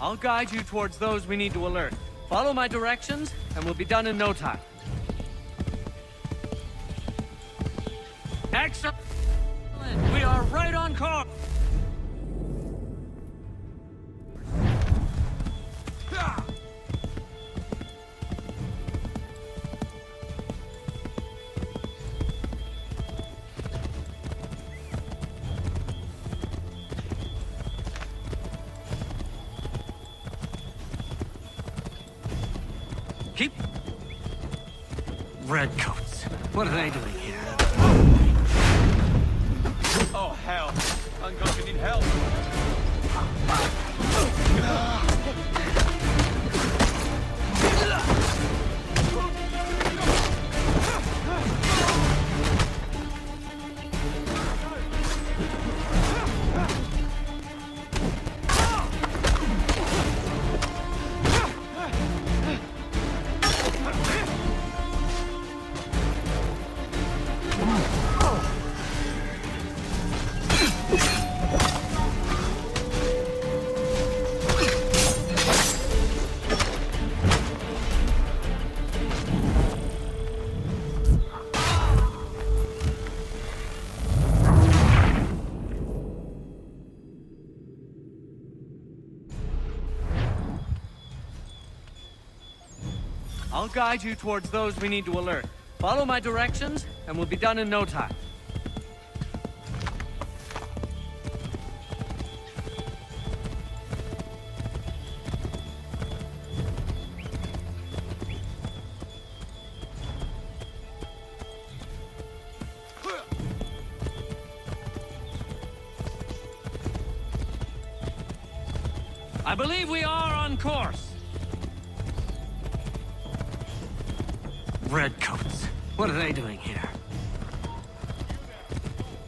I'll guide you towards those we need to alert. Follow my directions, and we'll be done in no time. Excellent! We are right on course! Keep... Redcoats. What are they doing here? Oh, hell. I'm gonna need help. I'll guide you towards those we need to alert. Follow my directions, and we'll be done in no time. I believe we are on course. Redcoats. What are they doing here?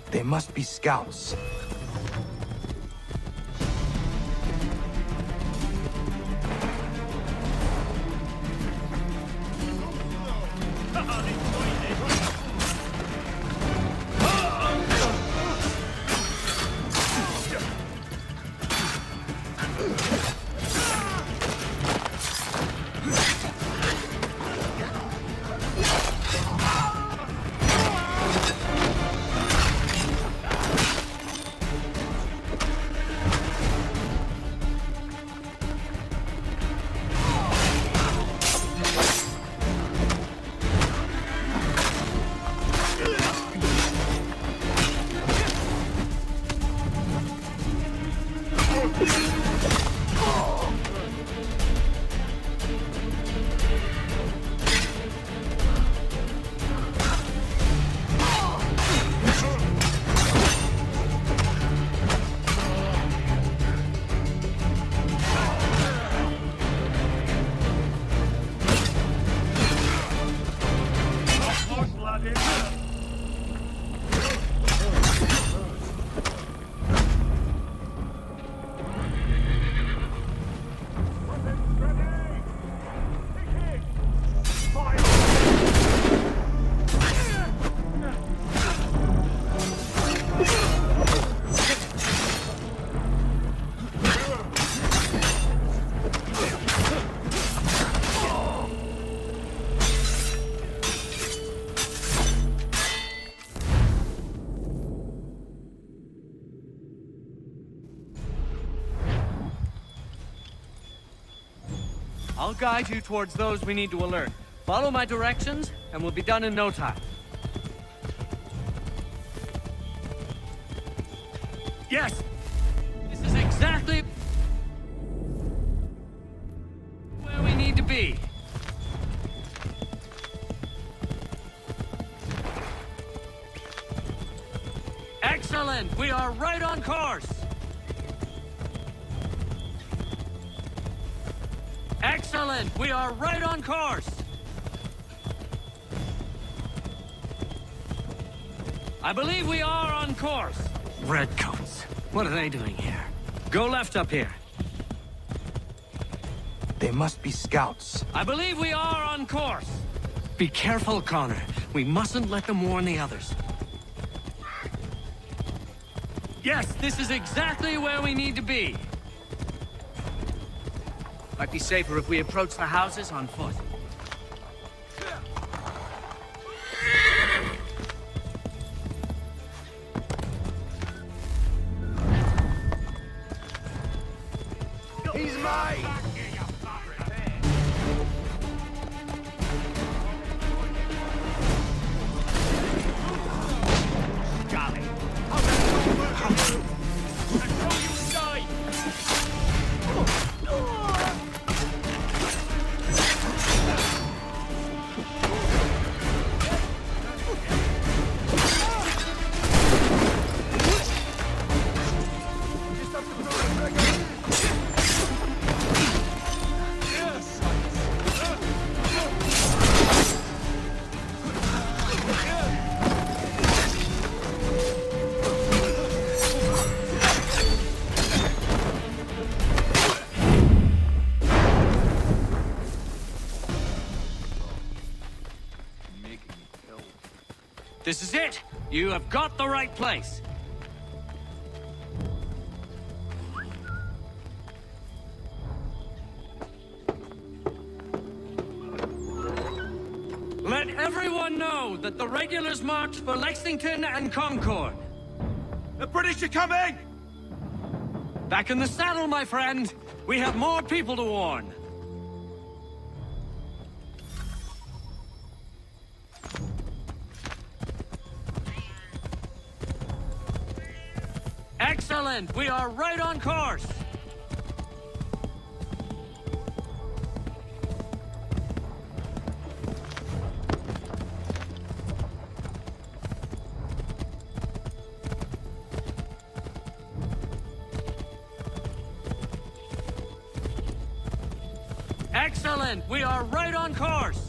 They must be scouts. I'll guide you towards those we need to alert. Follow my directions, and we'll be done in no time. Yes! This is exactly where we need to be. Excellent! We are right on course! Excellent! We are right on course! I believe we are on course. Redcoats. What are they doing here? Go left up here. They must be scouts. I believe we are on course. Be careful, Connor. We mustn't let them warn the others. Yes, this is exactly where we need to be. Might be safer if we approach the houses on foot. He's mine! This is it! You have got the right place! Let everyone know that the regulars march for Lexington and Concord. The British are coming! Back in the saddle, my friend! We have more people to warn! Excellent! We are right on course! Excellent! We are right on course!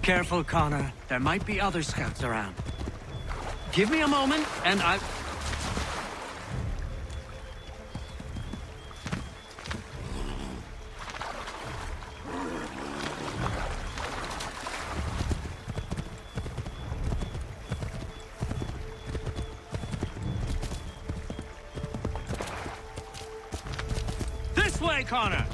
Careful, Connor. There might be other scouts around. Give me a moment, and I... This way, Connor!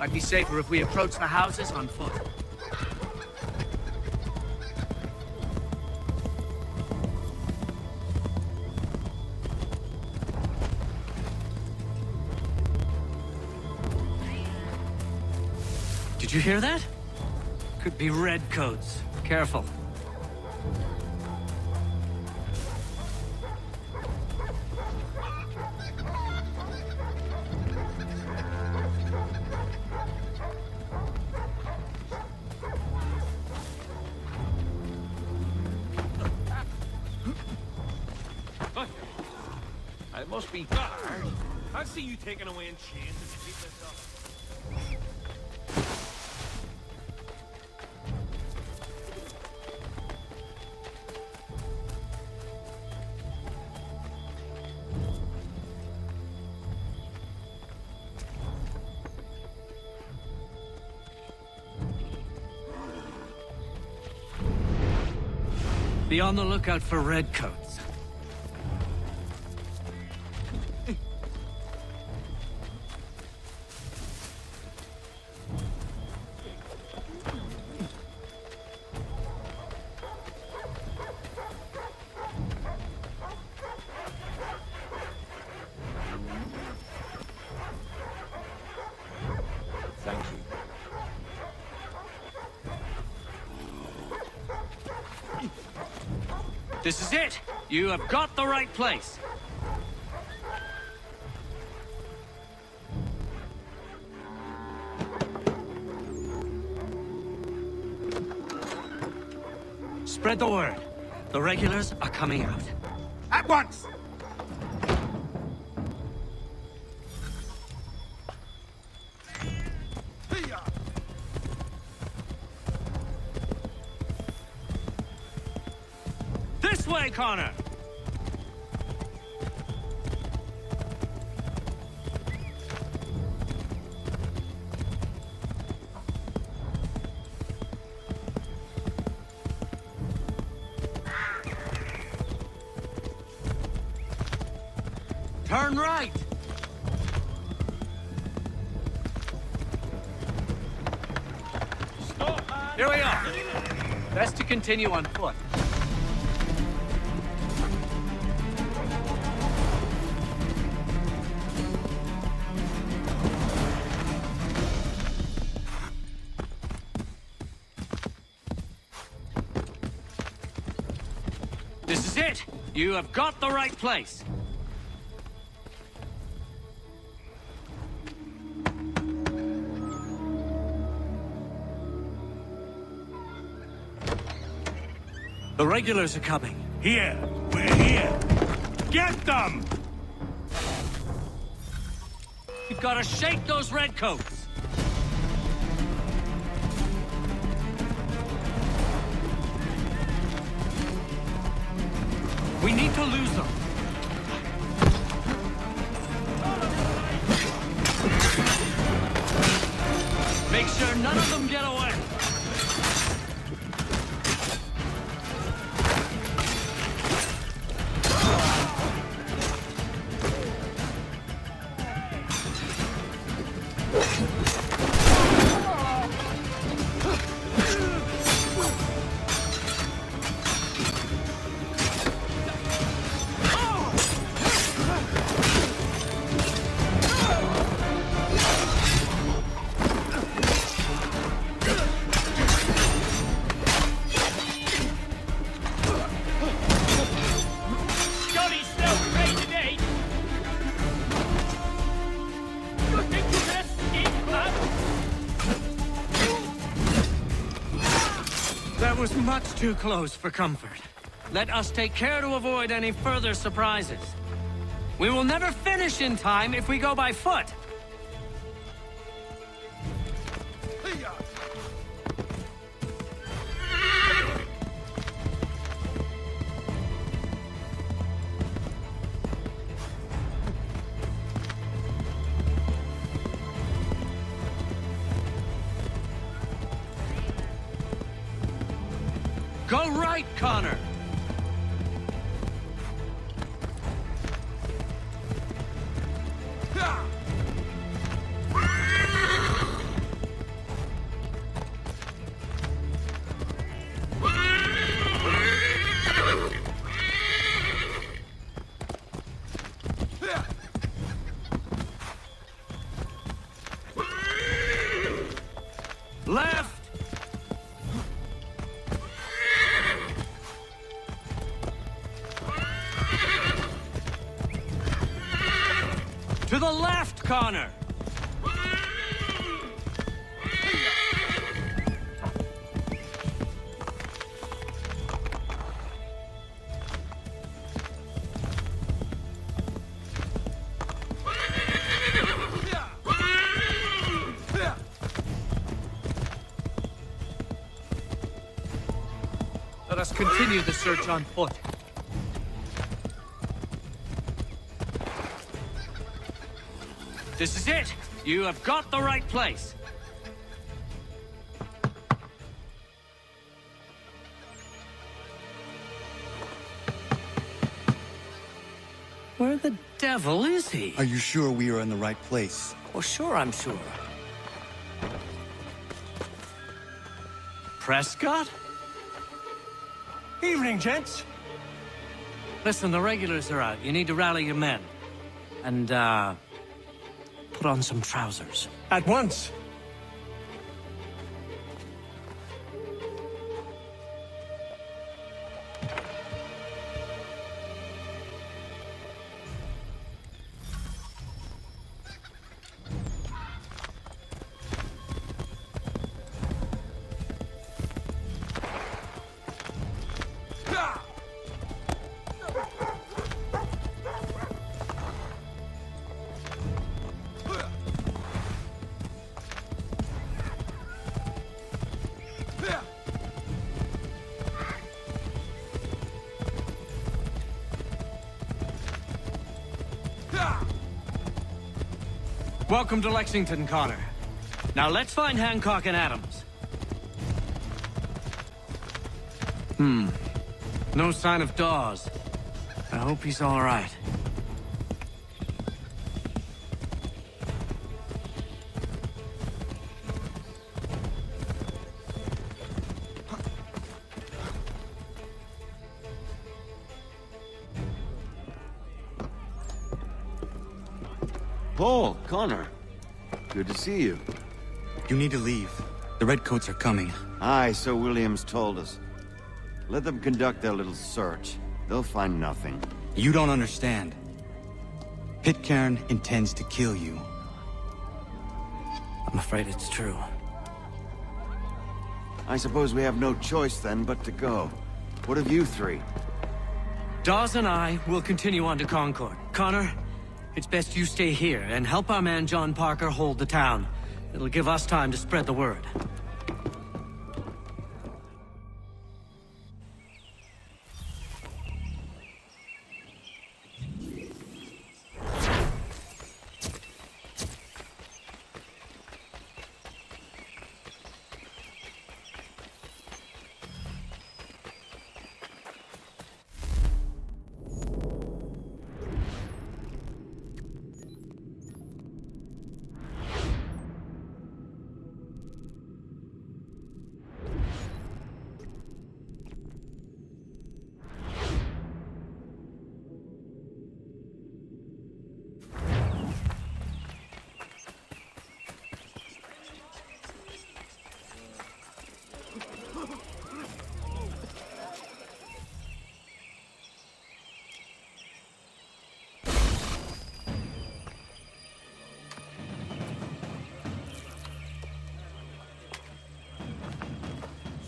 Might be safer if we approach the houses on foot. Did you hear that? Could be redcoats. Careful. It must be guard. I see you taking away in chains and you keep this up. Be on the lookout for redcoats. Thank you. This is it! You have got the right place! Spread the word. The regulars are coming out. At once! This way, Connor! Turn right! Stop, man! Here we are. Best to continue on foot. This is it! You have got the right place. The regulars are coming. Here! We're here! Get them! You've got to shake those redcoats. We need to lose them. Make sure none of them get away. Johnny's still free today! You think you can escape, man? That was much too close for comfort. Let us take care to avoid any further surprises. We will never finish in time if we go by foot. Go right, Connor! Left! To the left, Connor! Let us continue the search on foot. This is it! You have got the right place. Where the devil is he? Are you sure we are in the right place? Oh, sure, I'm sure. Prescott? Evening, gents. Listen, the regulars are out. You need to rally your men. And, put on some trousers. At once. Welcome to Lexington, Connor. Now let's find Hancock and Adams. No sign of Dawes. I hope he's all right. Paul, Connor. Good to see you. You need to leave. The Redcoats are coming. Aye, so Williams told us. Let them conduct their little search. They'll find nothing. You don't understand. Pitcairn intends to kill you. I'm afraid it's true. I suppose we have no choice then but to go. What of you three? Dawes and I will continue on to Concord. Connor, it's best you stay here and help our man John Parker hold the town. It'll give us time to spread the word.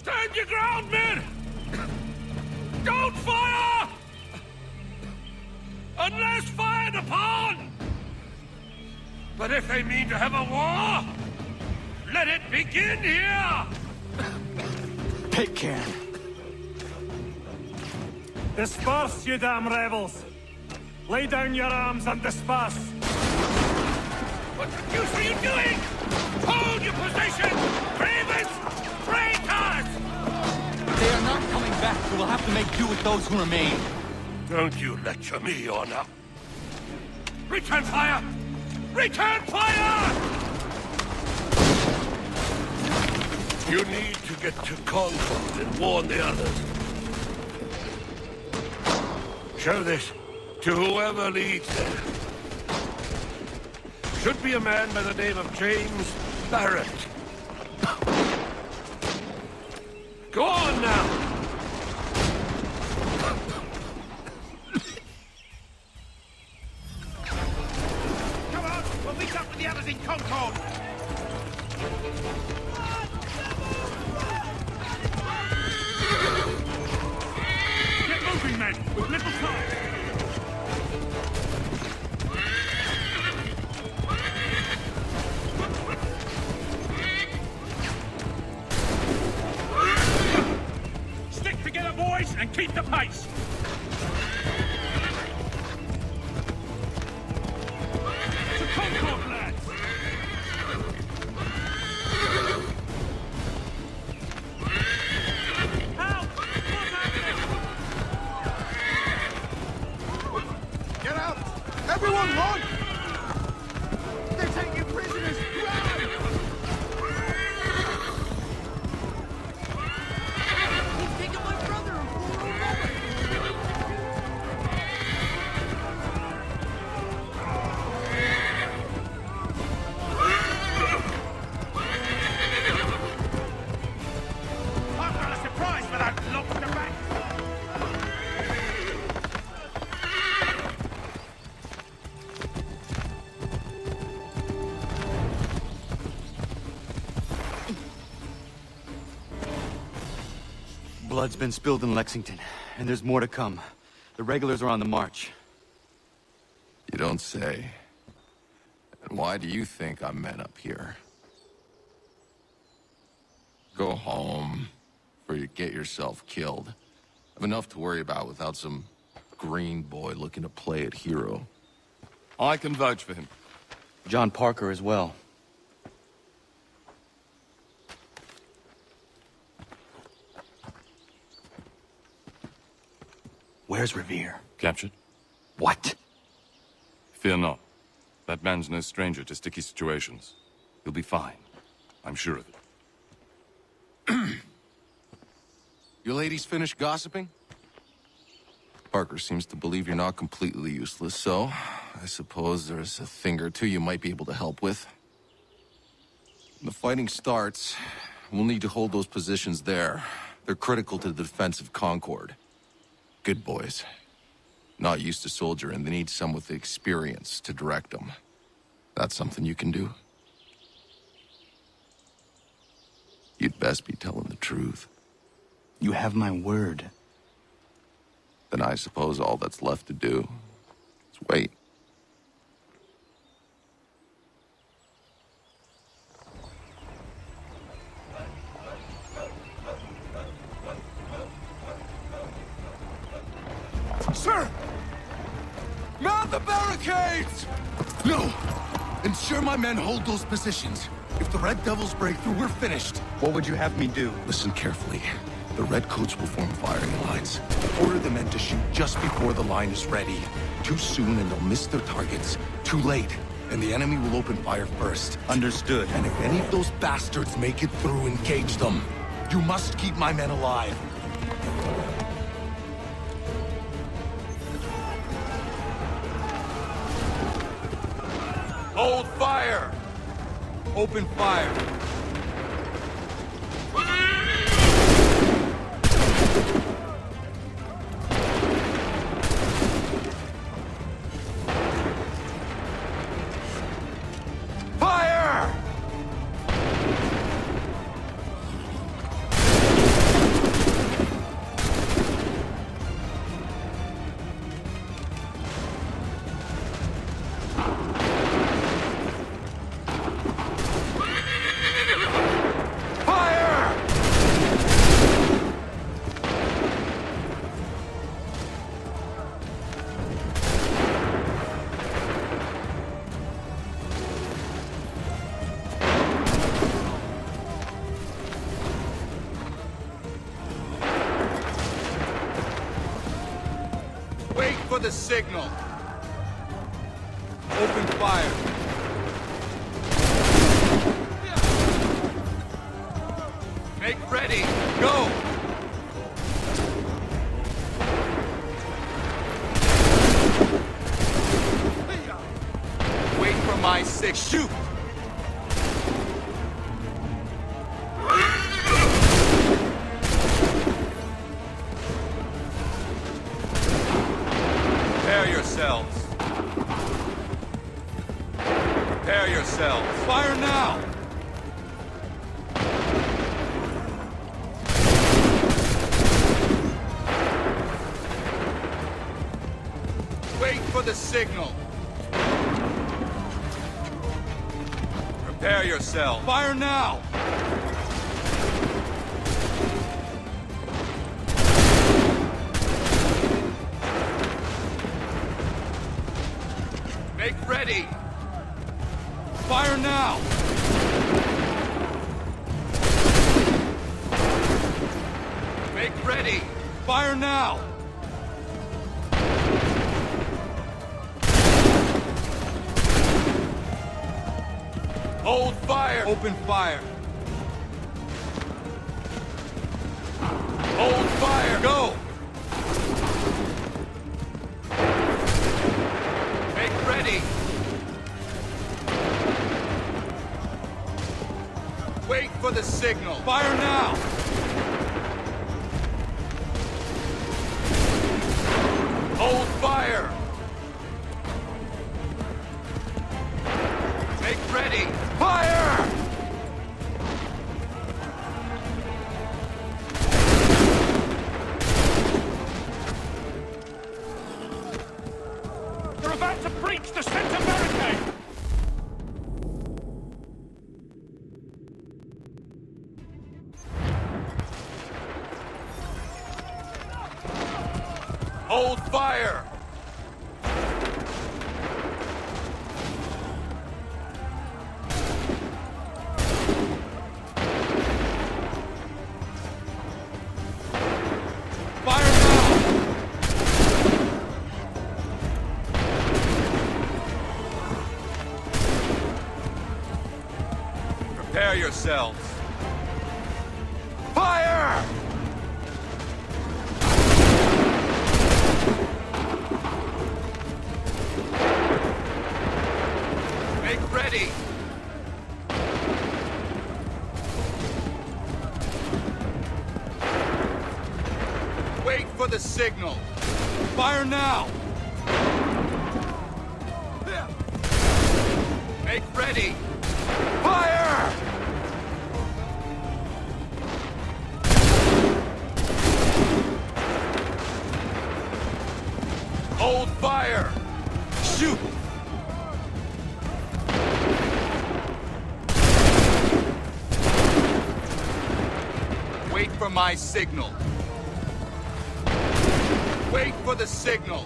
Stand your ground, men! Don't fire! Unless fired upon! But if they mean to have a war, let it begin here! Pitcairn! Disperse, you damn rebels! Lay down your arms and disperse! What the deuce are you doing? Hold your position! Ravens! Traitors! They are not coming back, so we'll have to make do with those who remain. Don't you lecture me, Orna. Return fire! Return fire! You need to get to Concord and warn the others. Show this to whoever leads them. Should be a man by the name of James Barrett. Go on now! Come on! We'll meet up with the others in Concord! Get moving, men! With little time! Stick together, boys, and keep the pace! To Concord, lads! Help! What's happening? Get out! Everyone run! They're taking prisoners! Run! He's taking my brother and poor old Robert. I'm not surprised for that look in the back! Blood's been spilled in Lexington, and there's more to come. The regulars are on the march. You don't say. And why do you think I'm men up here? Go home, or you get yourself killed. I've enough to worry about without some green boy looking to play at hero. I can vouch for him. John Parker as well. Where's Revere? Captured? What? Fear not. That man's no stranger to sticky situations. He'll be fine. I'm sure of it. You ladies finished gossiping? Parker seems to believe you're not completely useless, so I suppose there's a thing or two you might be able to help with. When the fighting starts, we'll need to hold those positions there. They're critical to the defense of Concord. Good boys. Not used to soldiering, they need some with the experience to direct them. That's something you can do? You'd best be telling the truth. You have my word. Then I suppose all that's left to do is wait. Sir! Mount the barricades! No! Ensure my men hold those positions. If the Red Devils break through, we're finished. What would you have me do? Listen carefully. The Redcoats will form firing lines. Order the men to shoot just before the line is ready. Too soon and they'll miss their targets. Too late, and the enemy will open fire first. Understood. And if any of those bastards make it through, engage them. You must keep my men alive. Hold fire! Open fire! Fire! Wait for the signal. Open fire. Make ready. Go. Wait for my six. Shoot. Prepare yourselves. Prepare yourselves. Fire now! Wait for the signal. Prepare yourself. Fire now! Make ready! Fire now! Make ready! Fire now! Hold fire! Open fire! Hold fire! Go! Make ready! Wait for the signal! Fire now! Hold fire! Make ready! Fire! They're about to breach the center barricade! Hold fire! Fire now! Prepare yourselves. Fire! Fire now! Make ready! Fire! Hold fire! Shoot! Wait for my signal. Wait for the signal.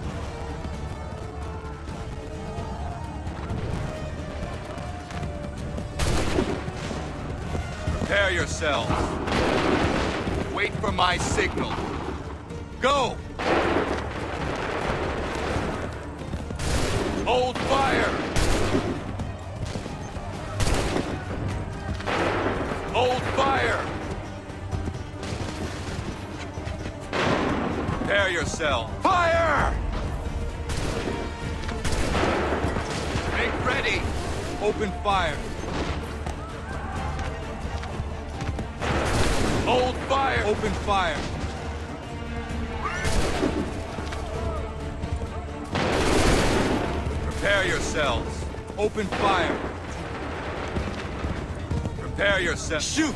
Prepare yourselves. Wait for my signal. Go! Hold fire! Hold fire! Prepare yourself. Fire! Make ready. Open fire. Hold fire. Open fire. Prepare yourselves. Open fire. Prepare yourselves. Shoot!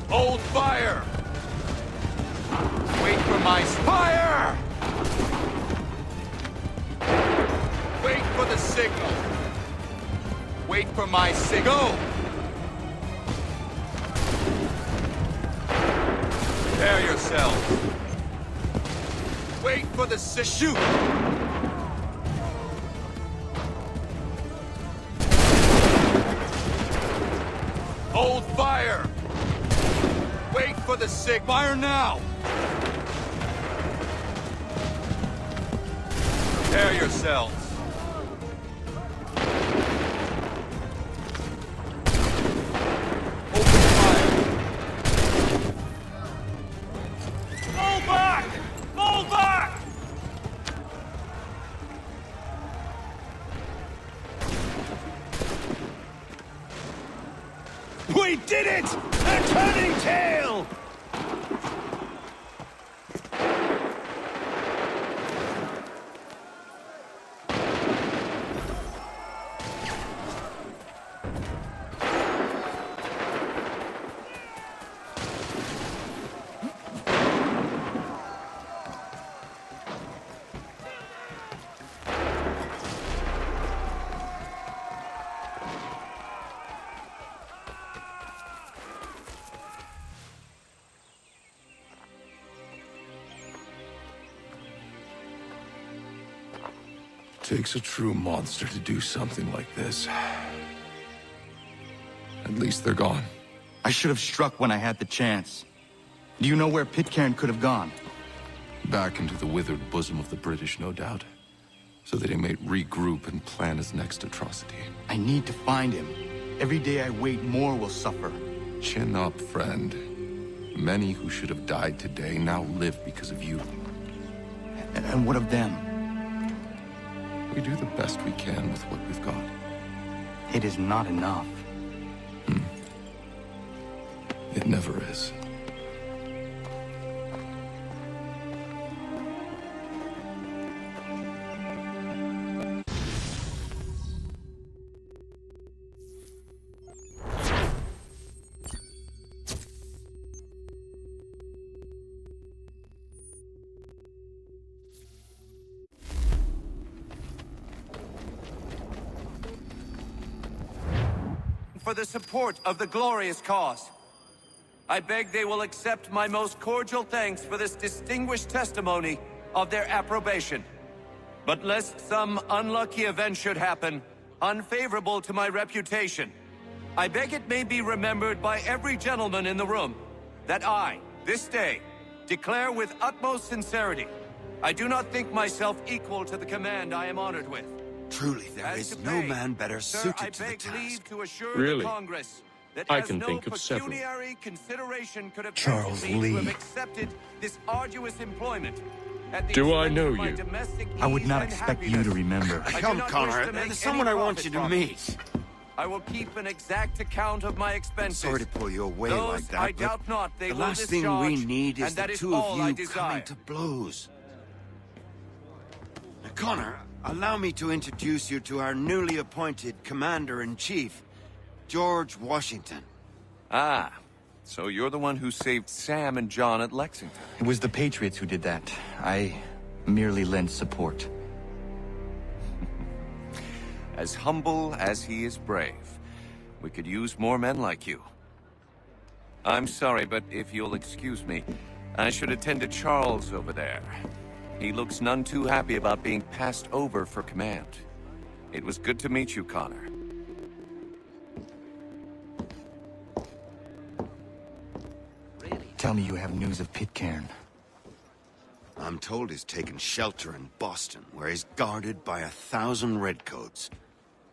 Hold fire! Wait for my fire! Wait for the signal. Wait for my signal. Go! Prepare yourselves. Wait for the shoot! Hold fire! Wait for the signal. Fire now! Prepare yourselves. Open fire. Fall back! Fall back! We did it! They're turning tail! Takes a true monster to do something like this. At least they're gone. I should have struck when I had the chance. Do you know where Pitcairn could have gone? Back into the withered bosom of the British, no doubt. So that he may regroup and plan his next atrocity. I need to find him. Every day I wait, more will suffer. Chin up, friend. Many who should have died today now live because of you. And what of them? We do the best we can with what we've got. It is not enough. It never is. For the support of the glorious cause. I beg they will accept my most cordial thanks for this distinguished testimony of their approbation. But lest some unlucky event should happen, unfavorable to my reputation, I beg it may be remembered by every gentleman in the room that I, this day, declare with utmost sincerity, I do not think myself equal to the command I am honored with. Truly, there is no man better suited to the task. Really? That I as can no think of several. pecuniary consideration could have Charles tempted me to have Lee. accepted this arduous employment. At the Do I expense know of my you? domestic I would ease not and expect you happiness. to remember. I do Come, not Connor, wish to make there's someone any I want you profit to from it. meet. I will keep an exact account of my expenses. Sorry to pull you away Those like that, I but doubt not they the will last thing discharge, we need is and the that is two all of I you desire. coming to blows. Now, Connor, allow me to introduce you to our newly appointed Commander-in-Chief, George Washington. Ah, so you're the one who saved Sam and John at Lexington. It was the Patriots who did that. I merely lent support. As humble as he is brave. We could use more men like you. I'm sorry, but if you'll excuse me, I should attend to Charles over there. He looks none too happy about being passed over for command. It was good to meet you, Connor. Tell me you have news of Pitcairn. I'm told he's taken shelter in Boston, where he's guarded by 1,000 redcoats.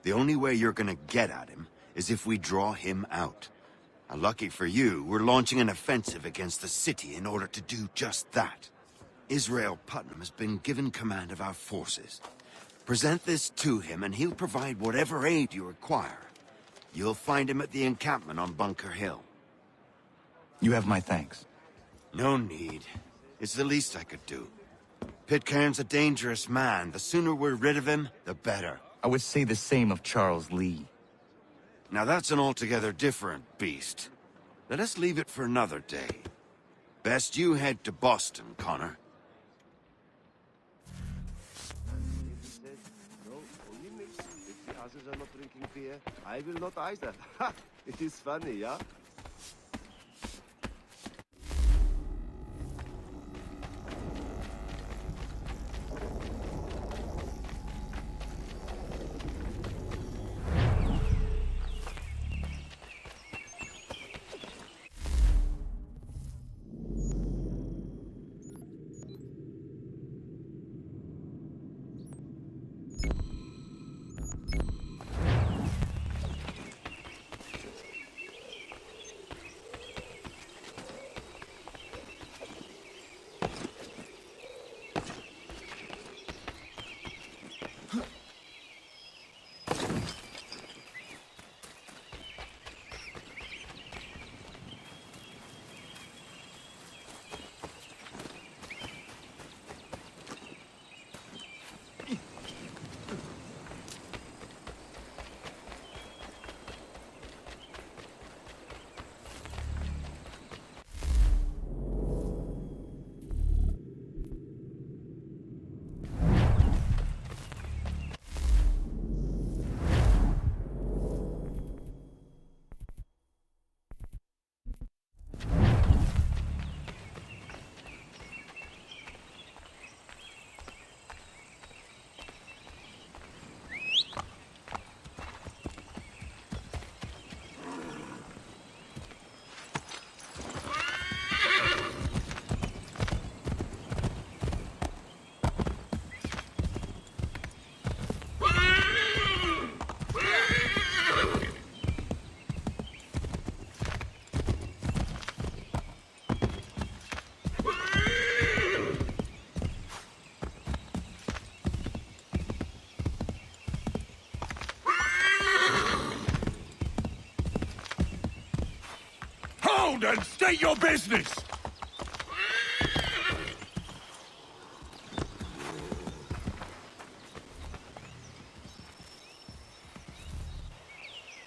The only way you're gonna get at him is if we draw him out. And lucky for you, we're launching an offensive against the city in order to do just that. Israel Putnam has been given command of our forces. Present this to him and he'll provide whatever aid you require. You'll find him at the encampment on Bunker Hill. You have my thanks. No need. It's the least I could do. Pitcairn's a dangerous man. The sooner we're rid of him, the better. I would say the same of Charles Lee. Now that's an altogether different beast. Let us leave it for another day. Best you head to Boston, Connor. No, only me. If the others are not drinking beer, I will not either. Ha! It is funny, yeah? And state your business!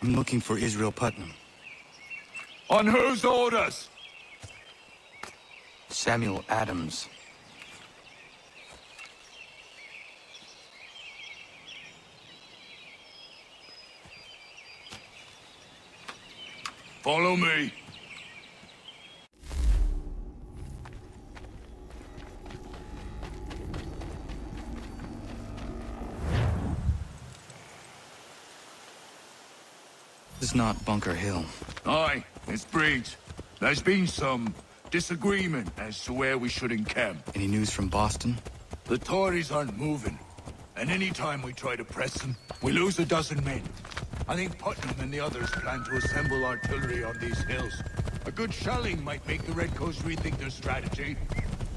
I'm looking for Israel Putnam. On whose orders? Samuel Adams. Follow me. This is not Bunker Hill. Aye, it's Breach. There's been some disagreement as to where we should encamp. Any news from Boston? The Tories aren't moving, and any time we try to press them, we lose a dozen men. I think Putnam and the others plan to assemble artillery on these hills. A good shelling might make the Redcoats rethink their strategy.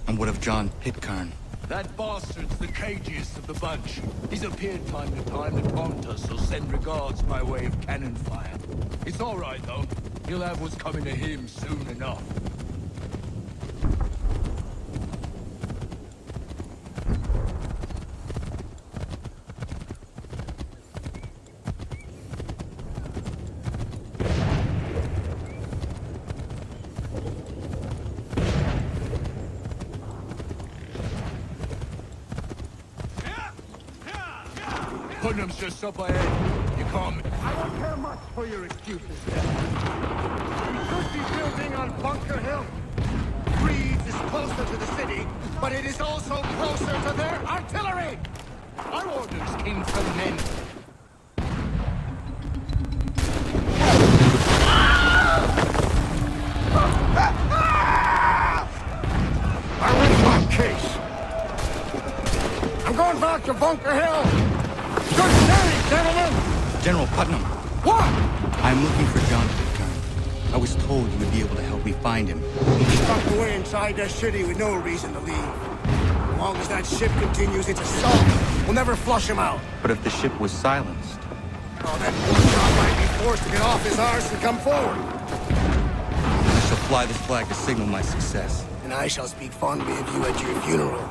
And what of John Pitcairn? That bastard's the cagiest of the bunch. He's appeared time to time to taunt us, so send regards by way of cannon fire. It's all right, though. He'll have what's coming to him soon enough. Putnam's just up ahead. You can't... I don't care much for your excuses, Dad. We could be building on Bunker Hill. Reeves is closer to the city, but it is also closer to their artillery! Our orders came from men. I win my case. I'm going back to Bunker Hill. Good day, gentlemen! General Putnam, What? I'm looking for John Pitcairn. I was told you would be able to help me find him. He's stuck away inside that city with no reason to leave. As long as that ship continues its assault, we'll never flush him out. But if the ship was silenced, Oh, that poor John might be forced to get off his arse and come forward. I shall fly this flag to signal my success. And I shall speak fondly of you at your funeral.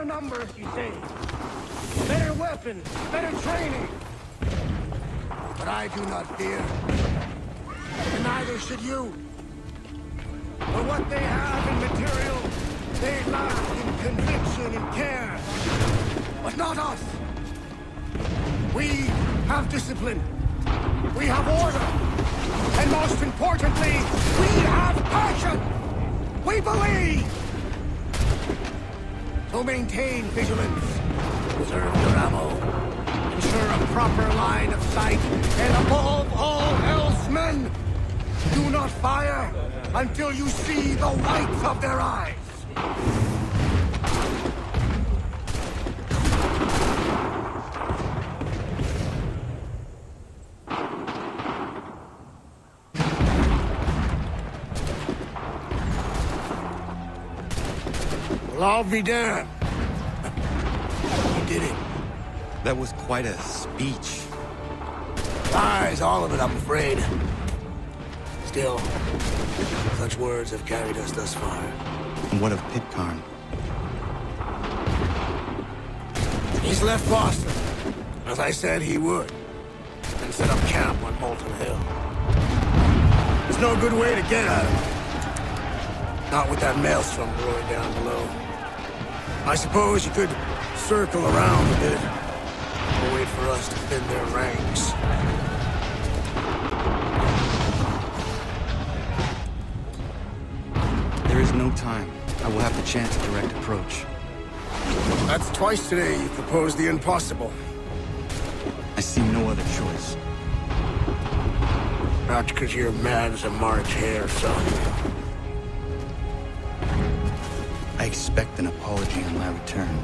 Better numbers, you say? Better weapons, better training. But I do not fear. And neither should you. For what they have in material, they lack in conviction and care. But not us. We have discipline. We have order. And most importantly, we have passion. We believe. So maintain vigilance. Preserve your ammo. Ensure a proper line of sight. And above all else, men, do not fire until you see the whites of their eyes. Well, I'll be damned. You did it. That was quite a speech. Lies, all of it, I'm afraid. Still, such words have carried us thus far. And what of Pitcairn? He's left Boston, as I said he would, and set up camp on Molten Hill. There's no good way to get at him. Not with that maelstrom brewing down below. I suppose you could circle around a bit, and wait for us to thin their ranks. There is no time. I will have the chance of direct approach. That's twice today you proposed the impossible. I see no other choice. Not because you're mad as a March hare, son. I expect an apology on my return.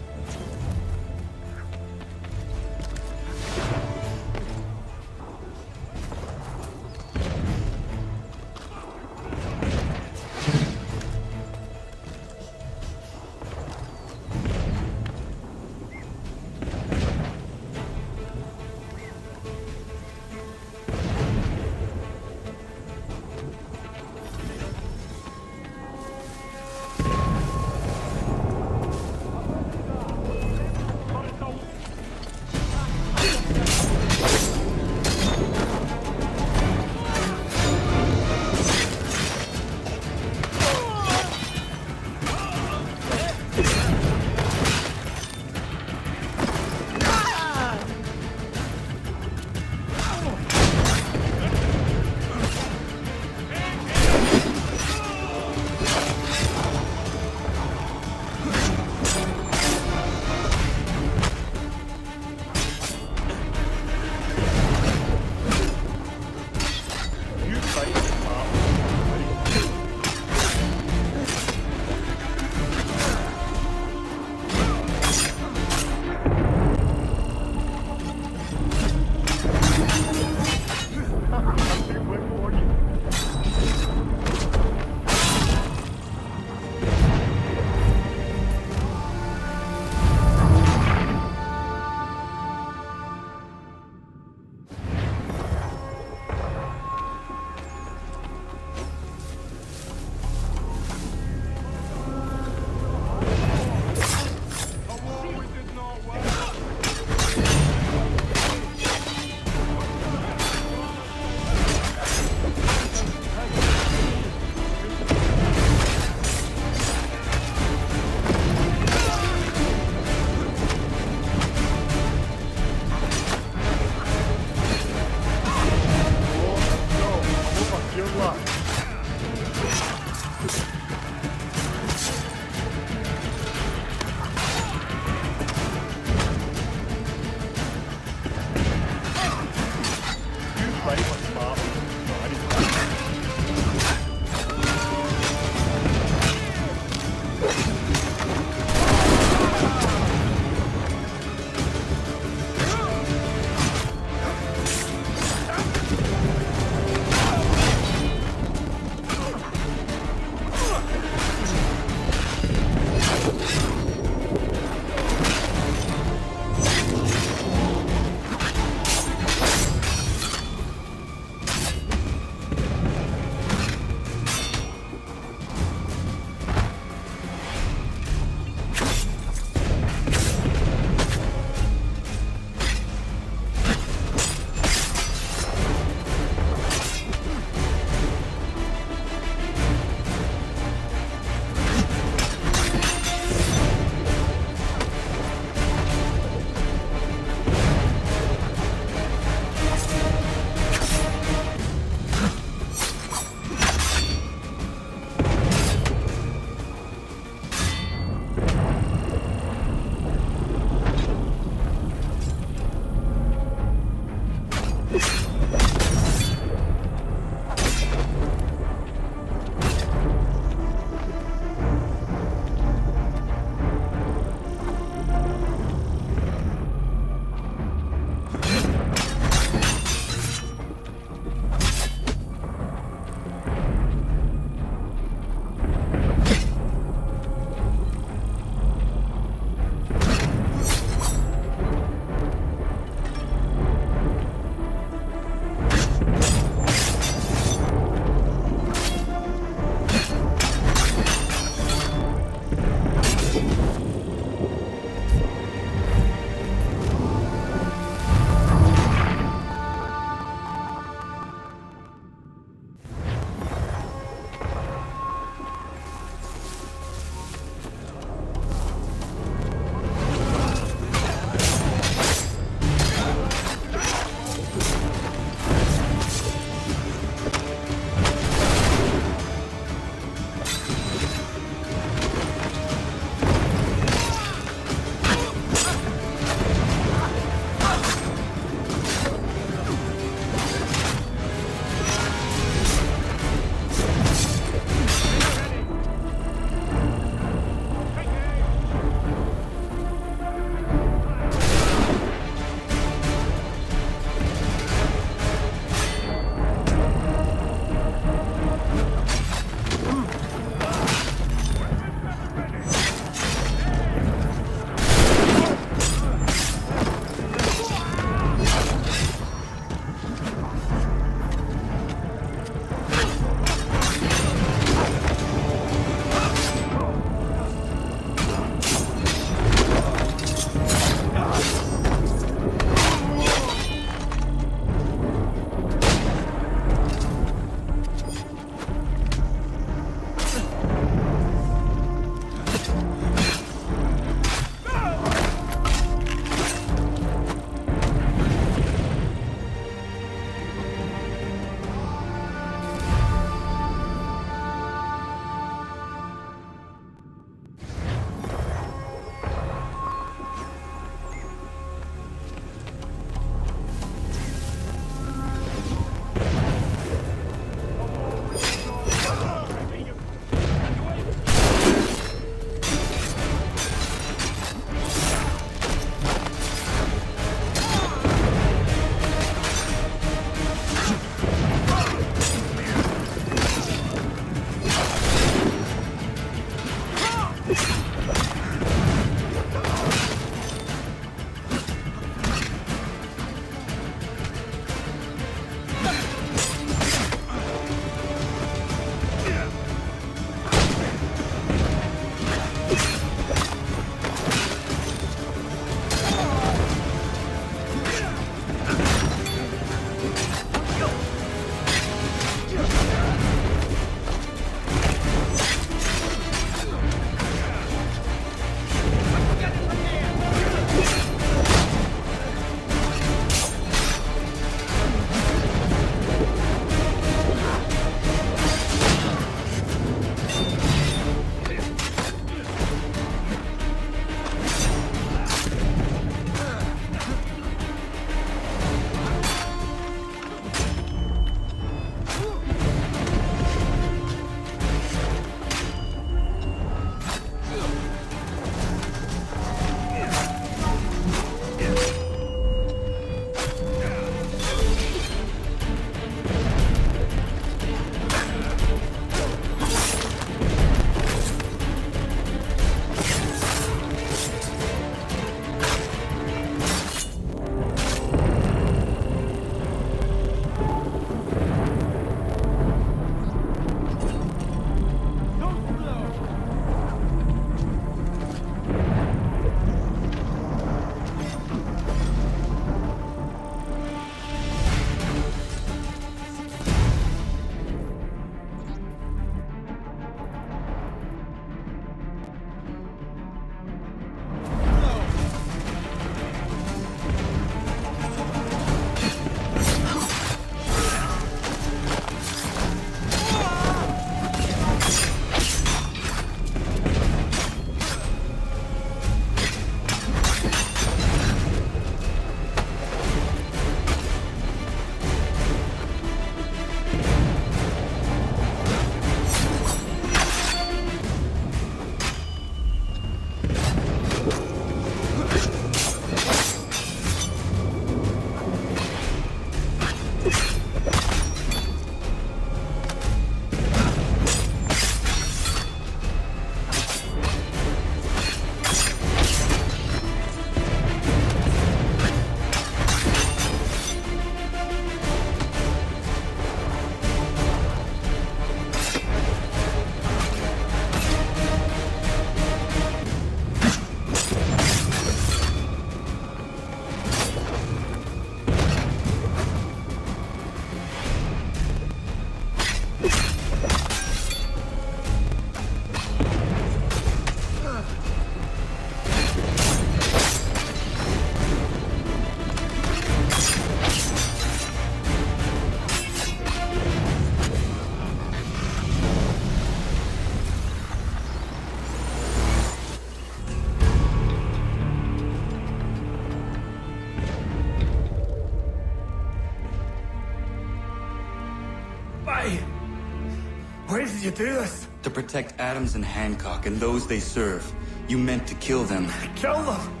did you do this? To protect Adams and Hancock and those they serve, you meant to kill them. Kill them?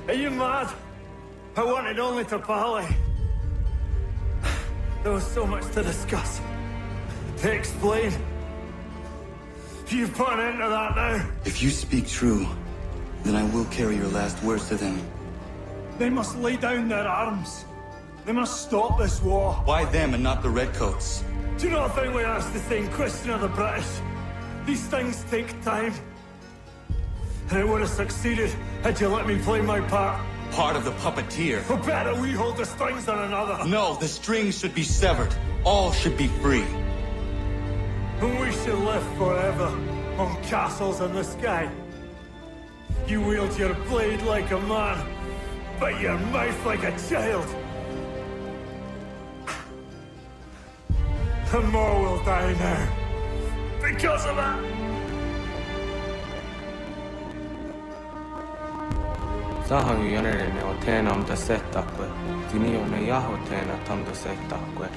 Are you mad? I wanted only to parley. There was so much to discuss, to explain. You've put an end to that now. If you speak true, then I will carry your last words to them. They must lay down their arms. They must stop this war. Why them and not the Redcoats? Do you not think we asked the same question of the British? These things take time. And it would have succeeded had you let me play my part. Part of the puppeteer. Or better, we hold the strings on another. No, the strings should be severed. All should be free. And we should live forever on castles in the sky. You wield your blade like a man, but your mouth like a child. And more will die now. Because of that. Sahan yonere o tēnam ta setakwe. Tini o ne yaho tēna tam ta setakwe.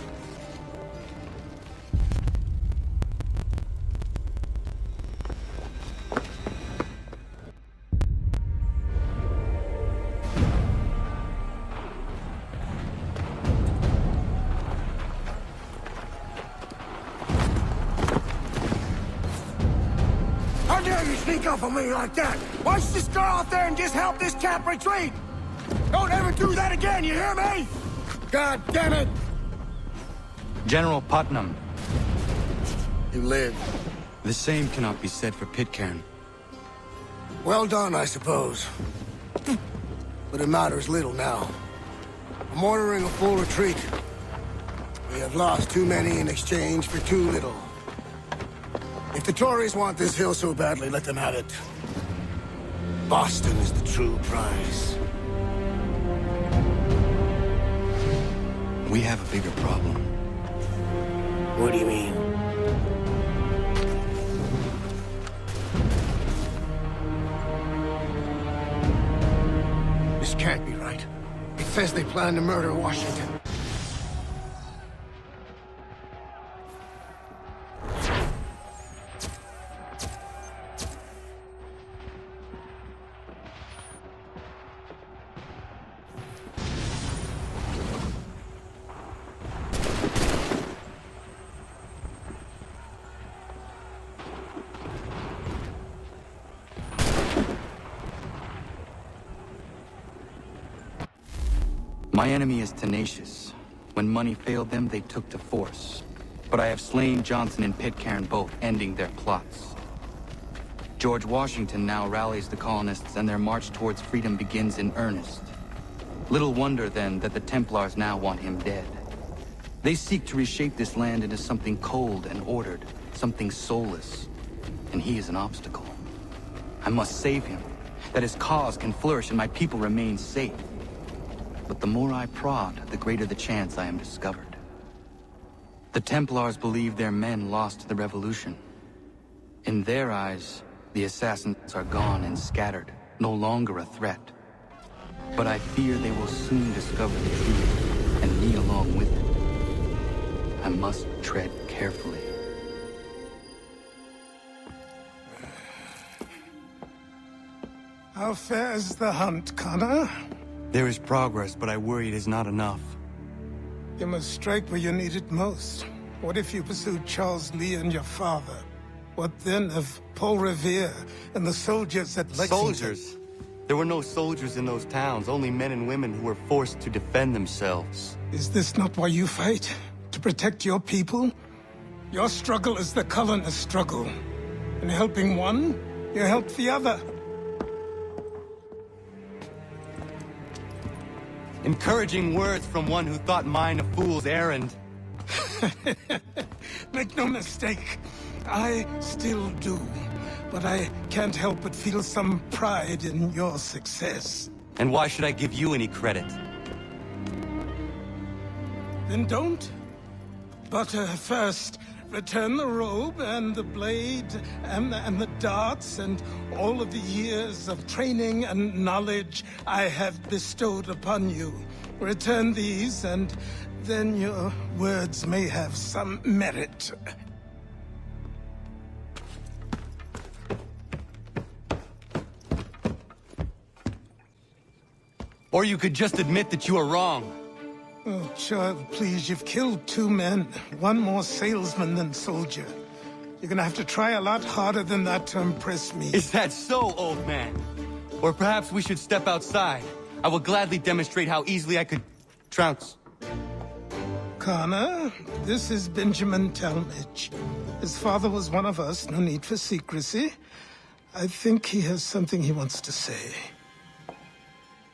How dare you sneak up on me like that? Why don't you just go out there and just help this camp retreat? Don't ever do that again, you hear me? God damn it! General Putnam. You live. The same cannot be said for Pitcairn. Well done, I suppose. But it matters little now. I'm ordering a full retreat. We have lost too many in exchange for too little. If the Tories want this hill so badly, let them have it. Boston is the true prize. We have a bigger problem. What do you mean? This can't be right. It says they plan to murder Washington. My enemy is tenacious. When money failed them, they took to force. But I have slain Johnson and Pitcairn both, ending their plots. George Washington now rallies the colonists, and their march towards freedom begins in earnest. Little wonder, then, that the Templars now want him dead. They seek to reshape this land into something cold and ordered, something soulless. And he is an obstacle. I must save him, that his cause can flourish and my people remain safe. But the more I prod, the greater the chance I am discovered. The Templars believe their men lost the revolution. In their eyes, the assassins are gone and scattered, no longer a threat. But I fear they will soon discover the truth, and me along with it. I must tread carefully. How fares the hunt, Connor? There is progress, but I worry it is not enough. You must strike where you need it most. What if you pursued Charles Lee and your father? What then of Paul Revere and the soldiers at Lexington? Soldiers? There were no soldiers in those towns, only men and women who were forced to defend themselves. Is this not why you fight? To protect your people? Your struggle is the colonist struggle. In helping one, you help the other. Encouraging words from one who thought mine a fool's errand. Make no mistake, I still do. But I can't help but feel some pride in your success. And why should I give you any credit? Then don't. But first, return the robe and the blade and the darts and all of the years of training and knowledge I have bestowed upon you. Return these, and then your words may have some merit. Or you could just admit that you are wrong. Oh, child, please, you've killed 2 men. One more salesman than soldier. You're gonna have to try a lot harder than that to impress me. Is that so, old man? Or perhaps we should step outside. I will gladly demonstrate how easily I could trounce. Connor, this is Benjamin Talmadge. His father was one of us, no need for secrecy. I think he has something he wants to say.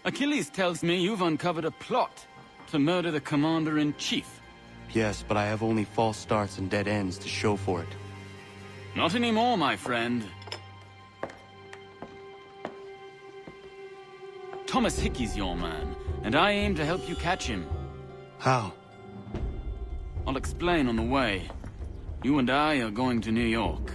Achilles tells me you've uncovered a plot to murder the commander-in-chief. Yes, but I have only false starts and dead ends to show for it. Not anymore, my friend. Thomas Hickey's your man, and I aim to help you catch him. How? I'll explain on the way. You and I are going to New York.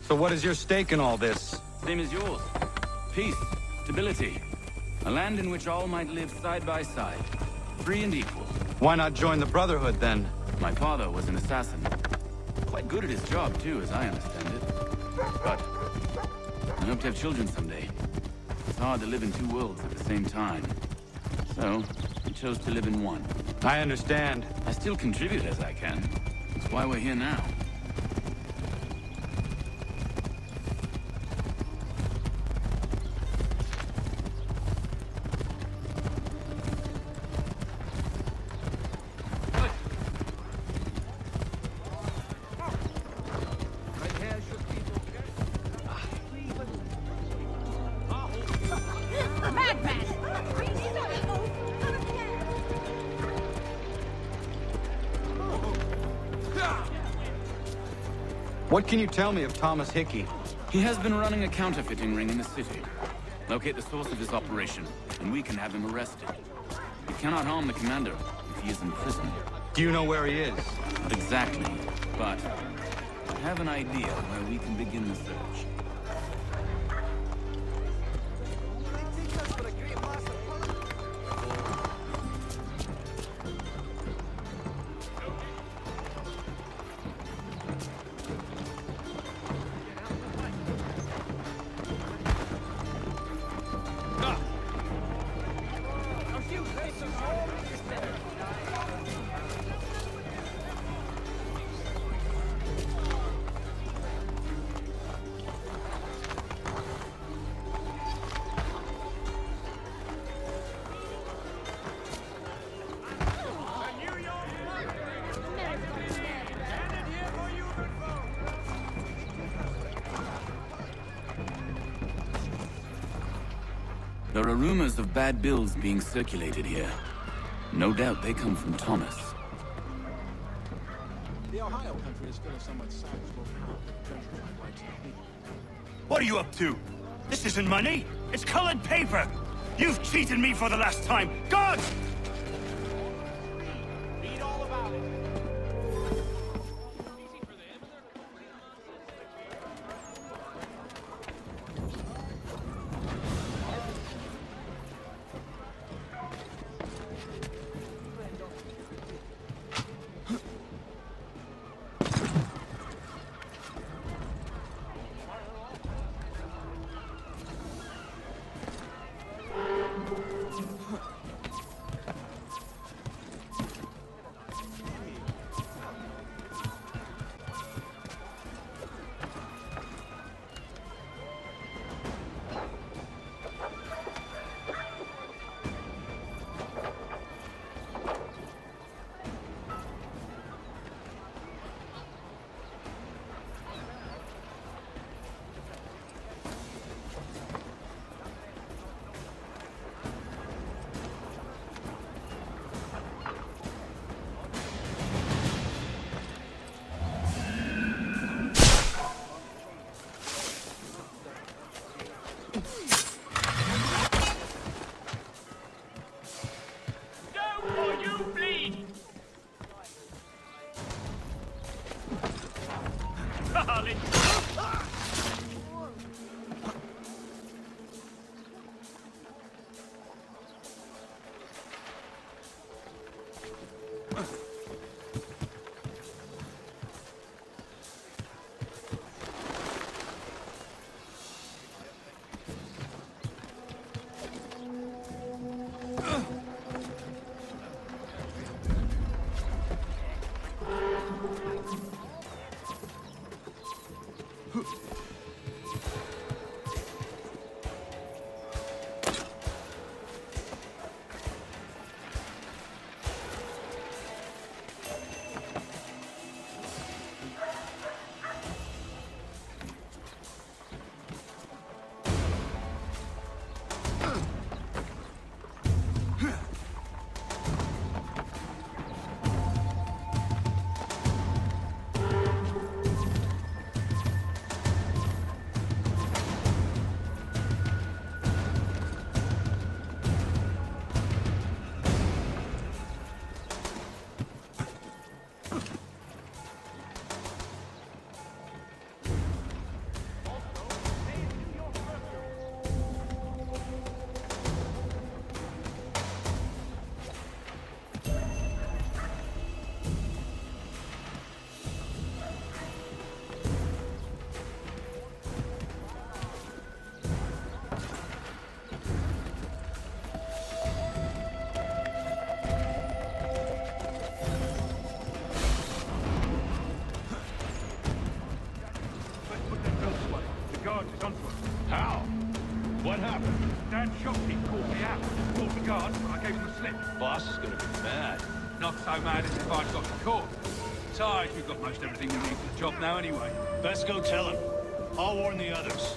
So what is your stake in all this? Same as yours. Peace, stability. A land in which all might live side by side, free and equal. Why not join the Brotherhood, then? My father was an assassin. Quite good at his job, too, as I understand it. But I hope to have children someday. It's hard to live in 2 worlds at the same time. So, I chose to live in one. I understand. I still contribute as I can. That's why we're here now. What can you tell me of Thomas Hickey? He has been running a counterfeiting ring in the city. Locate the source of his operation, and we can have him arrested. You cannot harm the commander if he is in prison. Do you know where he is? Not exactly, but I have an idea where we can begin the search. There are rumors of bad bills being circulated here. No doubt they come from Thomas. The Ohio country is still a somewhat savage locale that gentrified rights of people. What are you up to? This isn't money. It's colored paper. You've cheated me for the last time. God! Read all about it. Boss is gonna be mad. Not so mad as if I'd got caught. Besides, we've got most everything we need for the job now anyway. Best go tell him. I'll warn the others.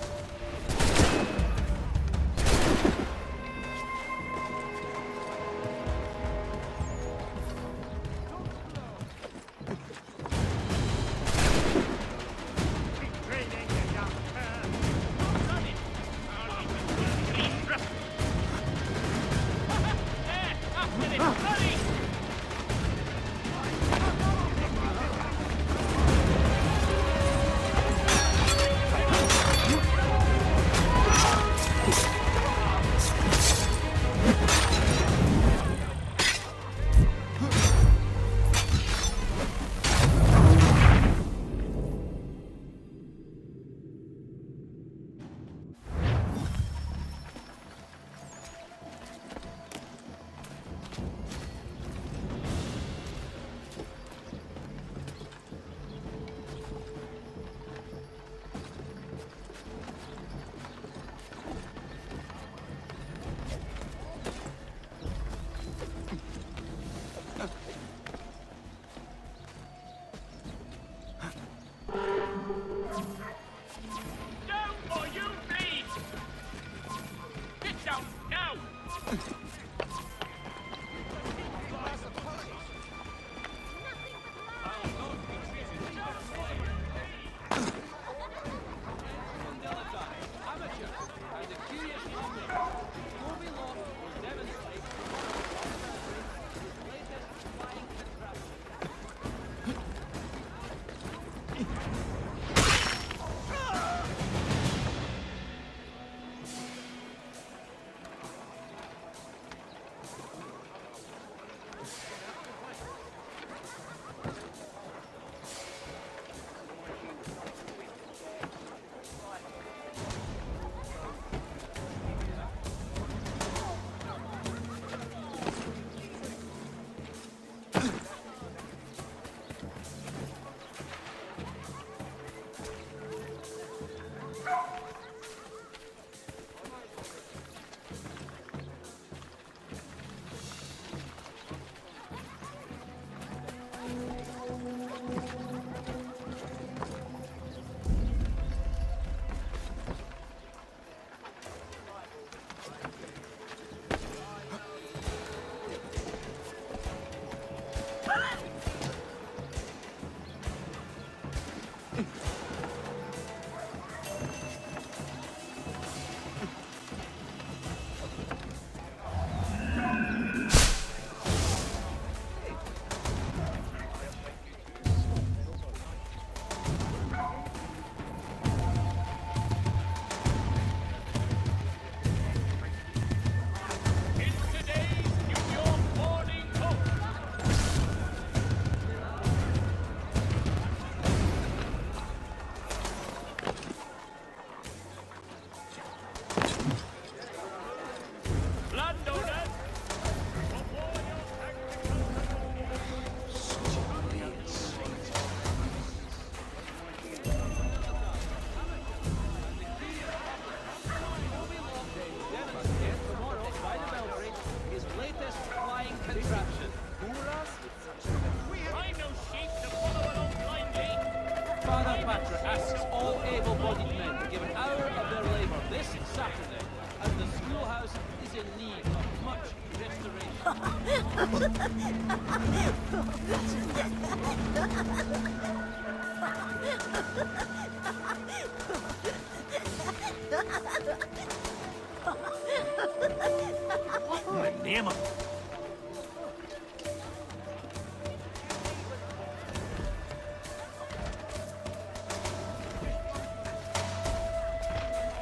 Name him.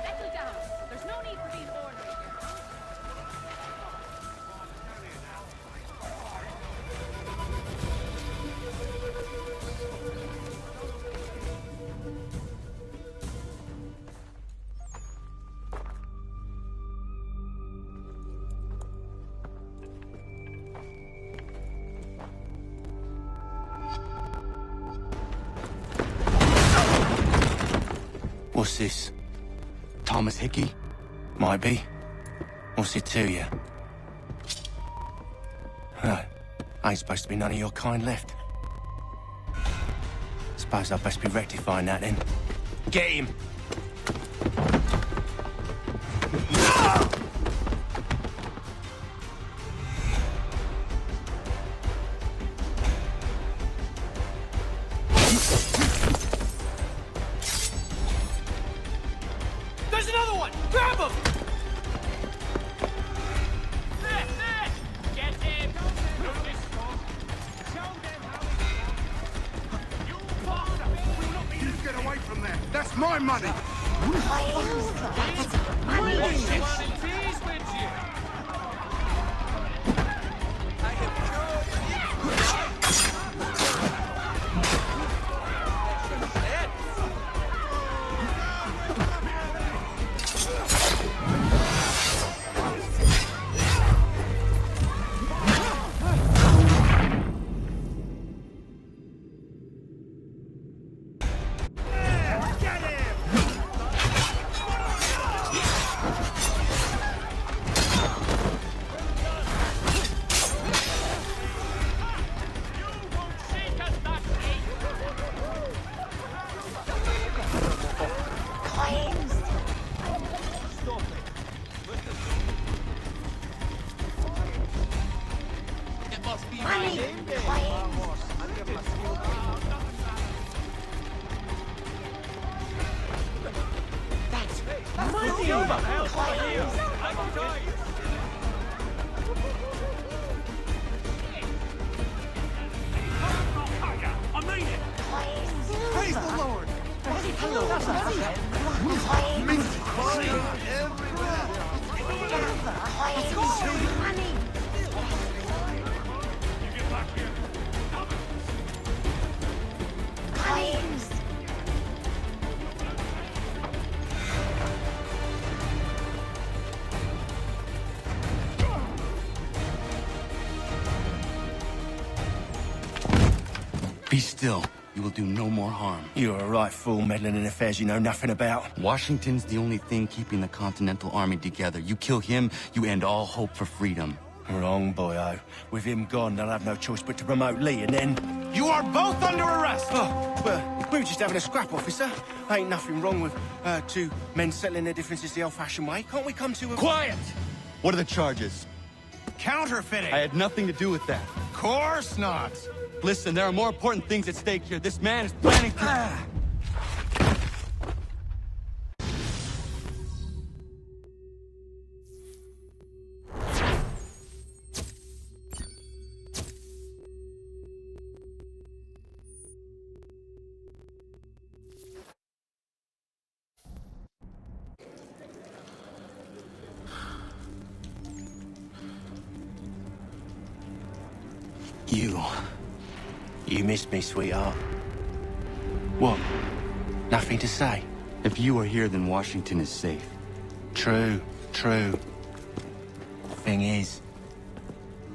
Settle down. There's no need for being ornery here. What's this? Thomas Hickey? Might be. What's it to you? Right. Ain't supposed to be none of your kind left. Suppose I'd best be rectifying that then. Get him! There's another one! Grab him! Get him! You get away from there! That's my money! must be my name day. I mean it! Praise the Lord! You get back here! Be still. You will do no more harm. You're a right fool meddling in affairs you know nothing about. Washington's the only thing keeping the Continental Army together. You kill him, you end all hope for freedom. Wrong, boyo. With him gone, they'll have no choice but to promote Lee, and then... You are both under arrest! Oh, well, we were just having a scrap, officer. Ain't nothing wrong with two men settling their differences the old-fashioned way. Can't we come to a... Quiet! What are the charges? Counterfeiting! I had nothing to do with that. Course not! Listen, there are more important things at stake here. This man is planning to... You missed me, sweetheart. What? Nothing to say? If you are here, then Washington is safe. True. Thing is,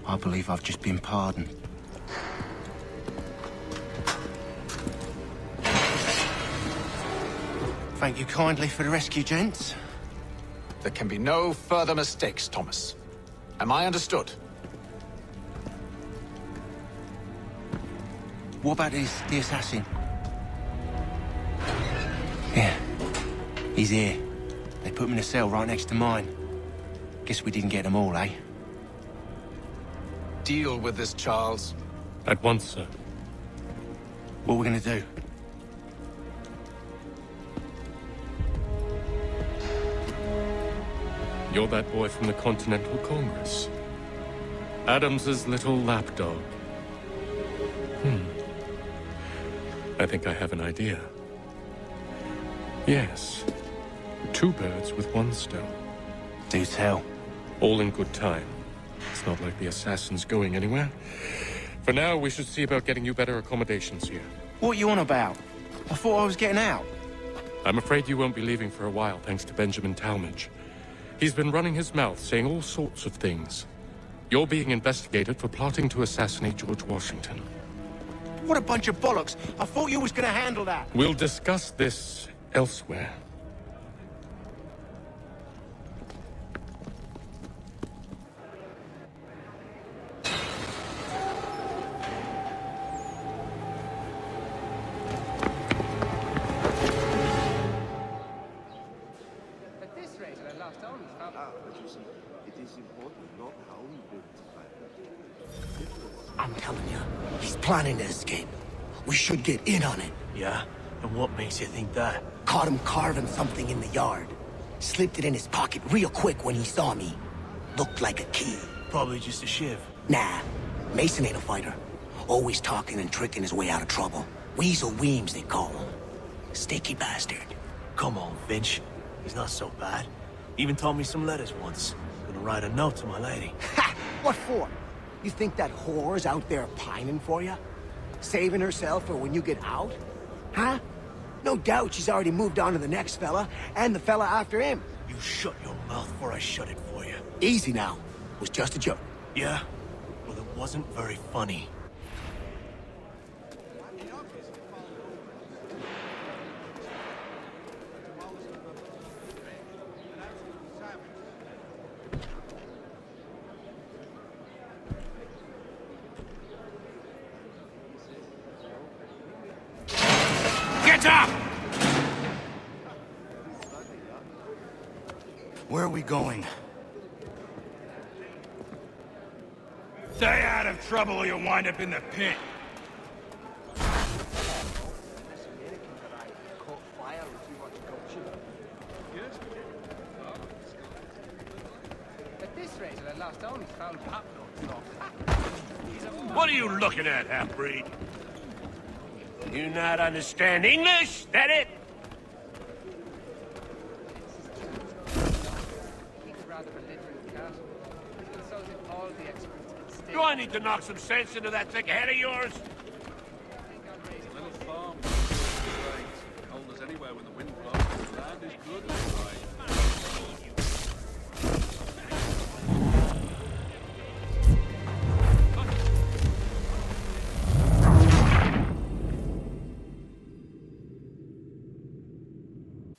I believe I've just been pardoned. Thank you kindly for the rescue, gents. There can be no further mistakes, Thomas. Am I understood? What about the assassin? Yeah, he's here. They put him in a cell right next to mine. Guess we didn't get them all, eh? Deal with this, Charles. At once, sir. What are we gonna do? You're that boy from the Continental Congress. Adams's little lapdog. I think I have an idea. Yes. Two birds with one stone. Do tell. All in good time. It's not like the assassin's going anywhere. For now, we should see about getting you better accommodations here. What are you on about? I thought I was getting out. I'm afraid you won't be leaving for a while, thanks to Benjamin Talmadge. He's been running his mouth, saying all sorts of things. You're being investigated for plotting to assassinate George Washington. What a bunch of bollocks. I thought you was gonna handle that. We'll discuss this elsewhere. I'm telling you, he's planning to escape. We should get in on it. Yeah? And what makes you think that? Caught him carving something in the yard. Slipped it in his pocket real quick when he saw me. Looked like a key. Probably just a shiv. Nah, Mason ain't a fighter. Always talking and tricking his way out of trouble. Weasel Weems, they call him. Sticky bastard. Come on, Finch. He's not so bad. Even taught me some letters once. Gonna write a note to my lady. Ha! What for? You think that whore's out there pining for you? Saving herself for when you get out? Huh? No doubt she's already moved on to the next fella, and the fella after him. You shut your mouth before I shut it for you. Easy now. It was just a joke. Yeah? Well, it wasn't very funny. Get up! Where are we going? Stay out of trouble or you'll wind up in the pit. At this rate, I lost only found pop What are you looking at, half-breed? You not understand English? That it? Do I need to knock some sense into that thick head of yours? A little farm. Great. Cold as anywhere when the wind blows. The land is good as right.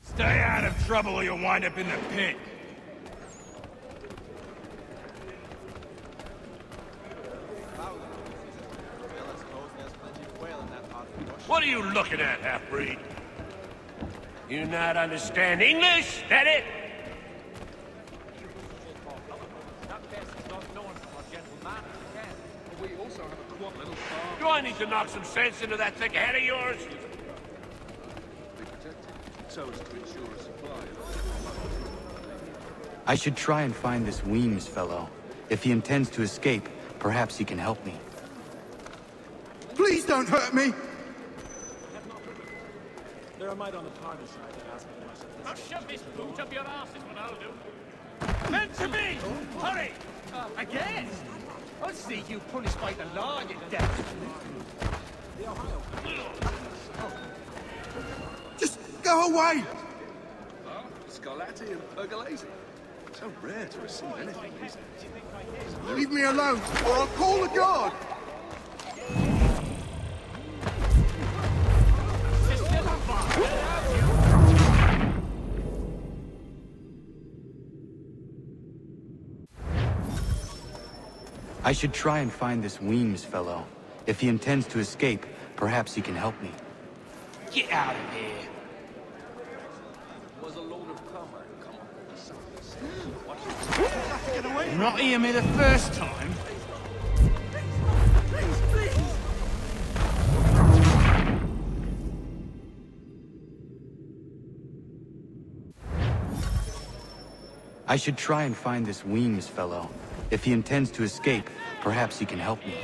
Stay out of trouble or you'll wind up in the pit. What are you looking at, half-breed? You not understand English? That it? We also have a quad little farm. Do I need to knock some sense into that thick head of yours? Be protected, so as to ensure a supply. I should try and find this Weems fellow. If he intends to escape, perhaps he can help me. Please don't hurt me! There are might on the party side that ask me much of this. I'll shove this boot up your ass is what I'll do. Men to me! Hurry! Again! I'll see you punished by the law, you devil! Just go away! Ah, Scarlatti and Pergolesi. So rare to receive anything these days. Leave me alone, or I'll call the guard! I should try and find this Weems fellow. If he intends to escape, perhaps he can help me. Get out of here! Was a load of cover You're not hear me the first time. I should try and find this Weems fellow. If he intends to escape, perhaps he can help me.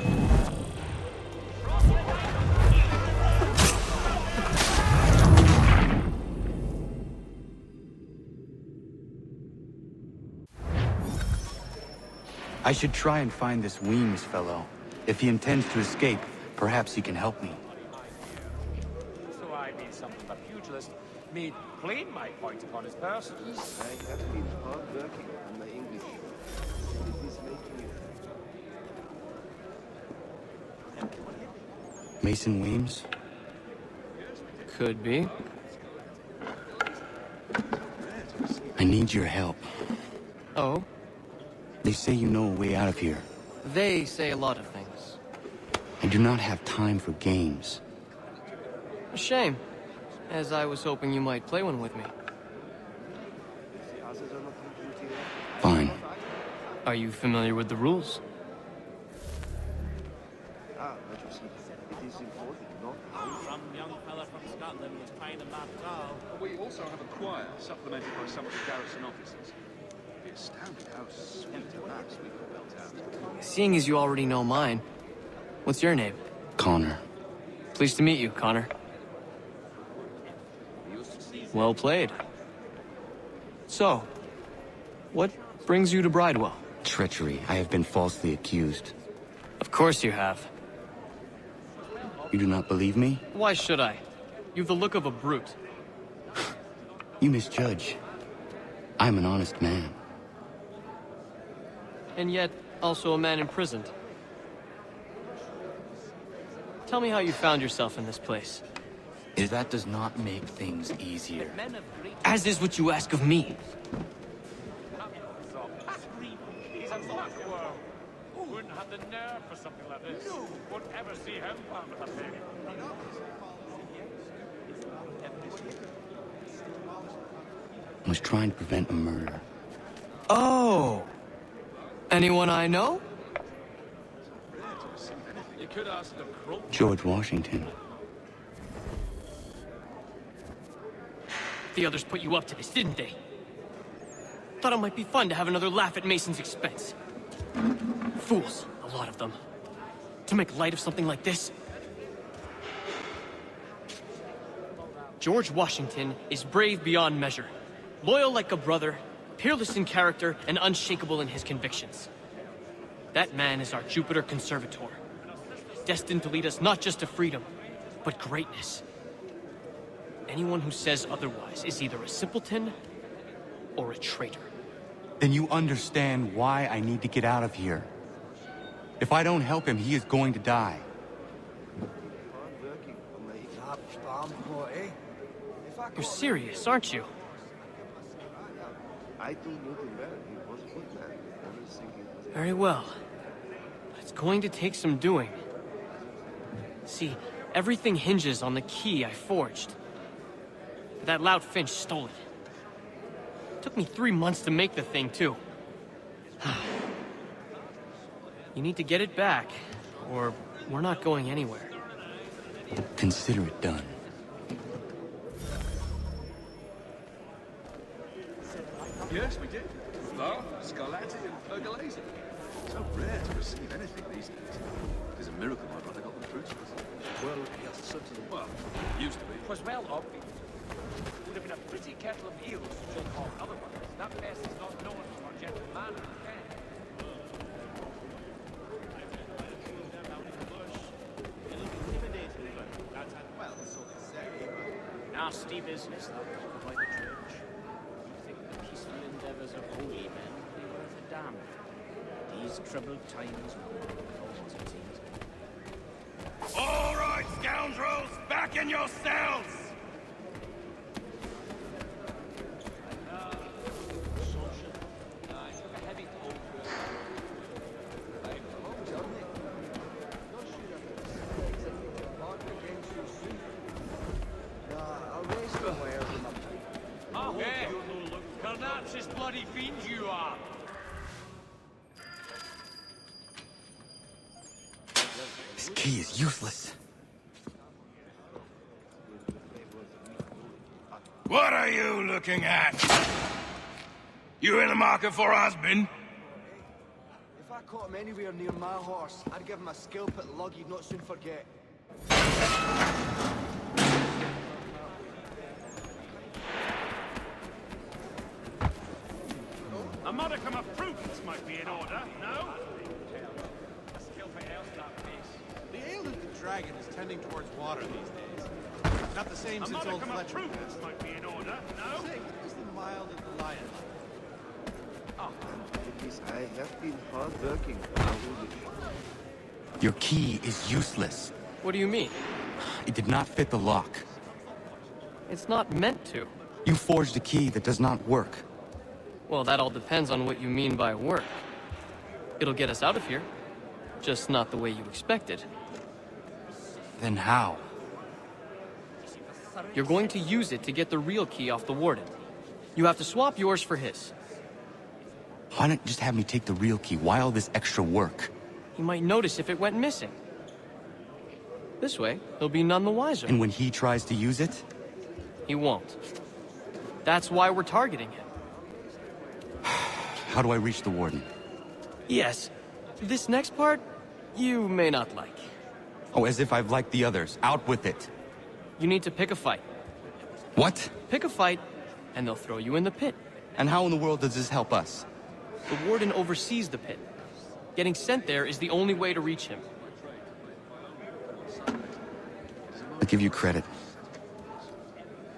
I should try and find this Weems fellow. If he intends to escape, perhaps he can help me. So I mean something the pugilist made plain my point upon his person. I have been hard working on my English. It is making it. Mason Weems? Could be. I need your help. Oh? They say you know a way out of here. They say a lot of things. I do not have time for games. A shame, as I was hoping you might play one with me. Fine. Are you familiar with the rules? Ah, but you see, it is important, no? Some young fella from Scotland was playing a map doll. We also have a choir, supplemented by some of the garrison officers. The astounding how sweet a mass we could belt out. Seeing as you already know mine, what's your name? Connor. Pleased to meet you, Connor. Well played. So, what brings you to Bridewell? Treachery. I have been falsely accused. Of course you have. You do not believe me? Why should I? You've the look of a brute. You misjudge. I'm an honest man. And yet, also a man imprisoned. Tell me how you found yourself in this place. That does not make things easier. As is what you ask of me. He's a muckworm. Who wouldn't have the nerve for something like this? Wouldn't ever see him found with a pig. I was trying to prevent a murder. Oh! Anyone I know? You could ask the crook. George Washington. The others put you up to this, didn't they? Thought it might be fun to have another laugh at Mason's expense. Fools, a lot of them. To make light of something like this. George Washington is brave beyond measure, loyal like a brother, peerless in character, and unshakable in his convictions. That man is our Jupiter Conservator, destined to lead us not just to freedom, but greatness. Anyone who says otherwise is either a simpleton or a traitor. Then you understand why I need to get out of here. If I don't help him, he is going to die. You're serious, aren't you? I do nothing well. He was a good man. Everything he was. Very well. But it's going to take some doing. See, everything hinges on the key I forged. That loud Finch stole it. Took me 3 months to make the thing, too. You need to get it back, or we're not going anywhere. Consider it done. Yes, we did. Lar, Scarlatti, and Pergolesi. So rare to receive anything these days. It is a miracle my brother got the fruits of us. Well, he has such a... Well, used to be. It was well obvious. It would have been a pretty kettle of eels to so call otherwise. That place is not known for gentle manners, okay? Nasty business, though, by the church. You think the peaceful endeavors of holy men would be worth a damn? These troubled times will always be. All right, scoundrels, back in your cells! Hey, Carnage's bloody fiends you are! This key is useless. What are you looking at? You in the market for a husband? If I caught him anywhere near my horse, I'd give him a scalp at lug he'd not soon forget. A modicum of prudence might be in order, no? The ale of the dragon is tending towards water these days. Not the same A since old modicum of Fletcher. prudence might be in order, no? Say, what is the mild of the lion? I have been hard working. Your key is useless. What do you mean? It did not fit the lock. It's not meant to. You forged a key that does not work. Well, that all depends on what you mean by work. It'll get us out of here. Just not the way you expected. Then how? You're going to use it to get the real key off the warden. You have to swap yours for his. Why not just have me take the real key? Why all this extra work? He might notice if it went missing. This way, he'll be none the wiser. And when he tries to use it? He won't. That's why we're targeting him. How do I reach the warden? Yes. This next part, you may not like. Oh, as if I've liked the others. Out with it. You need to pick a fight. What? Pick a fight, and they'll throw you in the pit. And how in the world does this help us? The warden oversees the pit. Getting sent there is the only way to reach him. I'll give you credit.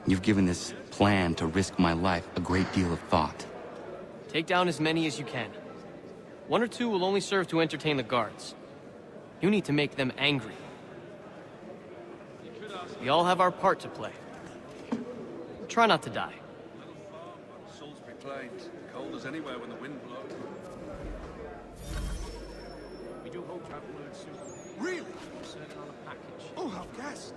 You've given this plan to risk my life a great deal of thought. Take down as many as you can. 1 or 2 will only serve to entertain the guards. You need to make them angry. We all have our part to play. Try not to die. Salisbury Plains, cold as anywhere when the wind blows. We do hope to have word soon. Really? Serving on a package. Oh, how gas!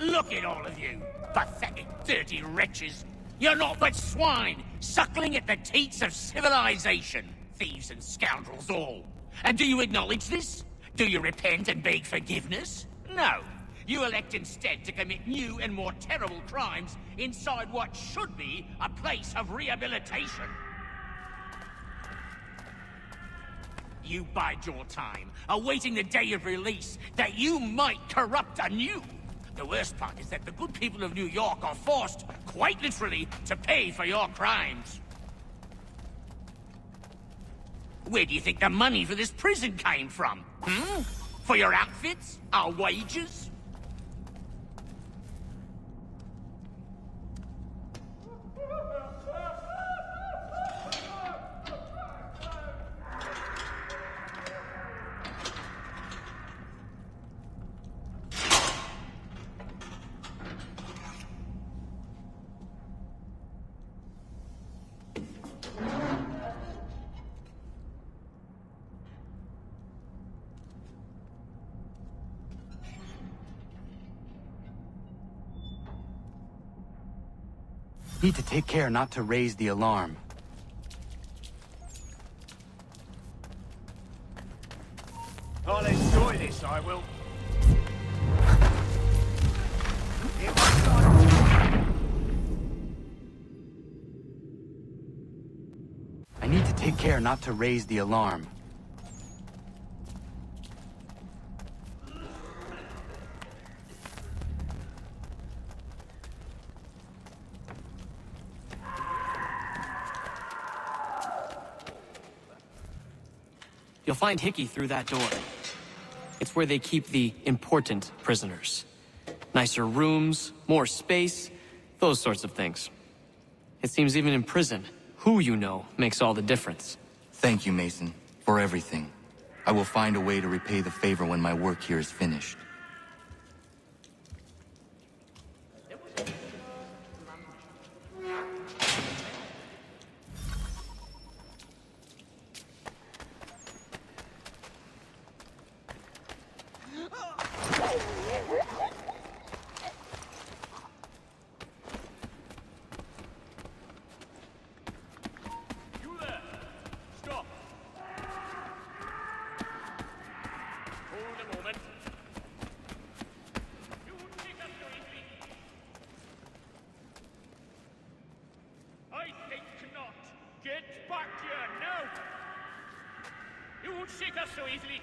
Look at all of you, pathetic, dirty wretches. You're not but swine, suckling at the teats of civilization. Thieves and scoundrels all. And do you acknowledge this? Do you repent and beg forgiveness? No. You elect instead to commit new and more terrible crimes inside what should be a place of rehabilitation. You bide your time, awaiting the day of release, that you might corrupt anew. The worst part is that the good people of New York are forced, quite literally, to pay for your crimes. Where do you think the money for this prison came from? For your outfits? Our wages? Need to take care not to raise the alarm. I'll enjoy this, I will. I need to take care not to raise the alarm. You'll find Hickey through that door. It's where they keep the important prisoners. Nicer rooms, more space, those sorts of things. It seems even in prison, who you know makes all the difference. Thank you, Mason, for everything. I will find a way to repay the favor when my work here is finished. Get back here now! You won't shake us so easily.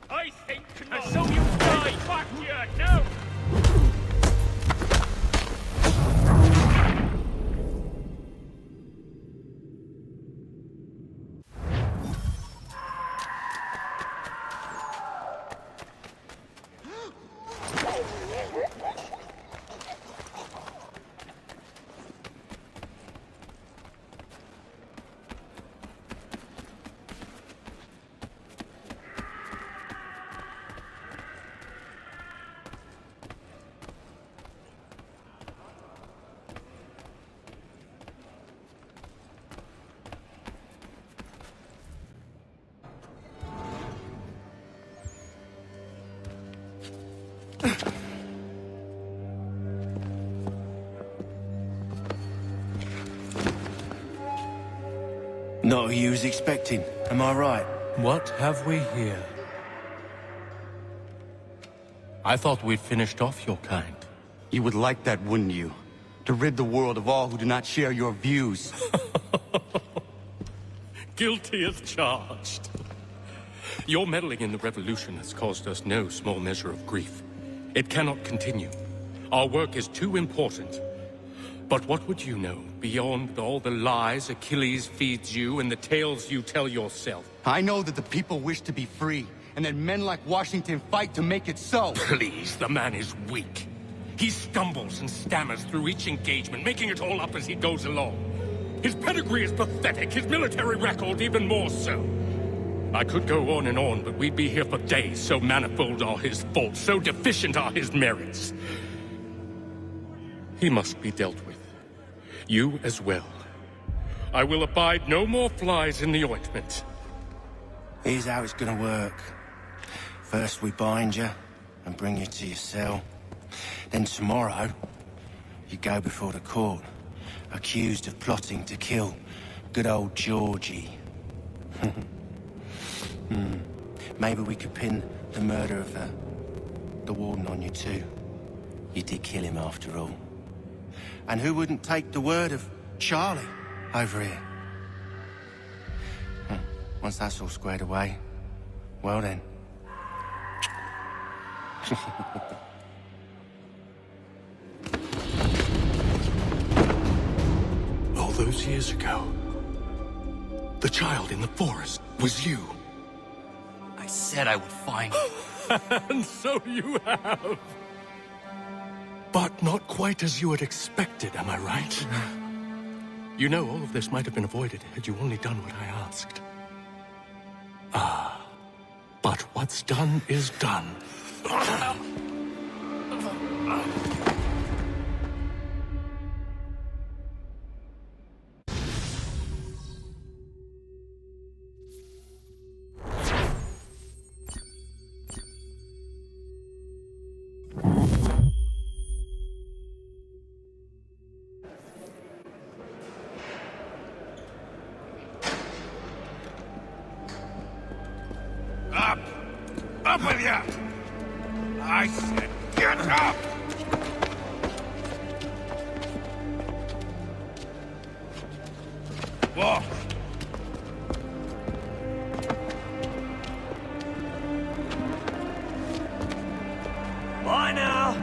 I think not. And so you die! Get back here now! Not who you was expecting, am I right? What have we here? I thought we'd finished off your kind. You would like that, wouldn't you? To rid the world of all who do not share your views. Guilty as charged. Your meddling in the revolution has caused us no small measure of grief. It cannot continue. Our work is too important. But what would you know beyond all the lies Achilles feeds you and the tales you tell yourself? I know that the people wish to be free, and that men like Washington fight to make it so. Please, the man is weak. He stumbles and stammers through each engagement, making it all up as he goes along. His pedigree is pathetic, his military record even more so. I could go on and on, but we'd be here for days, so manifold are his faults, so deficient are his merits. He must be dealt with. You as well. I will abide no more flies in the ointment. Here's how it's gonna work. First we bind you and bring you to your cell. Then tomorrow, you go before the court, accused of plotting to kill good old Georgie. Maybe we could pin the murder of the warden on you too. You did kill him after all. And who wouldn't take the word of Charlie over here? Once that's all squared away, well then. All those years ago, the child in the forest was you. I said I would find you. And so you have. But not quite as you had expected, am I right? You know, all of this might have been avoided had you only done what I asked. But what's done is done. Up! Up with you! I said, get up! Walk! Bye now!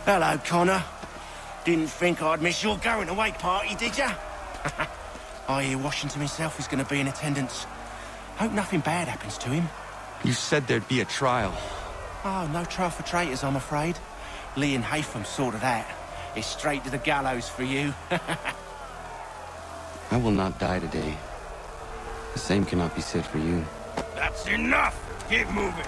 Hello, Connor. Didn't think I'd miss your going-away party, did ya? I hear Washington himself is going to be in attendance. Hope nothing bad happens to him. You said there'd be a trial. Oh, no trial for traitors, I'm afraid. Lee and Haytham sorted that. It's straight to the gallows for you. I will not die today. The same cannot be said for you. That's enough! Keep moving!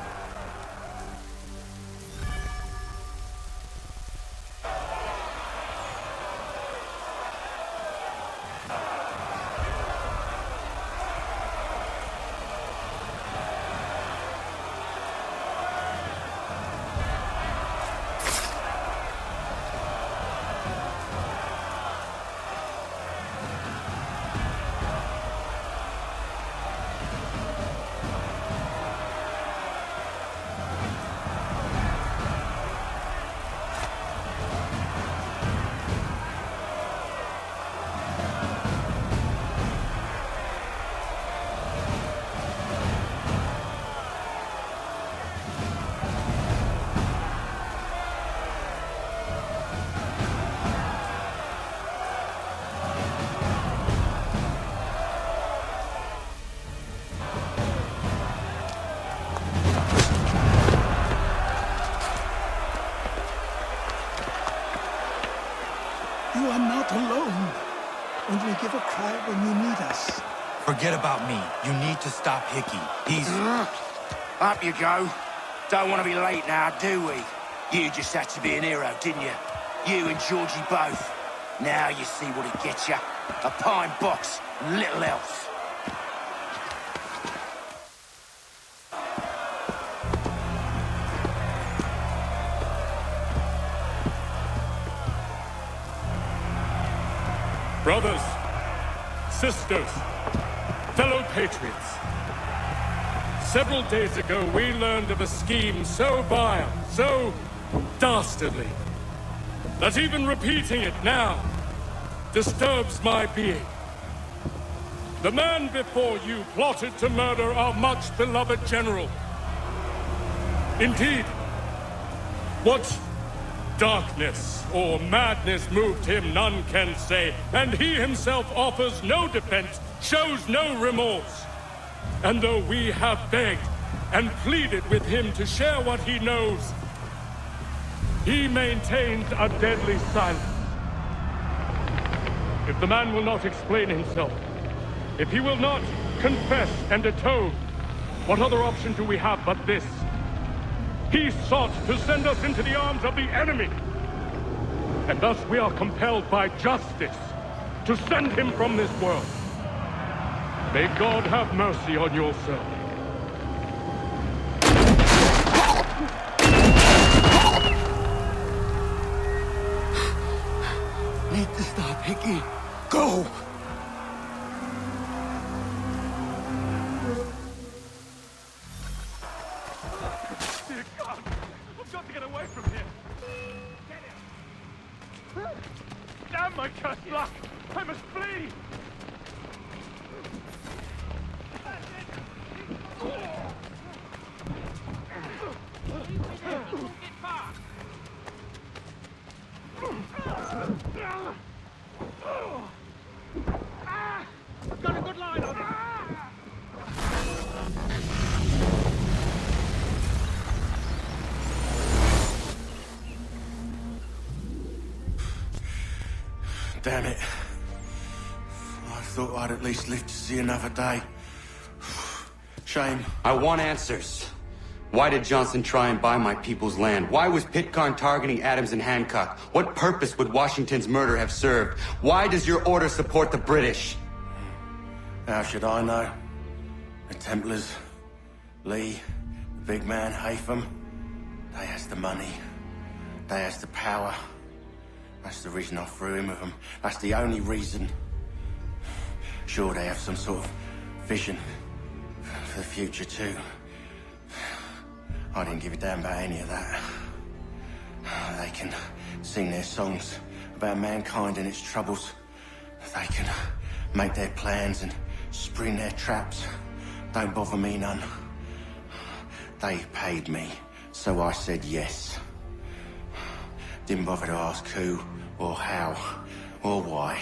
You are not alone. Only give a cry when you need us. Forget about me. You need to stop Hickey. He's... Up you go. Don't want to be late now, do we? You just had to be an hero, didn't you? You and Georgie both. Now you see what it gets you. A pine box, and little else. Brothers, sisters, fellow patriots. Several days ago, we learned of a scheme so vile, so dastardly, that even repeating it now disturbs my being. The man before you plotted to murder our much-beloved general. Indeed, what darkness or madness moved him, none can say, and he himself offers no defense, shows no remorse. And though we have begged and pleaded with him to share what he knows, he maintains a deadly silence. If the man will not explain himself, if he will not confess and atone, what other option do we have but this? He sought to send us into the arms of the enemy. And thus we are compelled by justice to send him from this world. May God have mercy on your soul. Need to stop, Hickey. Go! Dear God! I've got to get away from here! Damn my cursed luck! I must flee! I've got a good line on it! Damn it. I thought I'd at least live to see another day. Shame. I want answers. Why did Johnson try and buy my people's land? Why was Pitcairn targeting Adams and Hancock? What purpose would Washington's murder have served? Why does your order support the British? How should I know? The Templars, Lee, the big man, Haytham, they has the money. They has the power. That's the reason I threw in with them. That's the only reason. Sure, they have some sort of vision for the future, too. I didn't give a damn about any of that. They can sing their songs about mankind and its troubles. They can make their plans and spring their traps. Don't bother me none. They paid me, so I said yes. Didn't bother to ask who, or how, or why.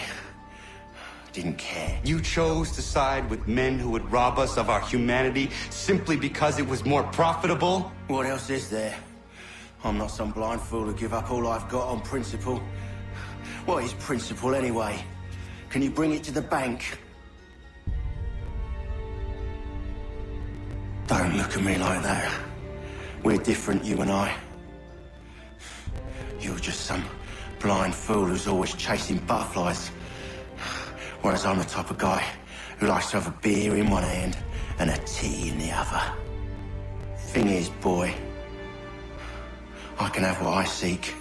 Didn't care. You chose to side with men who would rob us of our humanity simply because it was more profitable? What else is there? I'm not some blind fool to give up all I've got on principle. What is principle anyway? Can you bring it to the bank? Don't look at me like that. We're different, you and I. You're just some blind fool who's always chasing butterflies. Whereas I'm the type of guy who likes to have a beer in one hand and a tea in the other. Thing is, boy, I can have what I seek.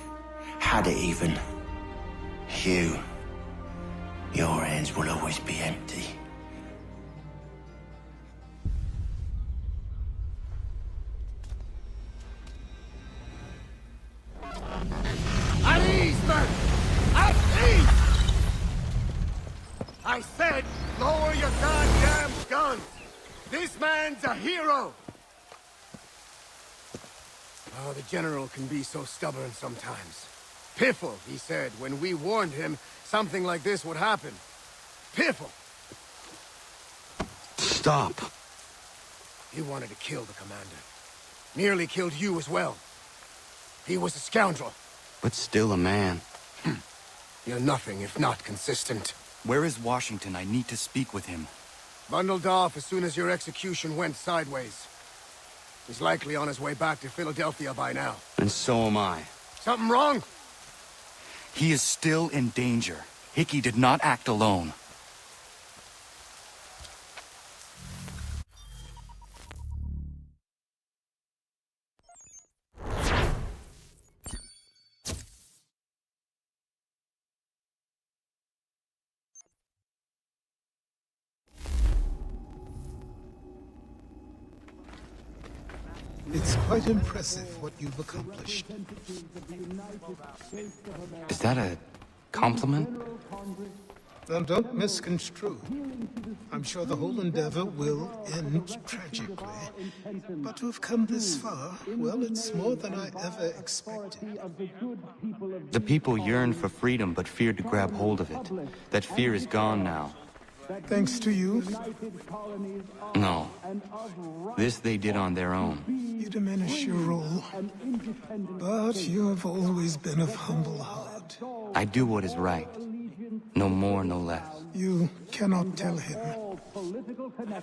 Had it even. Your hands will always be empty. At ease, men! At ease! I said, lower your goddamn guns! This man's a hero! Oh, the General can be so stubborn sometimes. Piffle, he said, when we warned him something like this would happen. Piffle! Stop. He wanted to kill the commander. Nearly killed you as well. He was a scoundrel. But still a man. You're nothing if not consistent. Where is Washington? I need to speak with him. Bundled off as soon as your execution went sideways. He's likely on his way back to Philadelphia by now. And so am I. Something wrong? He is still in danger. Hickey did not act alone. It's quite impressive what you've accomplished. Is that a compliment? Now, don't misconstrue. I'm sure the whole endeavor will end tragically. But to have come this far, well, it's more than I ever expected. The people yearned for freedom but feared to grab hold of it. That fear is gone now. Thanks to you? No. This they did on their own. You diminish your role. But you have always been of humble heart. I do what is right. No more, no less. You cannot tell him.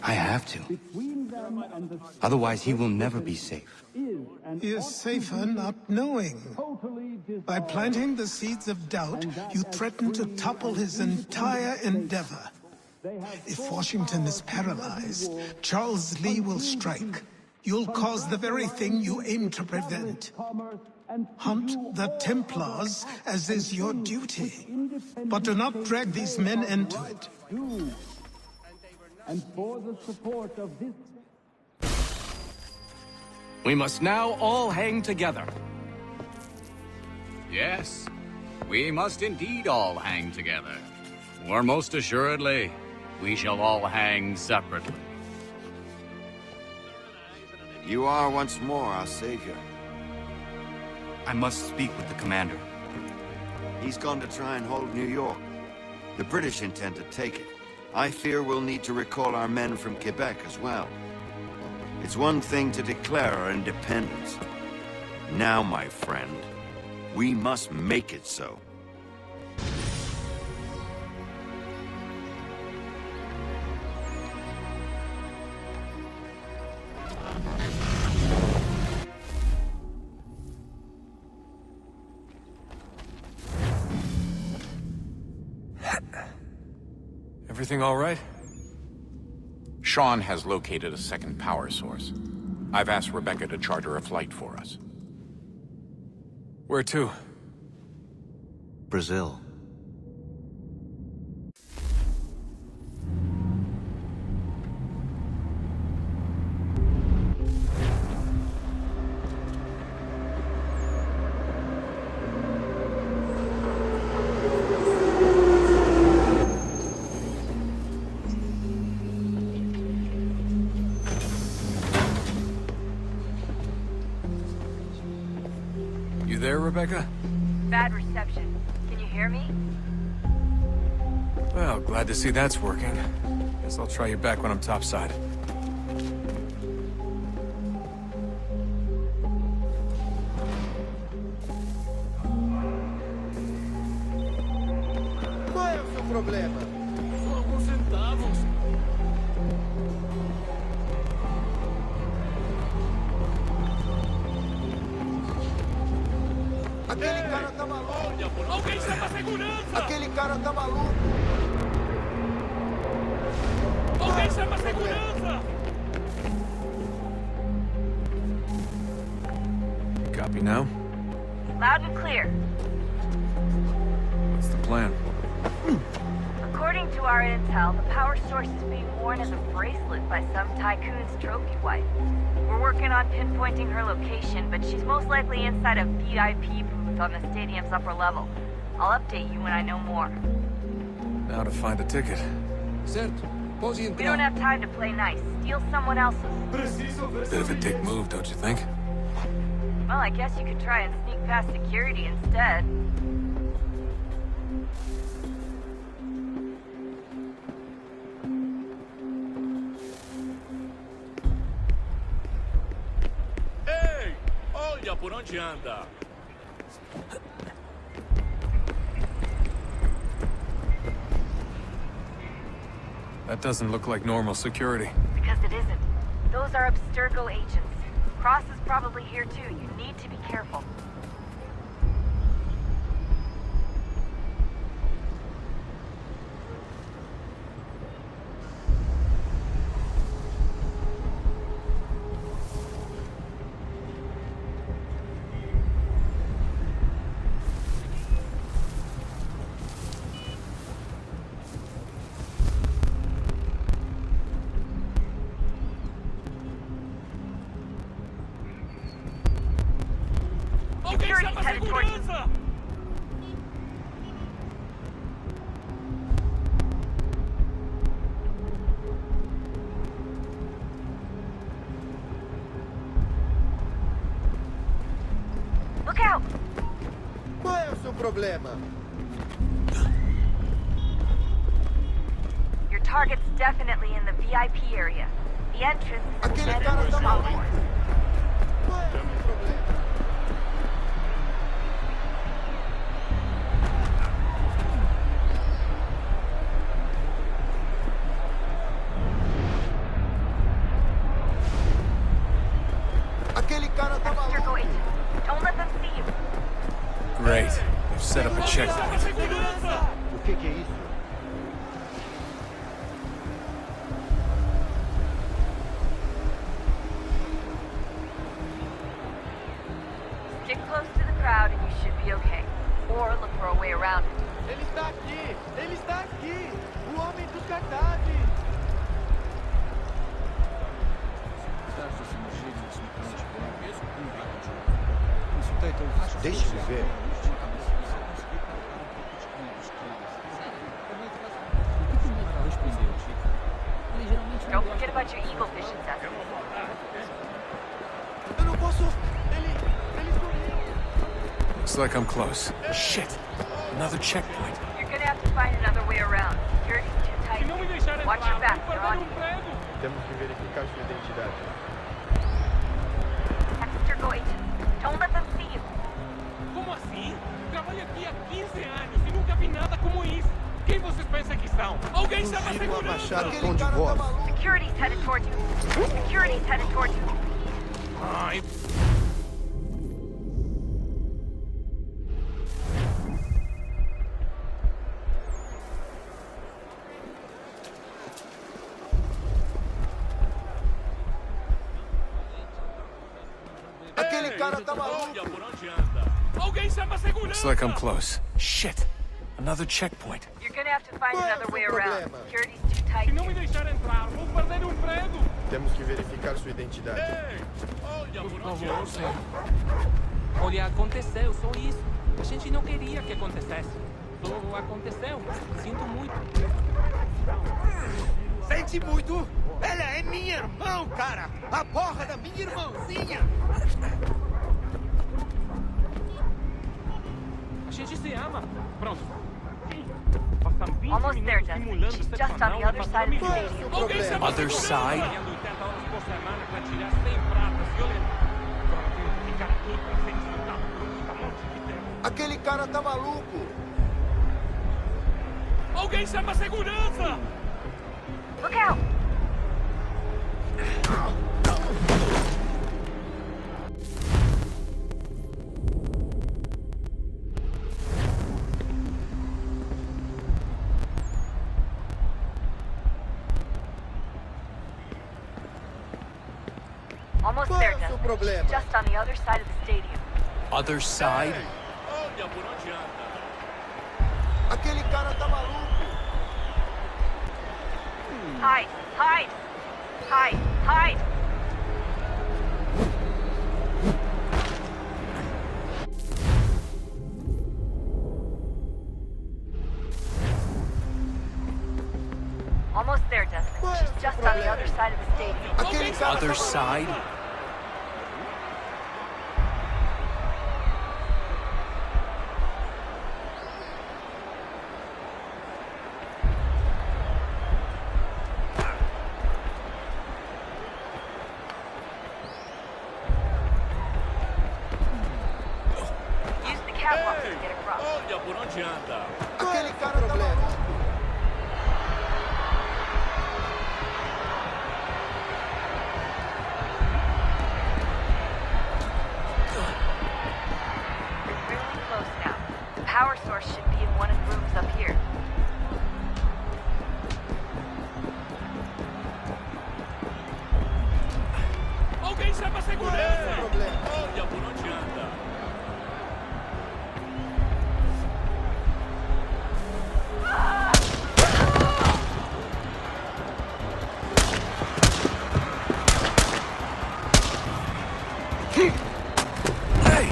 I have to. Otherwise, he will never be safe. He is safer not knowing. By planting the seeds of doubt, you threaten to topple his entire endeavor. If Washington is paralyzed, Charles Lee will strike. You'll cause the very thing you aim to prevent. Hunt the Templars, as is your duty. But do not drag these men into it. And for the support of this... We must now all hang together. Yes, we must indeed all hang together. Or most assuredly, we shall all hang separately. You are once more our savior. I must speak with the commander. He's gone to try and hold New York. The British intend to take it. I fear we'll need to recall our men from Quebec as well. It's one thing to declare our independence. Now, my friend, we must make it so. Everything all right? Sean has located a second power source. I've asked Rebecca to charter a flight for us. Where to? Brazil. Rebecca? Bad reception. Can you hear me? Well, glad to see that's working. Guess I'll try you back when I'm topside. Qual é o seu problema? Só alguns centavos. Aquele cara tá maluco! Alguém chama a segurança! Aquele cara tá maluco! Alguém chama a segurança! Copy now? Loud and clear. What's the plan? According to our intel, the power source is being worn as a bracelet by some tycoon's trophy wife. We're working on pinpointing her location, but she's most likely inside a VIP booth on the stadium's upper level. I'll update you when I know more. Now to find a ticket. We don't have time to play nice. Steal someone else's. Bit of a dick move, don't you think? Well, I guess you could try and sneak past security instead. Ei! Olha por onde anda! That doesn't look like normal security. Because it isn't. Those are Abstergo agents. Cross is probably here too. You need to be careful. Security's headed toward you. Look out! Qual é o seu problema? Your target's definitely in the VIP area. The entrance is the Edward College. Qual é o seu problema? Aquele cara tá Mr. maluco. Goit, don't let them see you. Great. They've set up a checkpoint. O que é isso? Stick close to the crowd and you should be okay. Or look for a way around it. Ele está aqui! Ele está aqui! O homem dos cartazes! Deixe-me ver. Don't forget about your eagle vision, Seth. Eu não posso... Ele escorreu! Looks like I'm close. Shit. Another checkpoint. You're gonna have to find another way around. Security's too tight. Watch your back, they're on you. Temos que verificar sua identidade. Mr. Goit, don't let them see you. Como assim? Trabalho aqui há 15 anos e nunca vi nada como isso. Quem vocês pensam que são? Alguém chama a segurança! tom de voz. Security's headed towards you. Security's headed towards you. Ai, Aquele cara tá maluco. olha por onde anda. Alguém chama a segurança! Looks like I'm close. Shit. Another checkpoint. You're gonna have to find Qual é o another seu way around. problema? Security's too tight. Se não me deixar entrar, vou perder o emprego! Temos que verificar sua identidade. Ei, olha por onde favor, anda. Olha, aconteceu, só isso. A gente não queria que acontecesse. Só aconteceu. Sinto muito. Sente muito? Ela é minha irmã, cara! A porra da minha irmãzinha! A gente se ama. Pronto. Passam 20 Almost there, minutos Dustin. simulando She's sexo just on anal the e other passando side of the minutos. stadium. Alguém chama a Other segurança! side? Trabalhando 80 horas por semana para tirar 100 pratas e olha... Agora tenho que ficar aqui para ser desfrutado por um monte de tempo. Aquele cara tá maluco! Alguém chama a segurança! Look out! Almost Qual there, é o seu Desmond. problema? She's just on the other side of the stadium. Other side? Olha por onde anda. Aquele cara tá maluco! Hide! Hide! Hide! Hide! Almost there, Desmond. She's just on the other side of the stadium. Aquele cara Other tá side? Use the catwalk to get across. Olha por onde anda. Aquele cara tá maluco! You're really close now. The power source should be in one of the rooms up here. Alguém chama a segurança! problema? Olha por onde anda. Hey!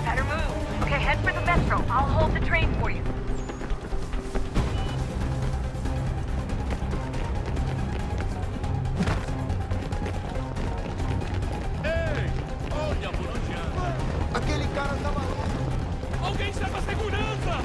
Better move. Okay, head for the metro. I'll hold the train for you. Aquele cara tá maluco. Alguém chama a segurança!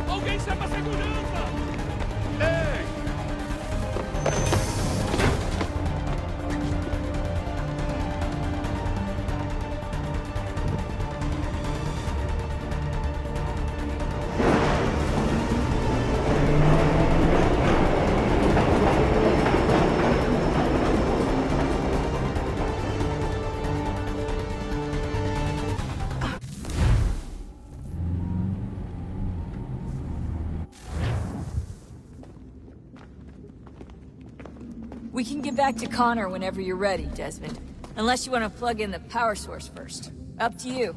Alguém chama a segurança! Ei! We can get back to Connor whenever you're ready, Desmond. Unless you want to plug in the power source first. Up to you.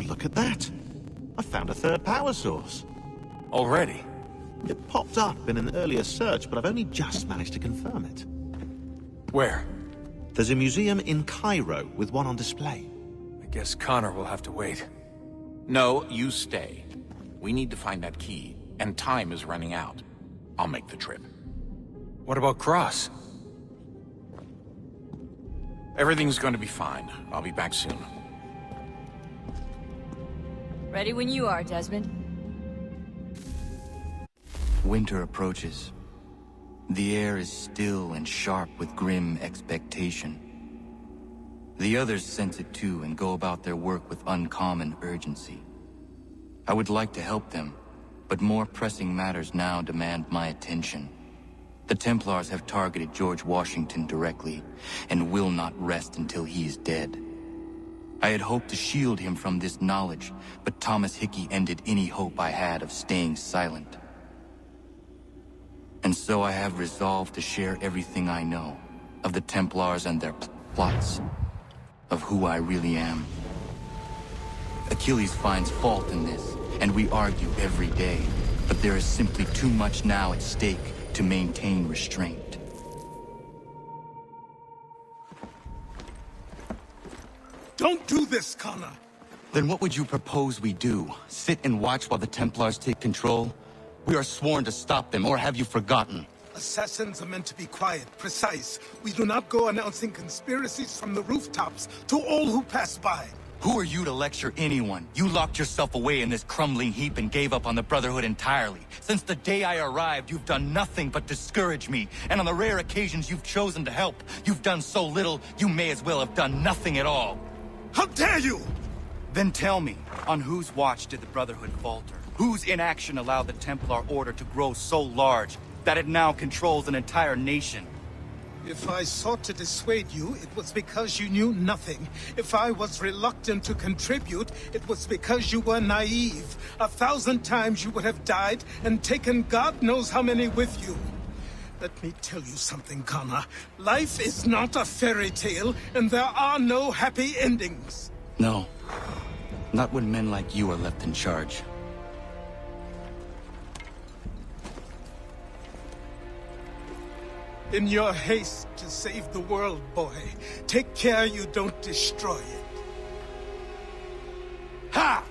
Look at that. I found a third power source. Already? It popped up in an earlier search, but I've only just managed to confirm it. Where? There's a museum in Cairo with one on display. I guess Connor will have to wait. No, you stay. We need to find that key, and time is running out. I'll make the trip. What about Cross? Everything's going to be fine. I'll be back soon. Ready when you are, Desmond. Winter approaches. The air is still and sharp with grim expectation. The others sense it too and go about their work with uncommon urgency. I would like to help them, but more pressing matters now demand my attention. The Templars have targeted George Washington directly, and will not rest until he is dead. I had hoped to shield him from this knowledge, but Thomas Hickey ended any hope I had of staying silent. And so I have resolved to share everything I know, of the Templars and their plots, of who I really am. Achilles finds fault in this, and we argue every day, but there is simply too much now at stake to maintain restraint. Don't do this, Connor! Then what would you propose we do? Sit and watch while the Templars take control? We are sworn to stop them, or have you forgotten? Assassins are meant to be quiet, precise. We do not go announcing conspiracies from the rooftops to all who pass by. Who are you to lecture anyone? You locked yourself away in this crumbling heap and gave up on the Brotherhood entirely. Since the day I arrived, you've done nothing but discourage me. And on the rare occasions you've chosen to help, you've done so little, you may as well have done nothing at all. How dare you! Then tell me, on whose watch did the Brotherhood falter? Whose inaction allowed the Templar Order to grow so large that it now controls an entire nation? If I sought to dissuade you, it was because you knew nothing. If I was reluctant to contribute, it was because you were naive. 1,000 times you would have died and taken God knows how many with you. Let me tell you something, Connor. Life is not a fairy tale, and there are no happy endings. No. Not when men like you are left in charge. In your haste to save the world, boy, take care you don't destroy it. Ha!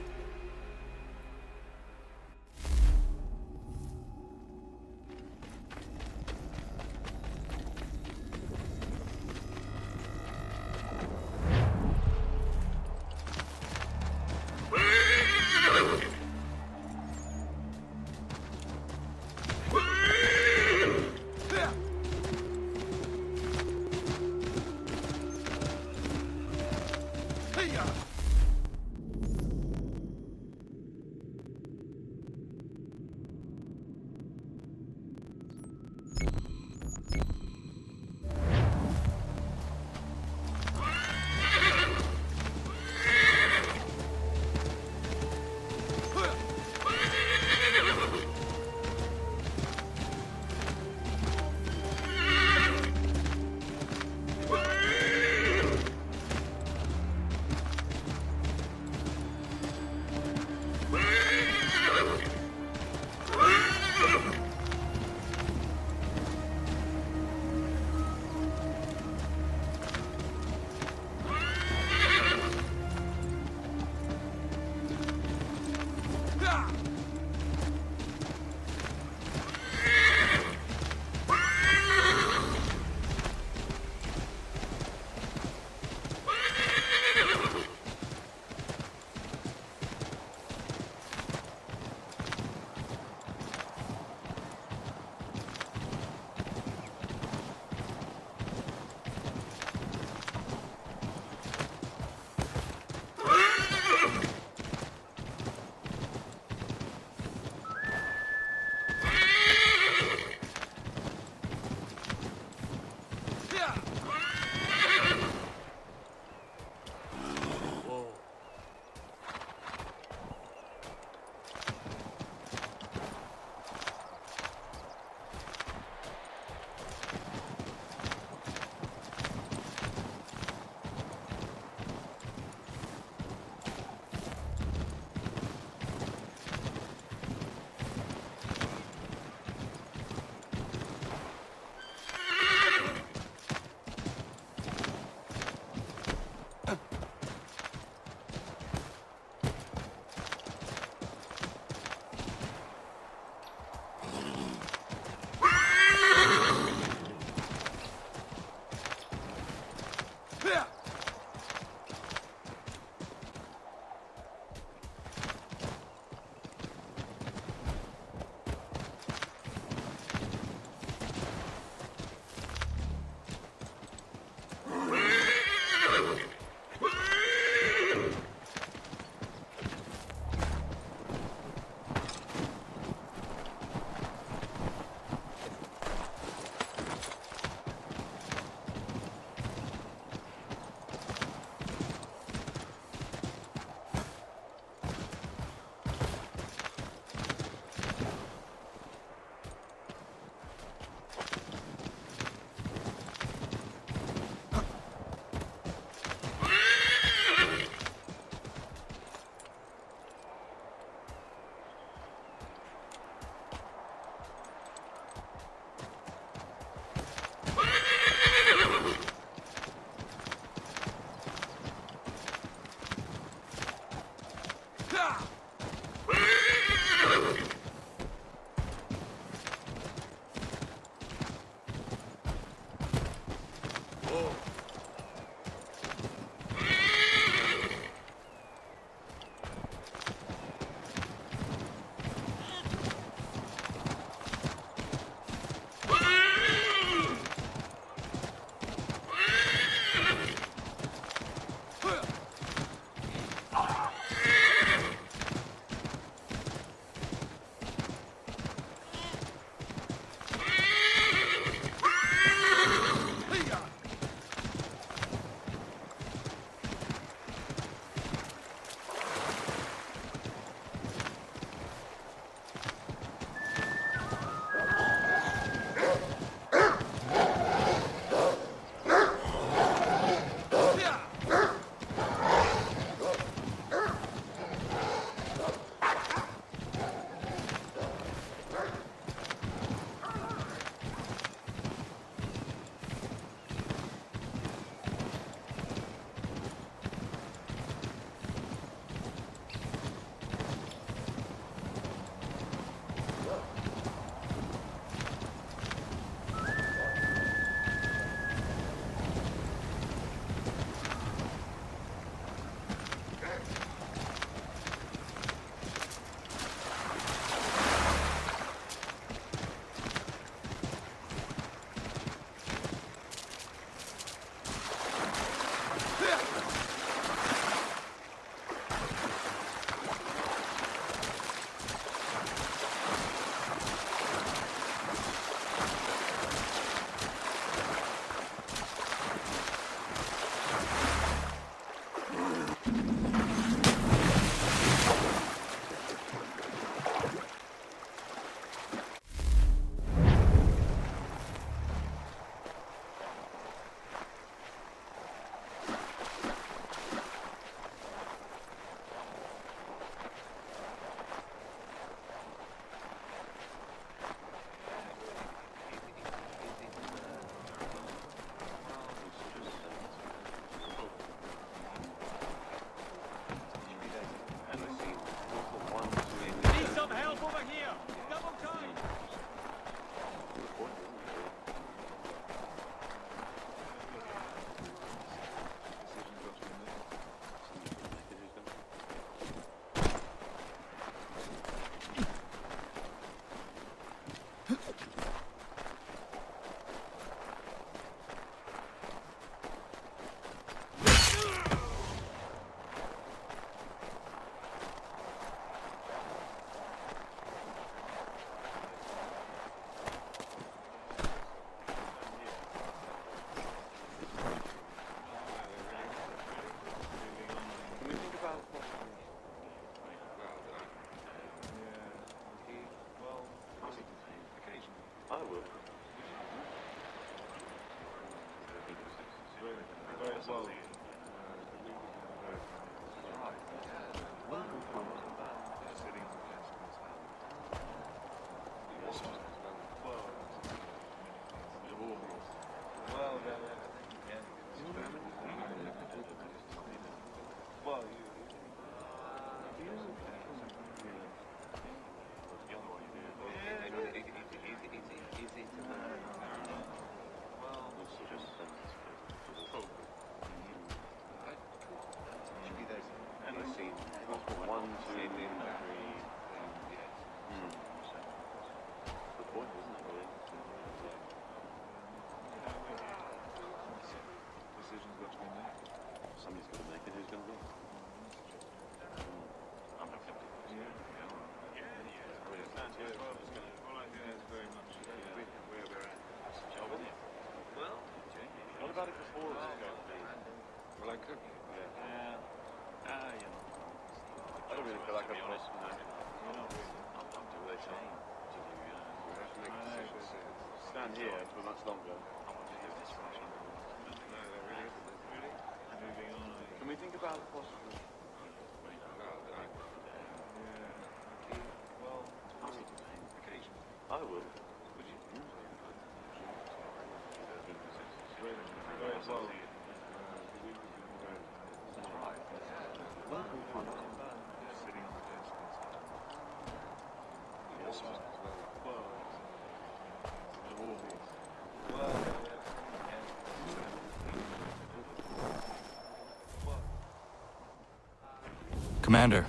Commander.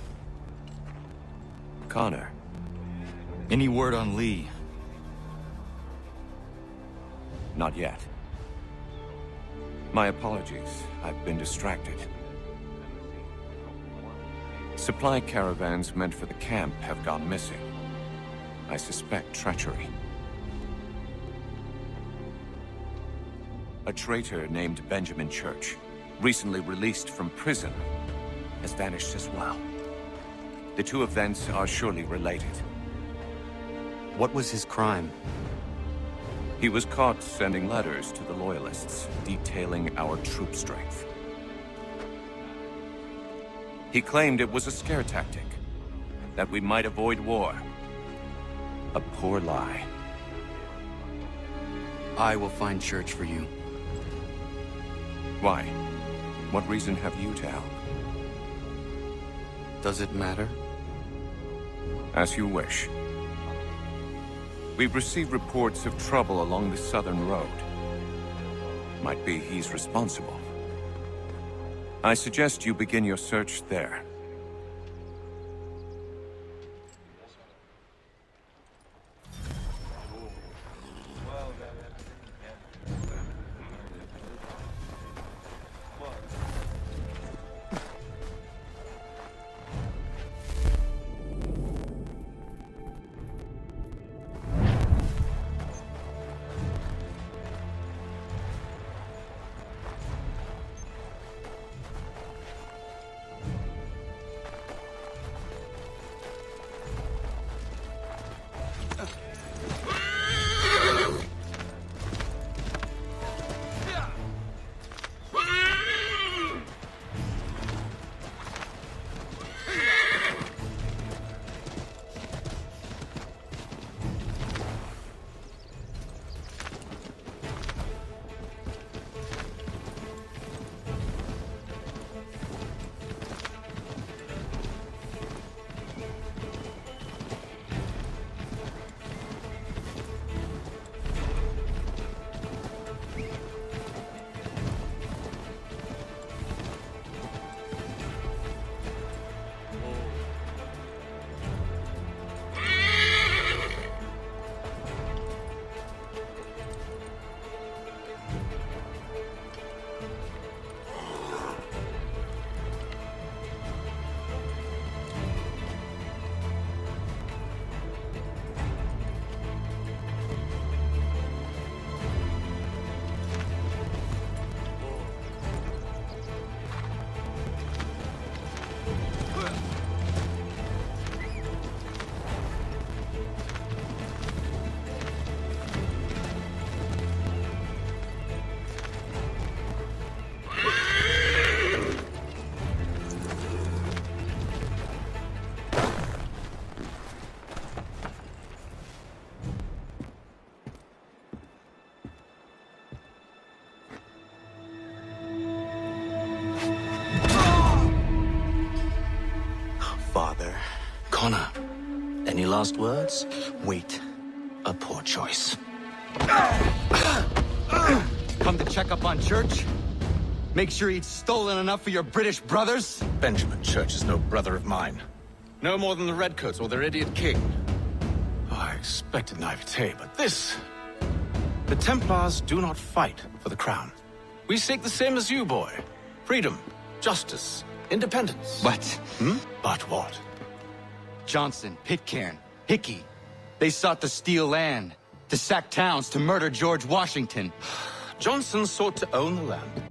Connor. Any word on Lee? Not yet. My apologies. I've been distracted. Supply caravans meant for the camp have gone missing. I suspect treachery. A traitor named Benjamin Church, recently released from prison, has vanished as well. The two events are surely related. What was his crime? He was caught sending letters to the Loyalists, detailing our troop strength. He claimed it was a scare tactic, that we might avoid war. A poor lie. I will find Church for you. Why? What reason have you to help? Does it matter? As you wish. We've received reports of trouble along the southern road. Might be he's responsible. I suggest you begin your search there. Any last words? Wait. A poor choice. Come to check up on Church? Make sure he'd stolen enough for your British brothers? Benjamin Church is no brother of mine. No more than the Redcoats or their idiot king. Oh, I expected naivete, but this... The Templars do not fight for the crown. We seek the same as you, boy. Freedom, justice, independence. But... But what? Johnson, Pitcairn, Hickey. They sought to steal land, to sack towns, to murder George Washington. Johnson sought to own the land.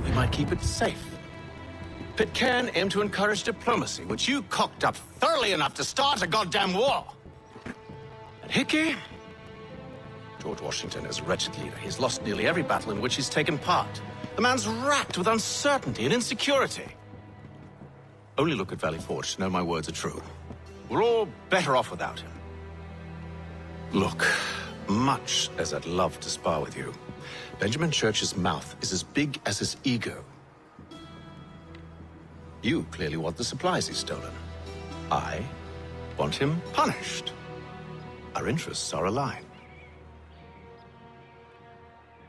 We might keep it safe. Pitcairn aimed to encourage diplomacy, which you cocked up thoroughly enough to start a goddamn war. And Hickey? George Washington is a wretched leader. He's lost nearly every battle in which he's taken part. The man's racked with uncertainty and insecurity. Only look at Valley Forge to know my words are true. We're all better off without him. Look, much as I'd love to spar with you, Benjamin Church's mouth is as big as his ego. You clearly want the supplies he's stolen. I want him punished. Our interests are aligned.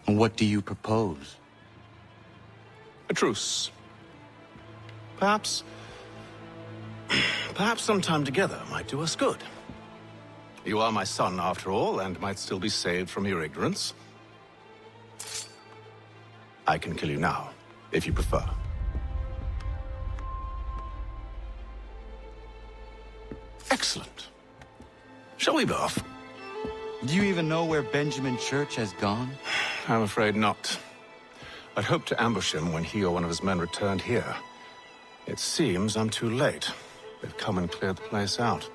What do you propose? A truce. Perhaps some time together might do us good. You are my son, after all, and might still be saved from your ignorance. I can kill you now, if you prefer. Excellent. Shall we be off? Do you even know where Benjamin Church has gone? I'm afraid not. I'd hoped to ambush him when he or one of his men returned here. It seems I'm too late. They've come and cleared the place out.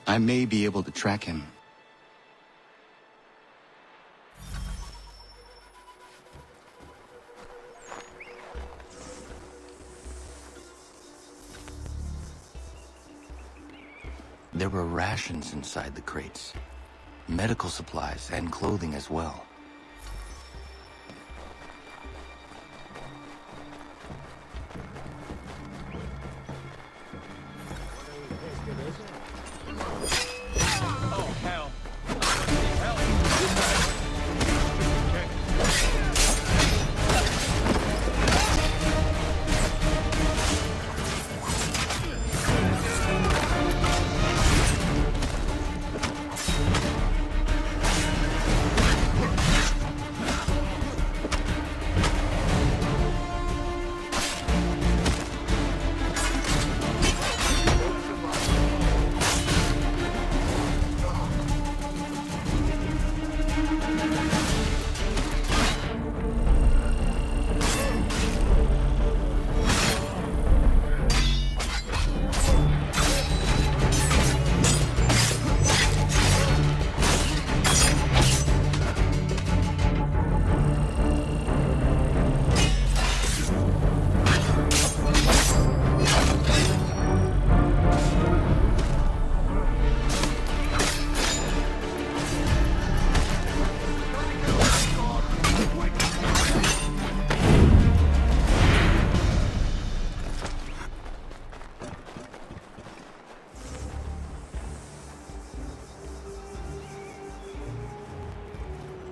I may be able to track him. There were rations inside the crates. Medical supplies and clothing as well. Oh, hell.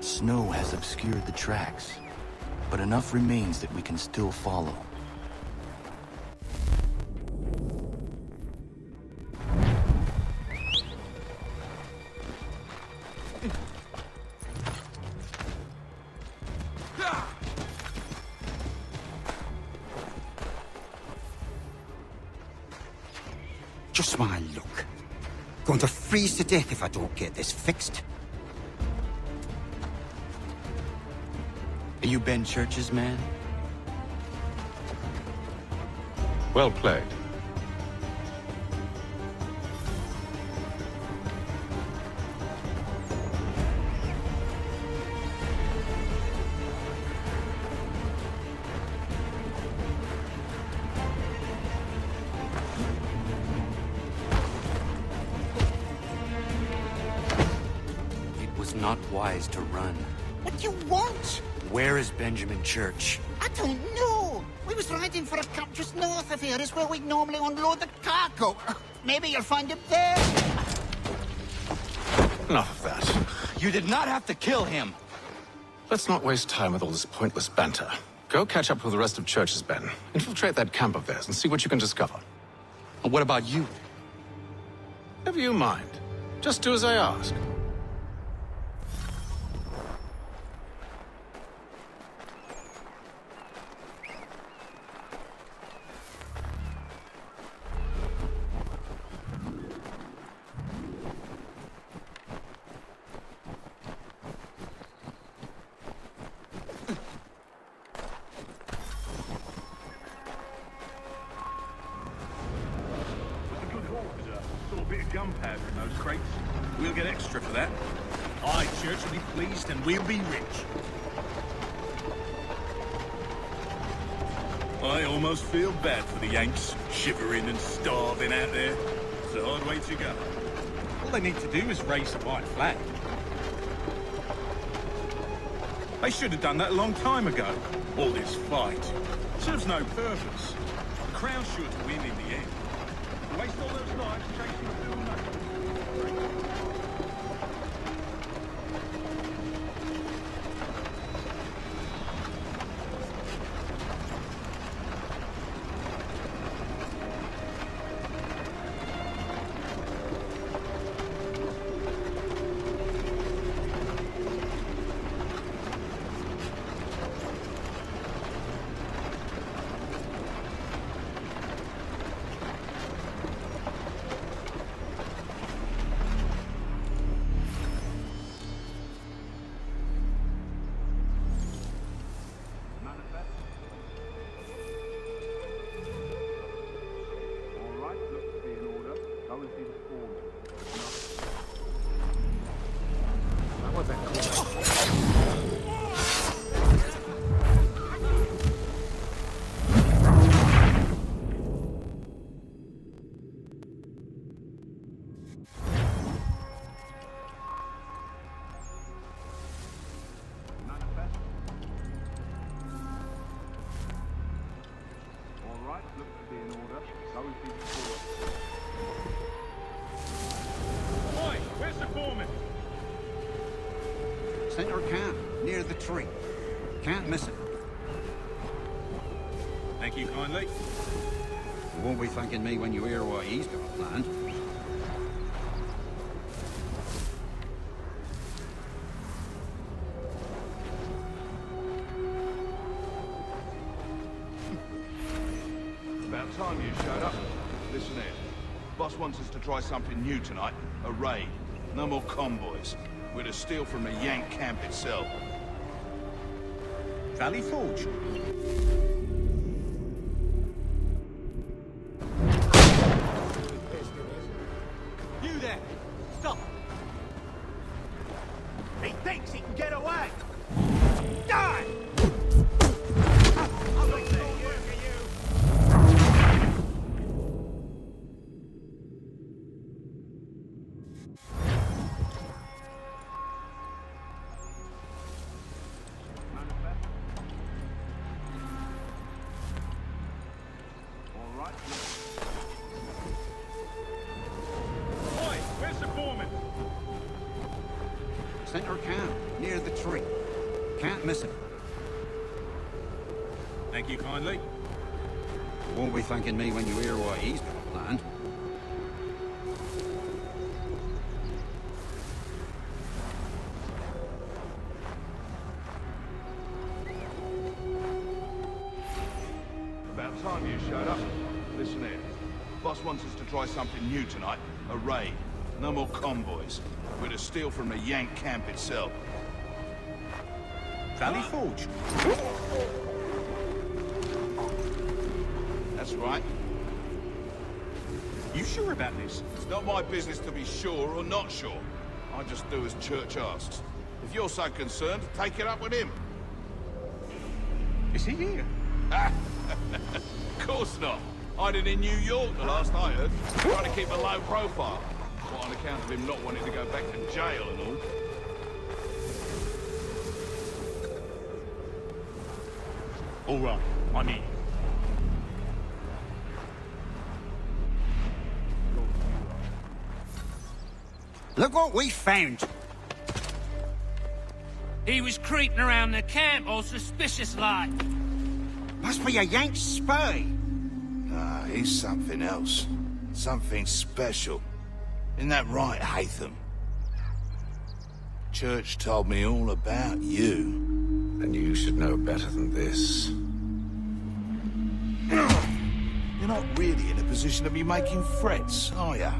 Snow has obscured the tracks, but enough remains that we can still follow. Just my luck. Going to freeze to death if I don't get this fixed. Are you Ben Church's man? Well played. It was not wise to run. What do you want? Where is Benjamin Church? I don't know. We was riding for a camp just north of here. Is where we'd normally unload the cargo. Maybe you'll find him there. Enough of that. You did not have to kill him. Let's not waste time with all this pointless banter. Go catch up with the rest of Church's men. Infiltrate that camp of theirs and see what you can discover. And what about you? Never you mind. Just do as I ask. Gunpowder in those crates. We'll get extra for that. Aye, Church will be pleased and we'll be rich. I almost feel bad for the Yanks, shivering and starving out there. It's a hard way to go. All they need to do is raise the white flag. They should have done that a long time ago. All this fight serves no purpose. The Crown's sure to win in the end. Waste all those lives chasing a bill note. Center camp, near the tree. Can't miss it. Thank you kindly. You won't be thanking me when you hear what he's got planned. About time you showed up. Listen here. Boss wants us to try something new tonight. A raid. No more convoys. We're to steal from the Yank camp itself. Valley Forge. You there! Stop! He thinks he can get away! Die! Center camp, near the tree. Can't miss it. Thank you kindly. You won't be thanking me when you hear what he's got planned. About time you showed up. Listen here. Boss wants us to try something new tonight. A raid. No more convoys. We're to steal from the Yank camp itself. Valley Forge. That's right. You sure about this? It's not my business to be sure or not sure. I just do as Church asks. If you're so concerned, take it up with him. Is he here? Of course not. Hiding in New York, the last I heard. Trying to keep a low profile. What, on account of him not wanting to go back to jail and all. All right, I'm in. Look what we found. He was creeping around the camp all suspicious-like. Must be a Yank spy. Ah, he's something else. Something special. Isn't that right, Hatham? Church told me all about you. And you should know better than this. You're not really in a position to be making threats, are you?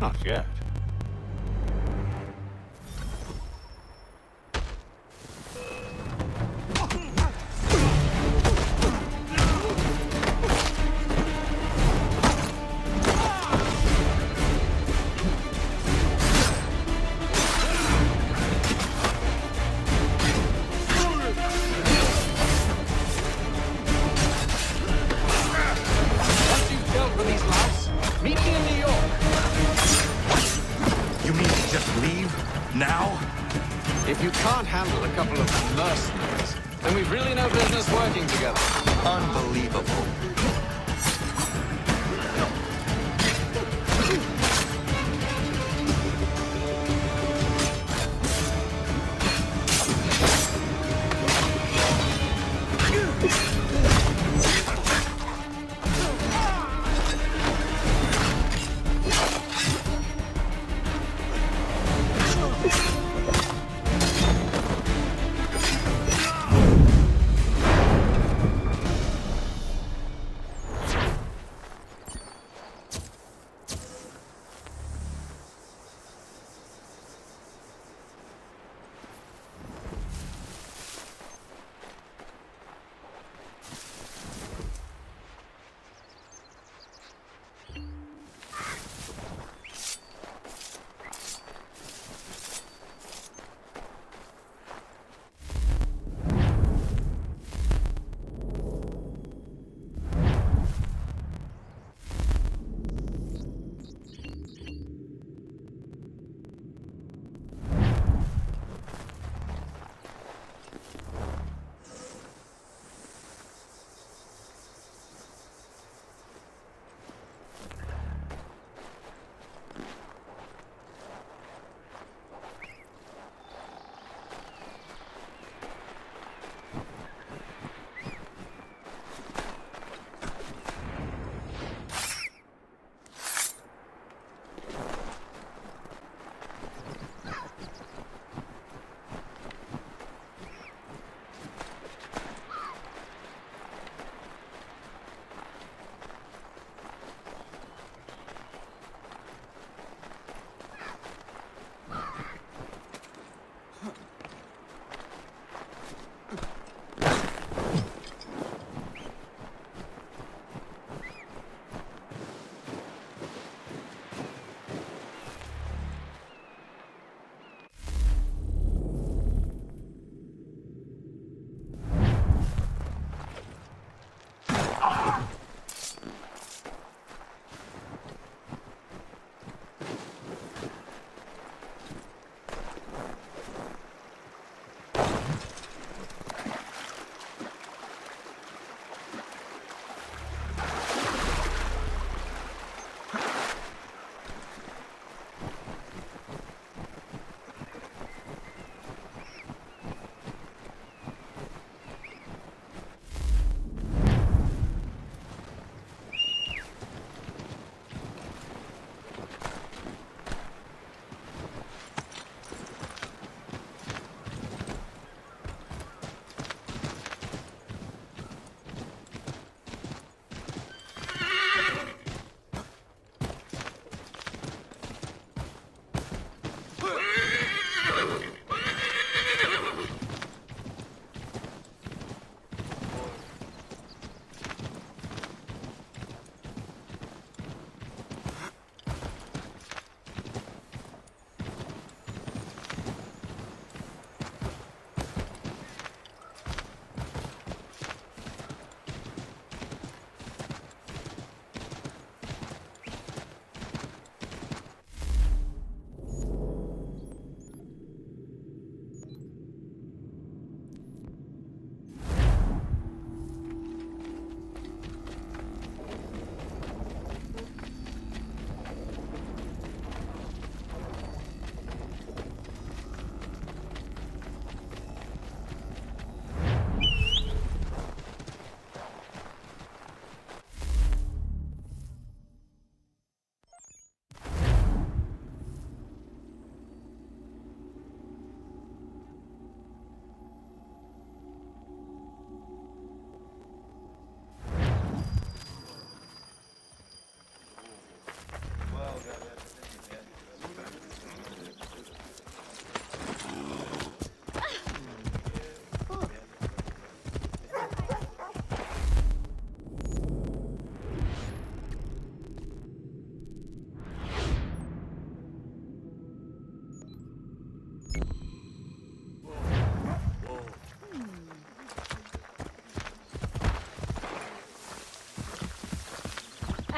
Not yet. Once you've dealt with these lads, meet me in New York. You mean to just leave? Now? If you can't handle a couple of mercenaries, then we've really no business working together. Unbelievable.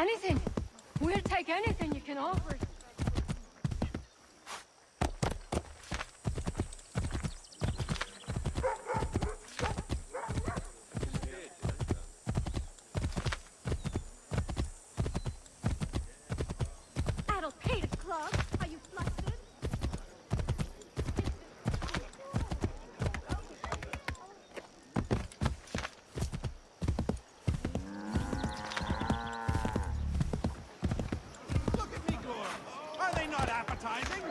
Anything. We'll take anything you can offer. Adulterated club? Are you flustered? Look at me go. Are they not appetizing?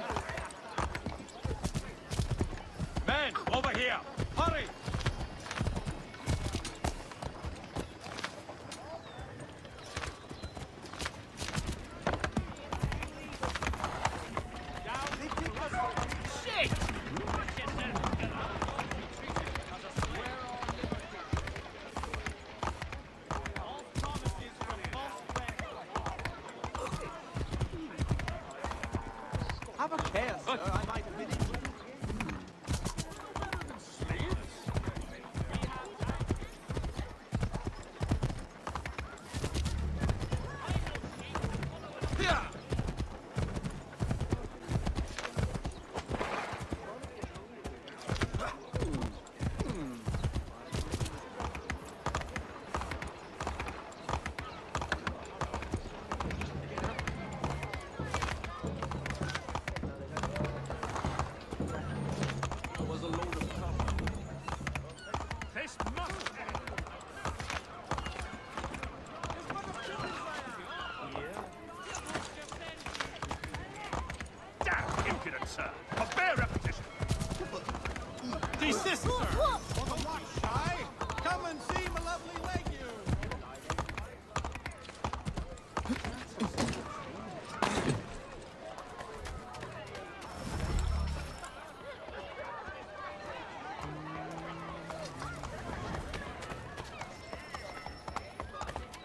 Men, over here! Hurry! Shit! Have a care, sir. I might have been This must Damn impudent, sir! A bare repetition! Desist, sir! For the watch, shy! Come and see my lovely Wagyu!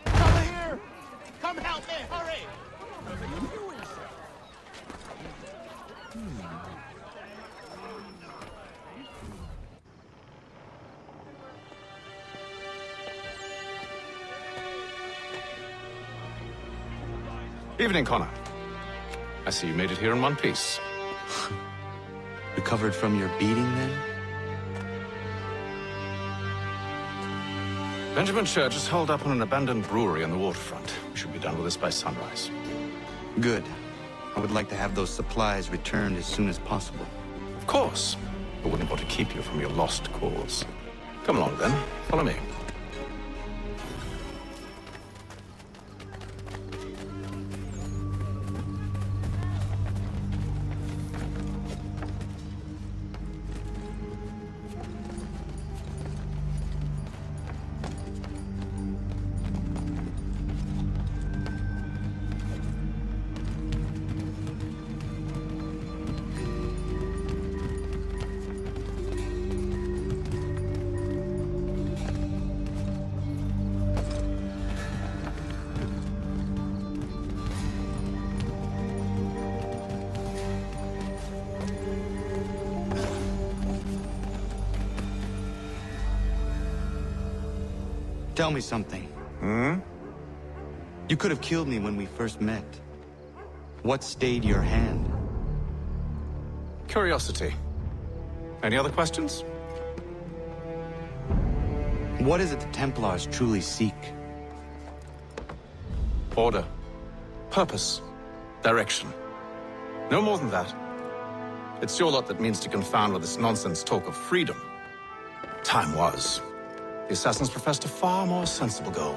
Come here! Come help me! Hurry! What are you doing, sir? Evening, Connor. I see you made it here in one piece. Recovered from your beating, then? Benjamin Church is holed up on an abandoned brewery on the waterfront. We should be done with this by sunrise. Good. I would like to have those supplies returned as soon as possible. Of course. I wouldn't want to keep you from your lost cause. Come along, then. Follow me. Tell me something. You could have killed me when we first met. What stayed your hand? Curiosity. Any other questions? What is it the Templars truly seek? Order. Purpose. Direction. No more than that. It's your lot that means to confound with this nonsense talk of freedom. Time was. The assassins professed a far more sensible goal.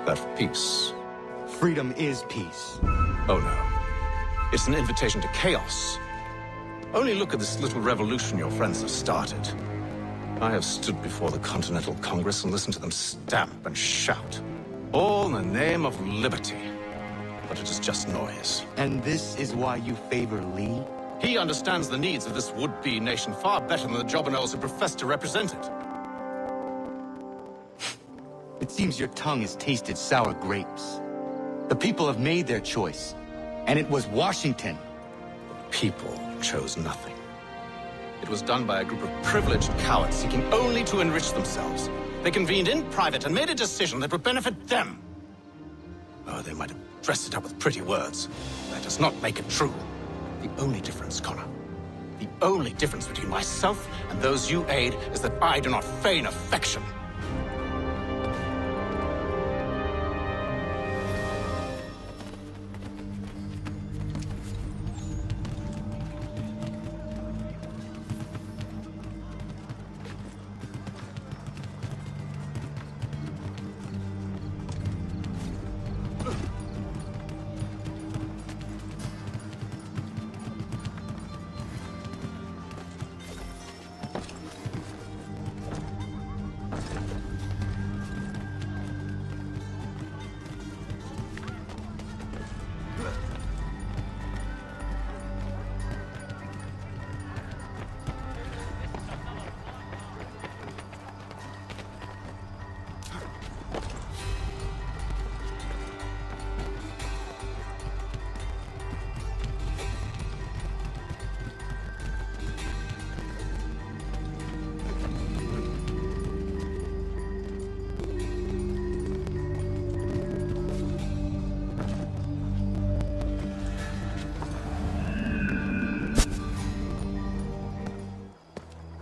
That of peace. Freedom is peace. Oh no. It's an invitation to chaos. Only look at this little revolution your friends have started. I have stood before the Continental Congress and listened to them stamp and shout. All in the name of liberty. But it is just noise. And this is why you favor Lee? He understands the needs of this would-be nation far better than the jobberknolls who profess to represent it. It seems your tongue has tasted sour grapes. The people have made their choice, and it was Washington. The people chose nothing. It was done by a group of privileged cowards seeking only to enrich themselves. They convened in private and made a decision that would benefit them. Oh, they might have dressed it up with pretty words. That does not make it true. The only difference, Connor, the only difference between myself and those you aid is that I do not feign affection.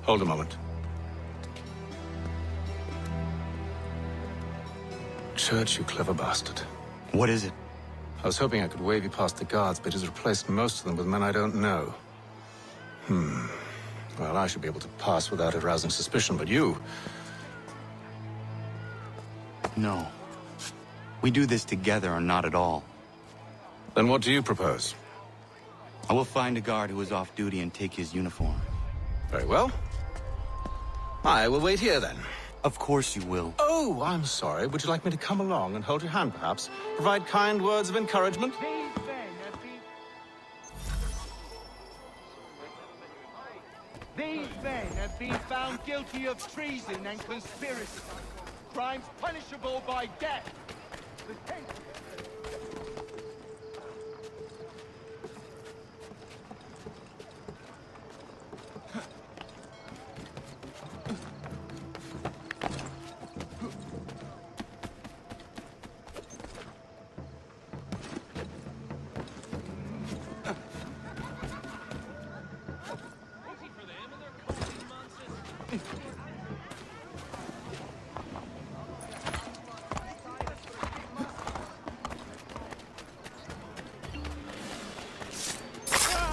Hold a moment. Church, you clever bastard. What is it? I was hoping I could wave you past the guards, but he's replaced most of them with men I don't know. Well, I should be able to pass without arousing suspicion, but you... No. We do this together or not at all. Then what do you propose? I will find a guard who is off duty and take his uniform. Very well. I will wait here, then. Of course you will. Oh, I'm sorry. Would you like me to come along and hold your hand, perhaps? Provide kind words of encouragement? These men have been found guilty of treason and conspiracy. Crimes punishable by death.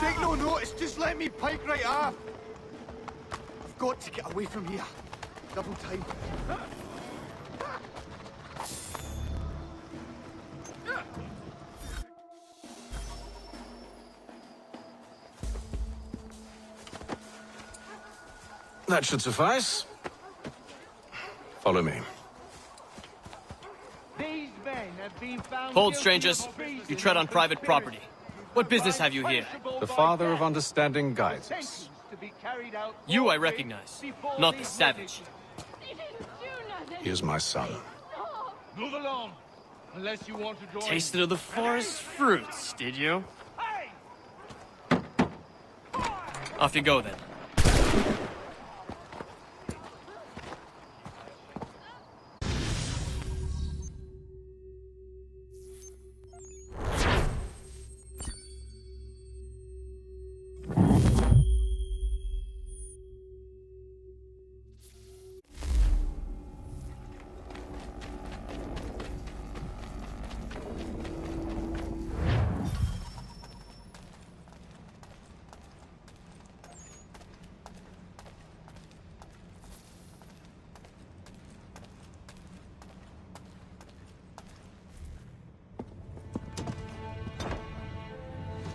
Take no notice, just let me pike right off. I've got to get away from here. Double time. That should suffice. Follow me. These men have been found Hold, guilty strangers. of treason You tread on and private conspiracy. property. What business have you here? The Father of Understanding guides us. You I recognize, not the savage. He is my son. Move along, unless you want to join. Tasted of the forest fruits, did you? Off you go then.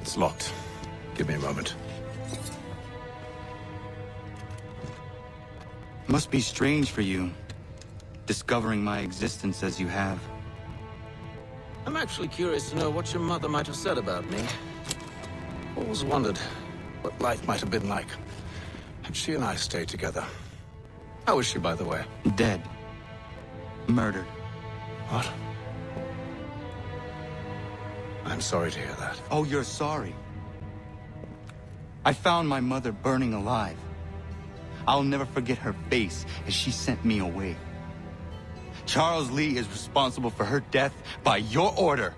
It's locked. Give me a moment. Must be strange for you, discovering my existence as you have. I'm actually curious to know what your mother might have said about me. Always wondered what life might have been like had she and I stayed together. How is she, by the way? Dead. Murdered. What? I'm sorry to hear that. Oh, you're sorry. I found my mother burning alive. I'll never forget her face as she sent me away. Charles Lee is responsible for her death by your order.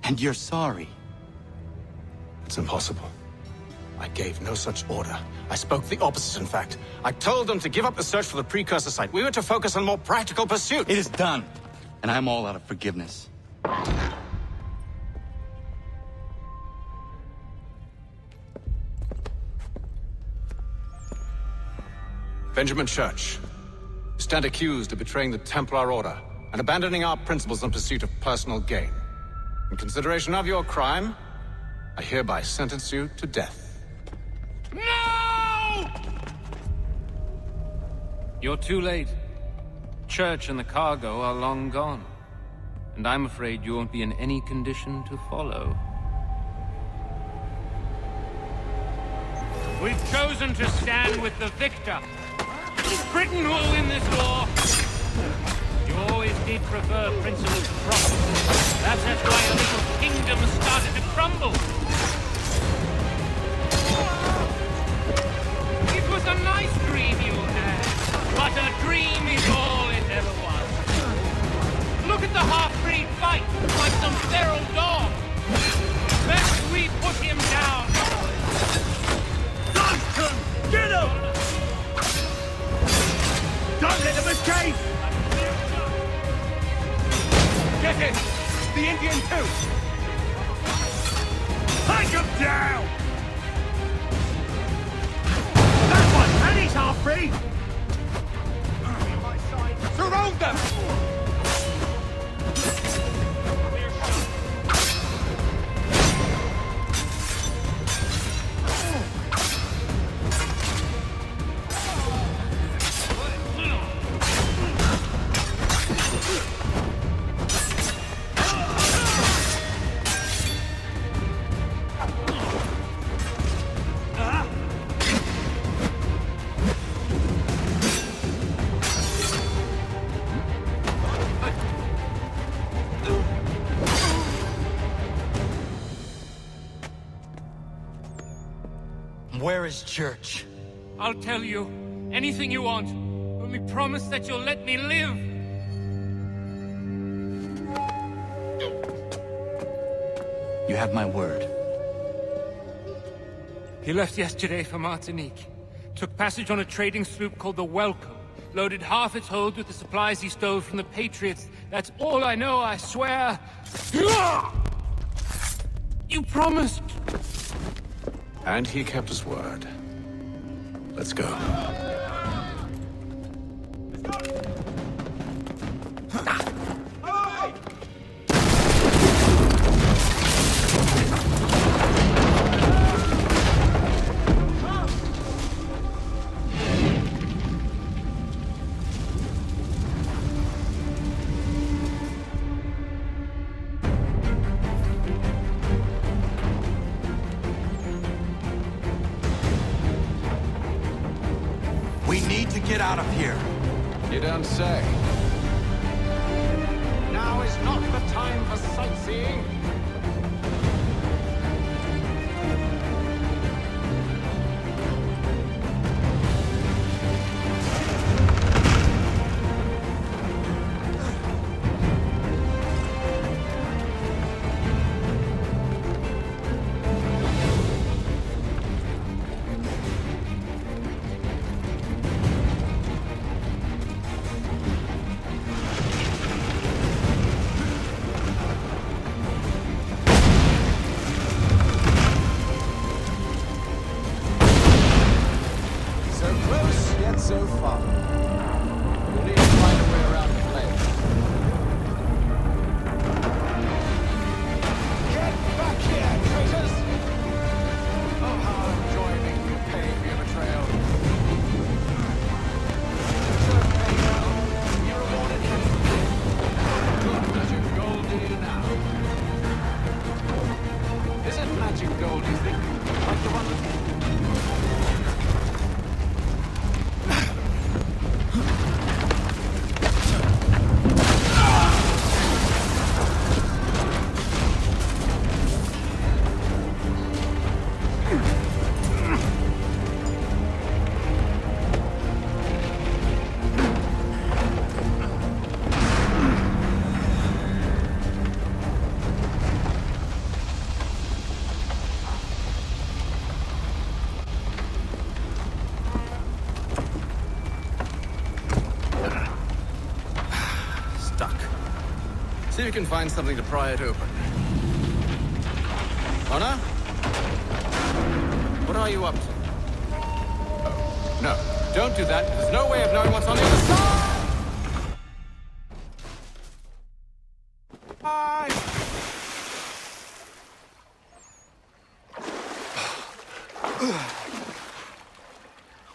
And you're sorry. It's impossible. I gave no such order. I spoke the opposite, in fact. I told them to give up the search for the precursor site. We were to focus on more practical pursuits. It is done, and I'm all out of forgiveness. Benjamin Church, you stand accused of betraying the Templar Order and abandoning our principles in pursuit of personal gain. In consideration of your crime, I hereby sentence you to death. No! You're too late. Church and the cargo are long gone. And I'm afraid you won't be in any condition to follow. We've chosen to stand with the victor. It's Britain who will win this war. You always did prefer principle to profit. That's why a little kingdom started to crumble. It was a nice dream you had, but a dream is all it ever was. Look at the half-breed fight, like some feral dog. Best we put him down. Dunstan! Get him! Don't let them escape! Get him! The Indian too! Take him down! That one! And he's half-breed! Surround them! Where is Church? I'll tell you. Anything you want. Only promise that you'll let me live. You have my word. He left yesterday for Martinique. Took passage on a trading sloop called the Welcome. Loaded half its hold with the supplies he stole from the Patriots. That's all I know, I swear. You promised. And he kept his word. Let's go. Get out of here. You don't say. Now is not the time for sightseeing. See if you can find something to pry it open. Honor? What are you up to? Oh, no. Don't do that. There's no way of knowing what's on the other side!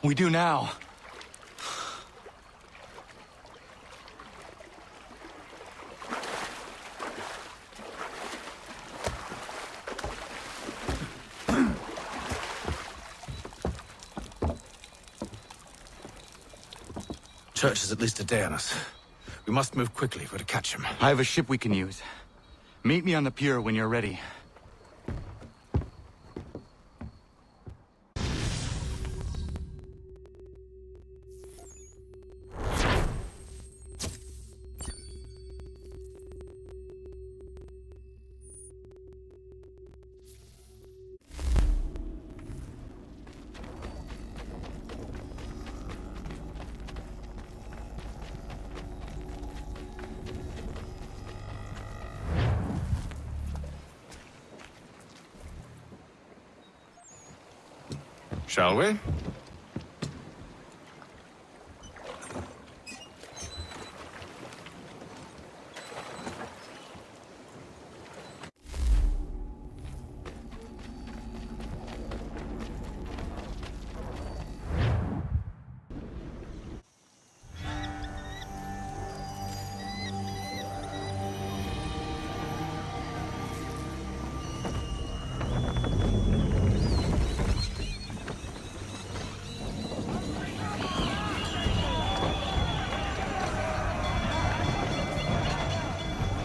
We do now. Church is at least a day on us. We must move quickly if we're to catch him. I have a ship we can use. Meet me on the pier when you're ready. Shall we?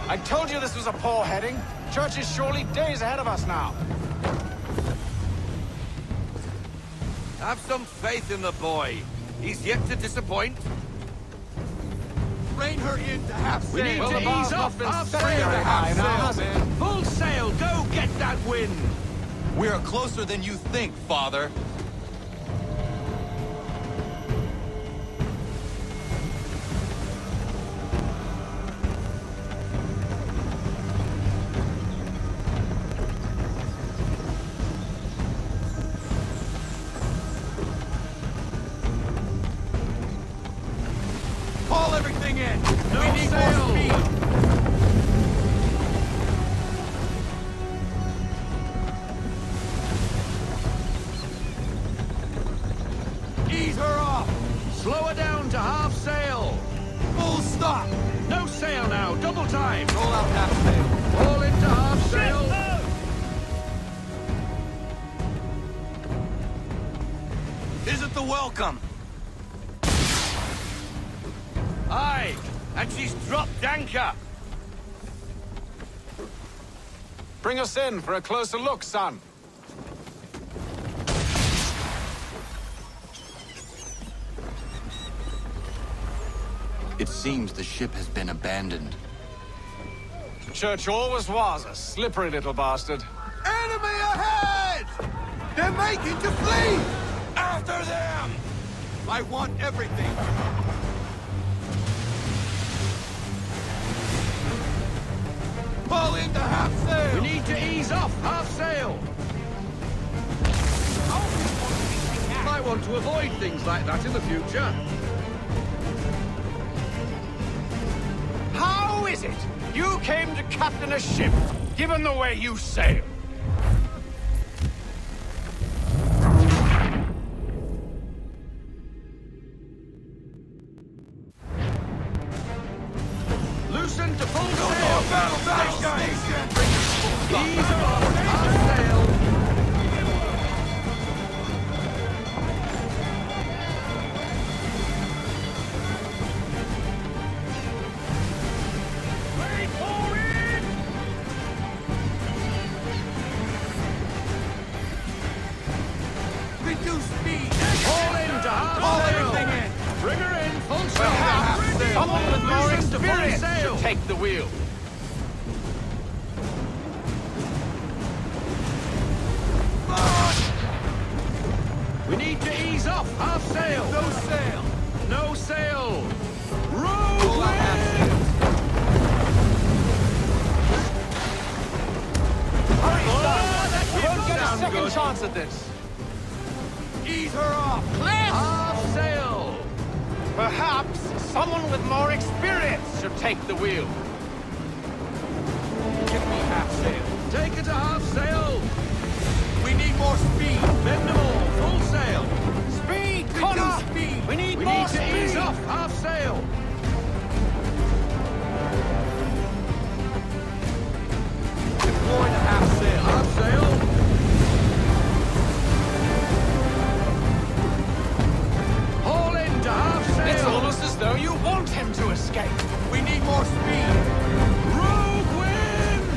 I told you this was a poor heading. Church is surely days ahead of us now. Have some faith in the boy. He's yet to disappoint. Rein her in to half sail. We need to ease off half sail. Half sail. Full sail, go get that wind! We are closer than you think, Father. Haul everything in! No We need sail. more speed! Ease her off! Slow her down to half sail! Full stop! No sail now, double time! Roll out half sail! All into half sail! Isn't the welcome? Aye, and she's dropped anchor! Bring us in for a closer look, son. It seems the ship has been abandoned. Church always was a slippery little bastard. Enemy ahead! They're making to flee! After them! I want everything. Pull into half sail! We need to ease off half sail! Might want to avoid things like that in the future. How is it you came to captain a ship, given the way you sail? Loosen to full sail! Battle station! Ease off half sail! Reduce speed! All into half sail! Everything in! Bring her in, full sail! Someone with more Loosen to full experience sail! should take the wheel. We need to ease off half sail! No sail! No sail! Roll wind! sound second good. chance at this. Ease her off! Half sail! Perhaps someone with more experience should take the wheel. Give me half sail. Take it to half sail! We need more speed. Bend them all. Full sail. Speed, Reduce Connor! speed. We need We more need to speed! ease off. Half sail. Deploy to half sail. Half sail. Haul in to half sail. It's almost as though you want him to escape. We need more speed. Rogue wind!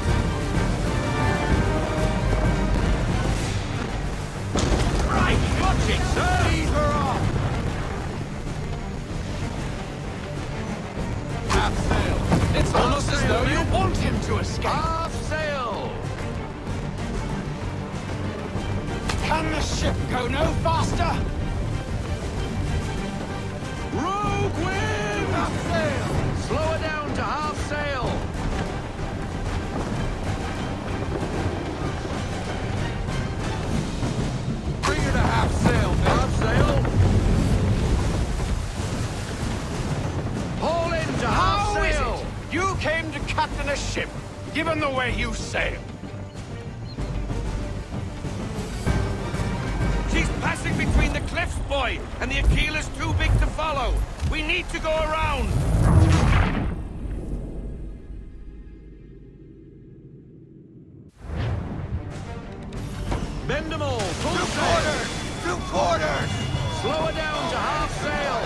Right, watch it, sir! Ease her off. Half sail. It's almost as though you want him to escape. Half sail. Can the ship go no faster? Rogue wind! Half sail. Slow her down to half sail. Bring her to half sail. Half sail. Haul in to half How is sail. it you came to captain a ship, given the way you sail? She's passing between the cliffs, boy, and the Aquila's too big to follow. We need to go around. Bend them all. Full sail. Two quarters. Slow her down to half sail.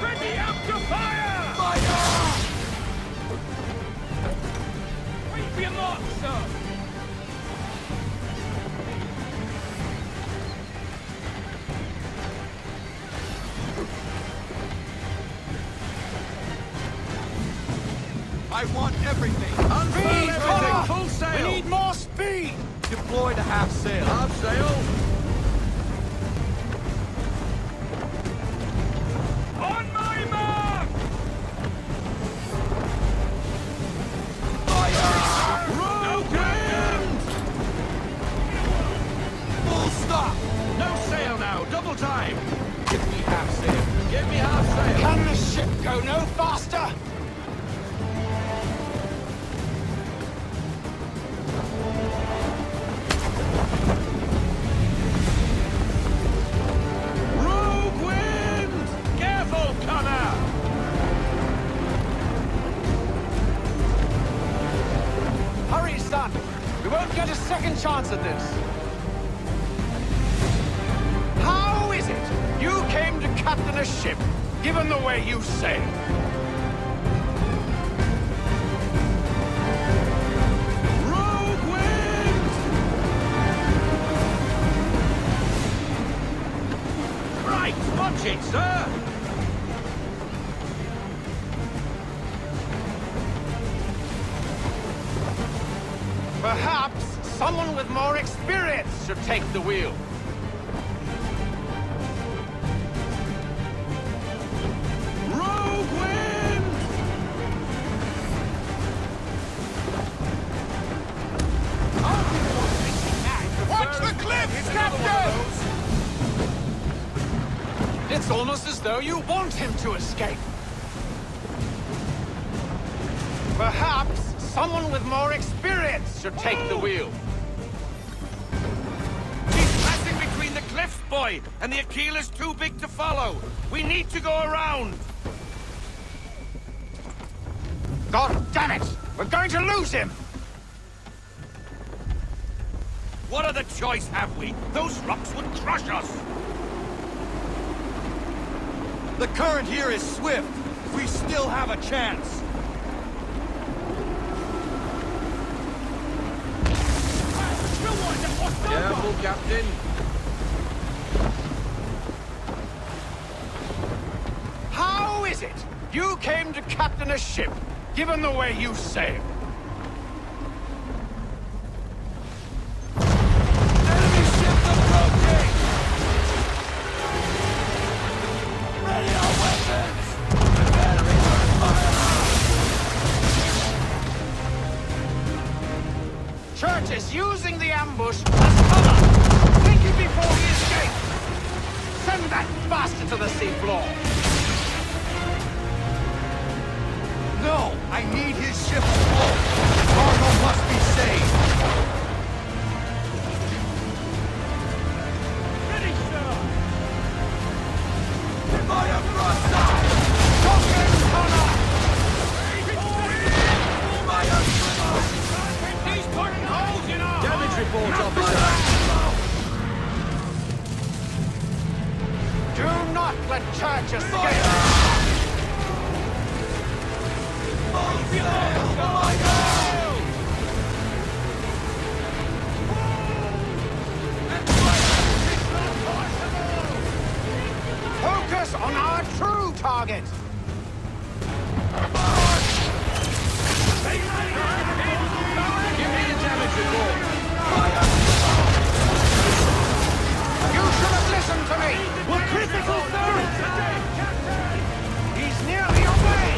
Ready up to fire! Wait for your mark, sir! I want everything. Unfurl everything. Connor! Full sail. We need more speed! Deploy to half sail. Half sail. On my mark! Rogue wind! Full stop. No sail now. Double time. Give me half sail. Give me half sail. Can the ship go no faster? Rogue wind! Careful, Connor! Hurry, son! We won't get a second chance at this. How is it you came to captain a ship, given the way you sail? Rogue wind! Right, watch it, sir! Perhaps someone with more experience should take the wheel. Rogue wind! Watch the cliffs, Captain! It's almost as though you want him to escape. Perhaps someone with more experience should take the wheel. She's passing between the cliffs, boy, and the Aquila's too big to follow. We need to go around. God damn it! We're going to lose him! What other choice have we? Those rocks would crush us. The current here is swift. We still have a chance. Careful, Captain. How is it you came to captain a ship, given the way you sail? Enemy ship approaching! Ready our weapons! Batteries on fire! Church is using the ambush as cover. Think it before he escapes. Send that bastard to the seafloor. No! I need his ship afloat! The cargo must be saved! Ready, sir! Fire broadside! Token Connor! He's burning holes in our Damage report, officer. Do not let Church escape. Focus on our true target. Give me the damage report. You should have listened to me. We're critical, sir. He's nearly away.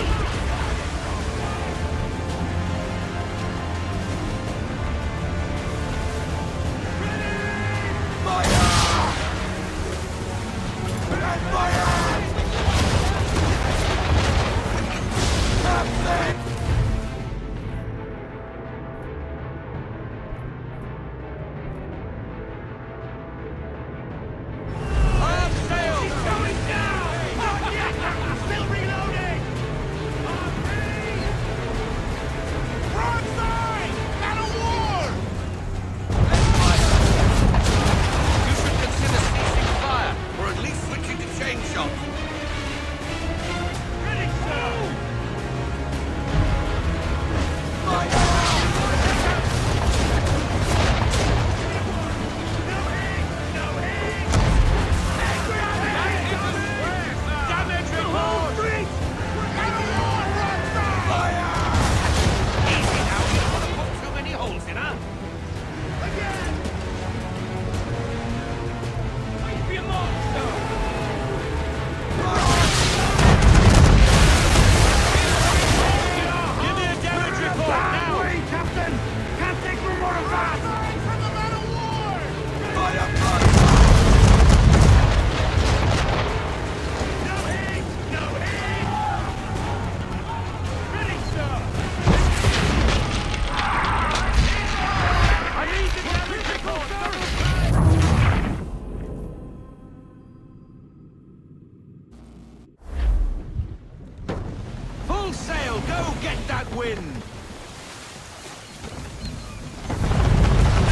Full sail! Go get that wind!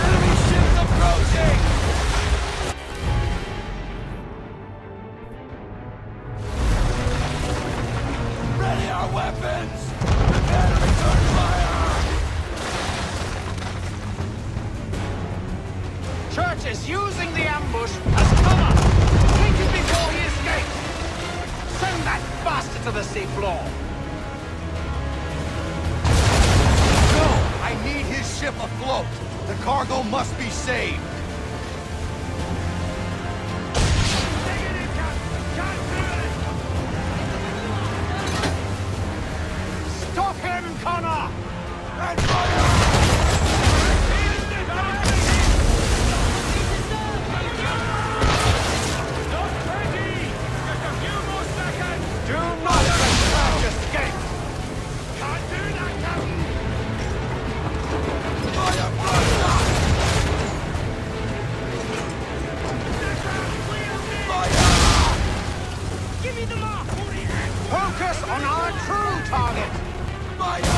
Enemy ships approaching! Ready our weapons! Prepare to return fire! Church is using the ambush as cover. Think it before he escapes. Send that bastard to the seafloor. I need his ship afloat. The cargo must be saved. Stop him, Connor! And fire! Do not let Church escape! Can't do that, Captain! Fire broadside! Fire! Give me the mark! Focus on our true target! Fire!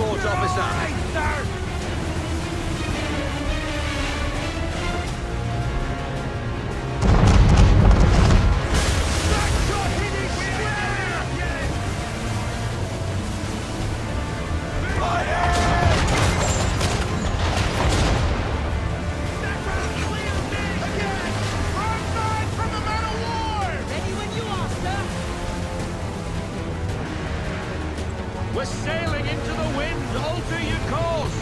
transport officer! We're sailing into the wind! Alter your course!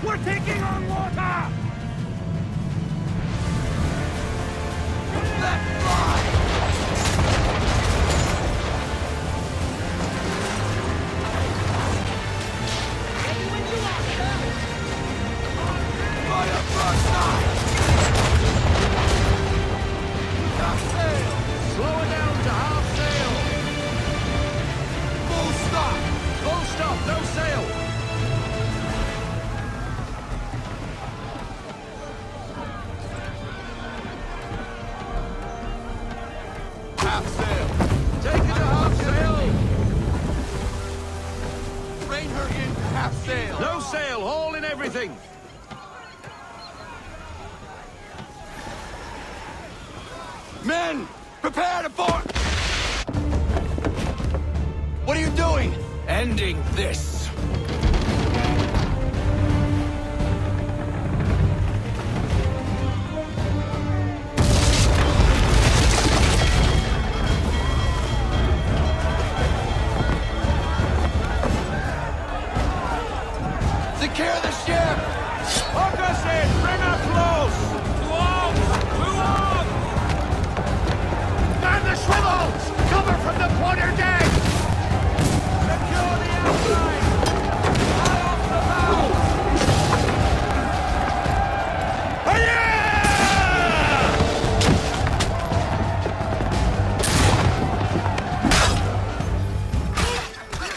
We're taking on water! Slow her down to half sail! Full stop! Full stop, no sail! Half sail! Take it to half sail! Rein her in to half sail! No sail, haul in everything! Men! Prepare to board! What are you doing? Ending this! Secure the ship! Hook us in! Bring her close! To arms! To arms! Man the swivels! Cover from the quarter deck! Secure the outside! High off the bow!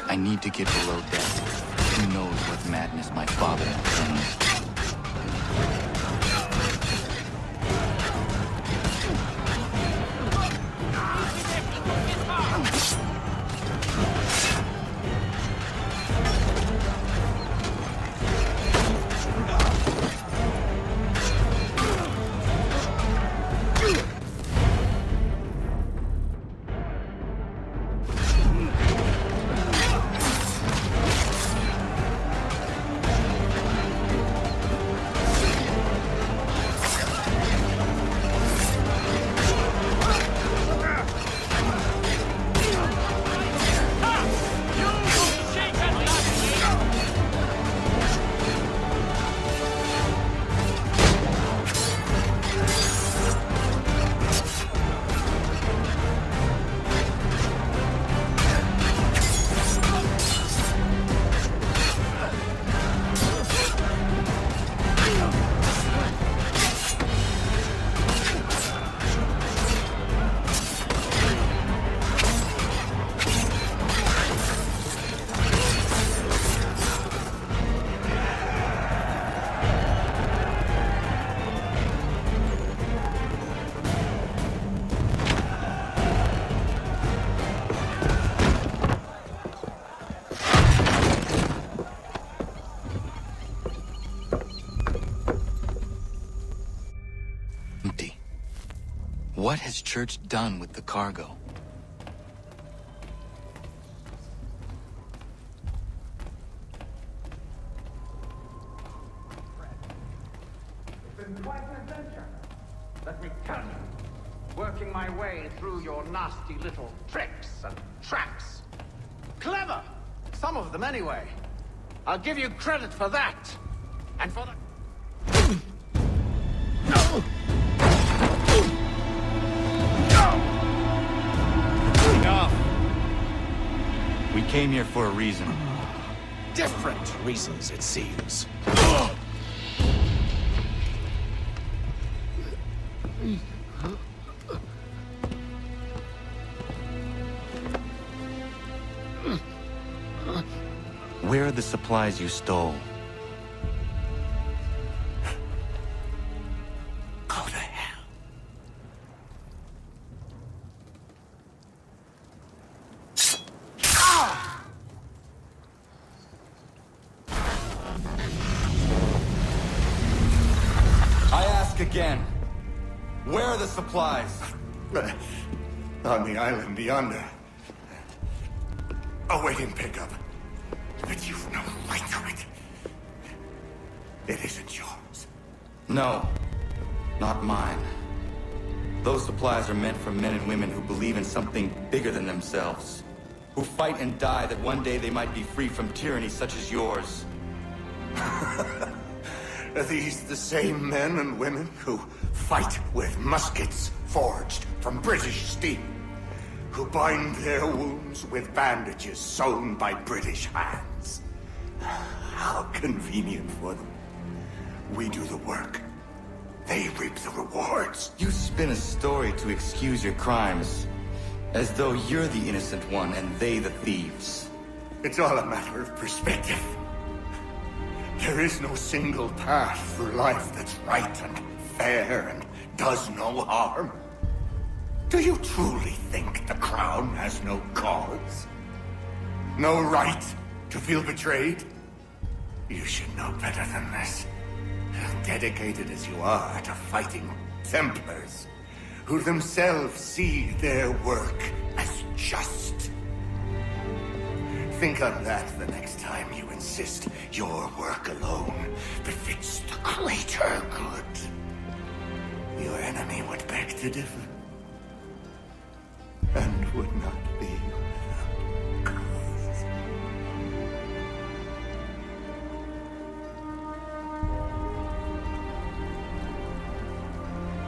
I need to get below deck. Who knows what madness my father intends? What has Church done with the cargo? It's been quite an adventure. Let me tell you. Working my way through your nasty little tricks and traps. Clever! Some of them, anyway. I'll give you credit for that. And for the... We came here for a reason. different reasons, it seems. Where are the supplies you stole? Go to hell. I ask again. Where are the supplies? On the island yonder. Awaiting pickup. But you've no right to it. It isn't yours. No, not mine. Those supplies are meant for men and women who believe in something bigger than themselves. Who fight and die that one day they might be free from tyranny such as yours. Are these the same men and women who fight with muskets forged from British steel? Who bind their wounds with bandages sewn by British hands? How convenient for them. We do the work. They reap the rewards. You spin a story to excuse your crimes, as though you're the innocent one and they the thieves. It's all a matter of perspective. There is no single path through life that's right and fair and does no harm. Do you truly think the Crown has no cause? No right to feel betrayed? You should know better than this. Dedicated as you are to fighting Templars, who themselves see their work as just. Think on that the next time you insist your work alone befits the greater good. Your enemy would beg to differ. And would not be without cause.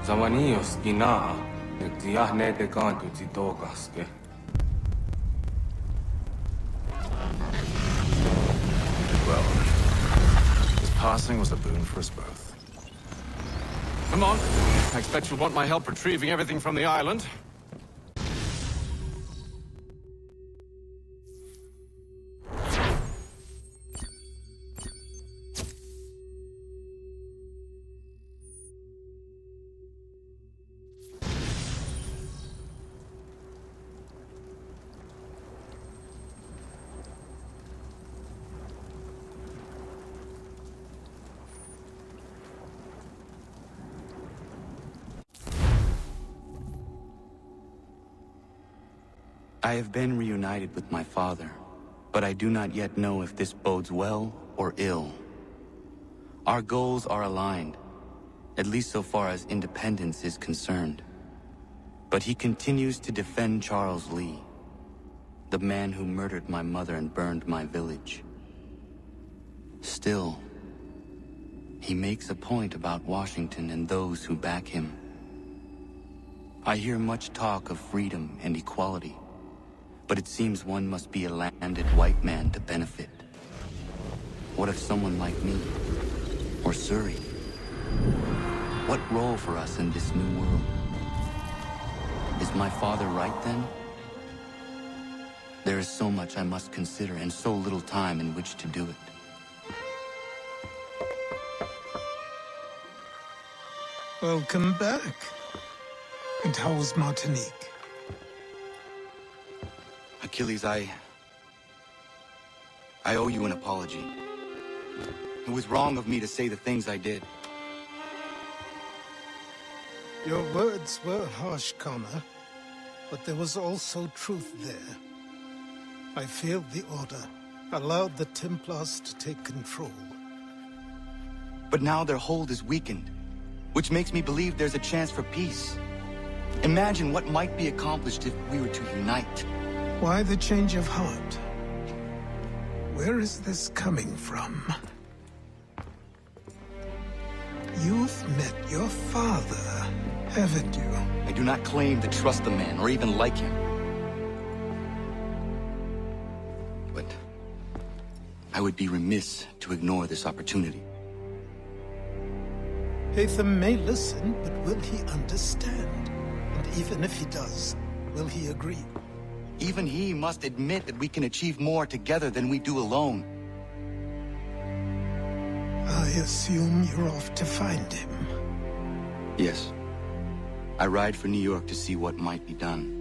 Zavanios gina, netiahne te kantu titokaske. Well, his passing was a boon for us both. Come on. I expect you'll want my help retrieving everything from the island. I have been reunited with my father, but I do not yet know if this bodes well or ill. Our goals are aligned, at least so far as independence is concerned. But he continues to defend Charles Lee, the man who murdered my mother and burned my village. Still, he makes a point about Washington and those who back him. I hear much talk of freedom and equality, but it seems one must be a landed white man to benefit. What if someone like me, or Surrey? What role for us in this new world? Is my father right then? There is so much I must consider and so little time in which to do it. Welcome back. And how was Martinique? Achilles, I owe you an apology. It was wrong of me to say the things I did. Your words were harsh, Connor, but there was also truth there. I failed the Order, allowed the Templars to take control. But now their hold is weakened, which makes me believe there's a chance for peace. Imagine what might be accomplished if we were to unite. Why the change of heart? Where is this coming from? You've met your father, haven't you? I do not claim to trust the man or even like him. But I would be remiss to ignore this opportunity. Haytham may listen, but will he understand? And even if he does, will he agree? Even he must admit that we can achieve more together than we do alone. I assume you're off to find him. Yes. I ride for New York to see what might be done.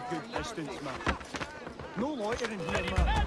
Good distance, man. No loitering here, man.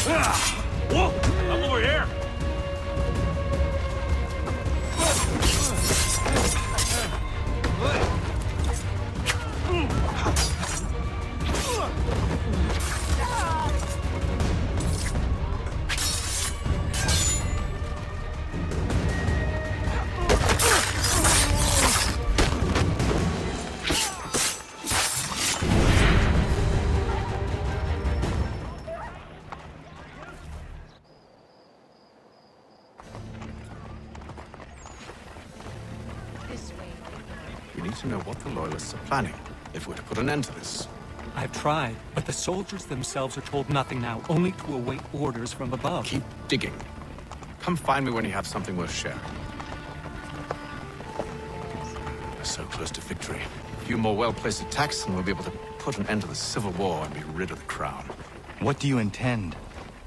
Whoa! I'm over here! We need to know what the Loyalists are planning, if we're to put an end to this. I've tried, but the soldiers themselves are told nothing now, only to await orders from above. Keep digging. Come find me when you have something worth sharing. We're so close to victory. A few more well-placed attacks and we'll be able to put an end to the Civil War and be rid of the Crown. What do you intend?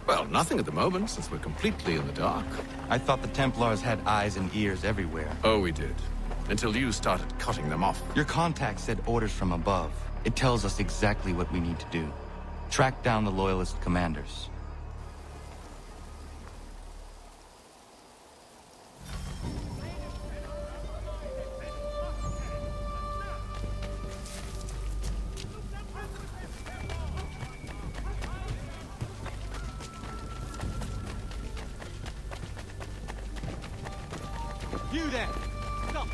Well, nothing at the moment, since we're completely in the dark. I thought the Templars had eyes and ears everywhere. Oh, we did. Until you started cutting them off. Your contact said orders from above. It tells us exactly what we need to do. Track down the Loyalist commanders. You there! Stop!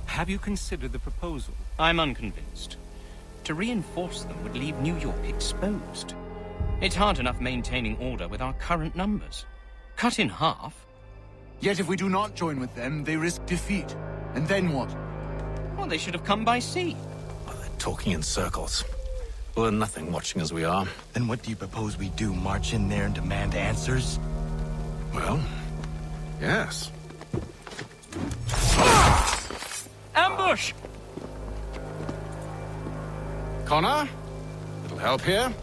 Have you considered the proposal? I'm unconvinced. To reinforce them would leave New York exposed. It's hard enough maintaining order with our current numbers. Cut in half. Yet if we do not join with them, they risk defeat. And then what? Well, they should have come by sea. Well, they're talking in circles. We'll learn nothing watching as we are. Then what do you propose we do? March in there and demand answers? Well, yes. Ambush! Connor? Little help here?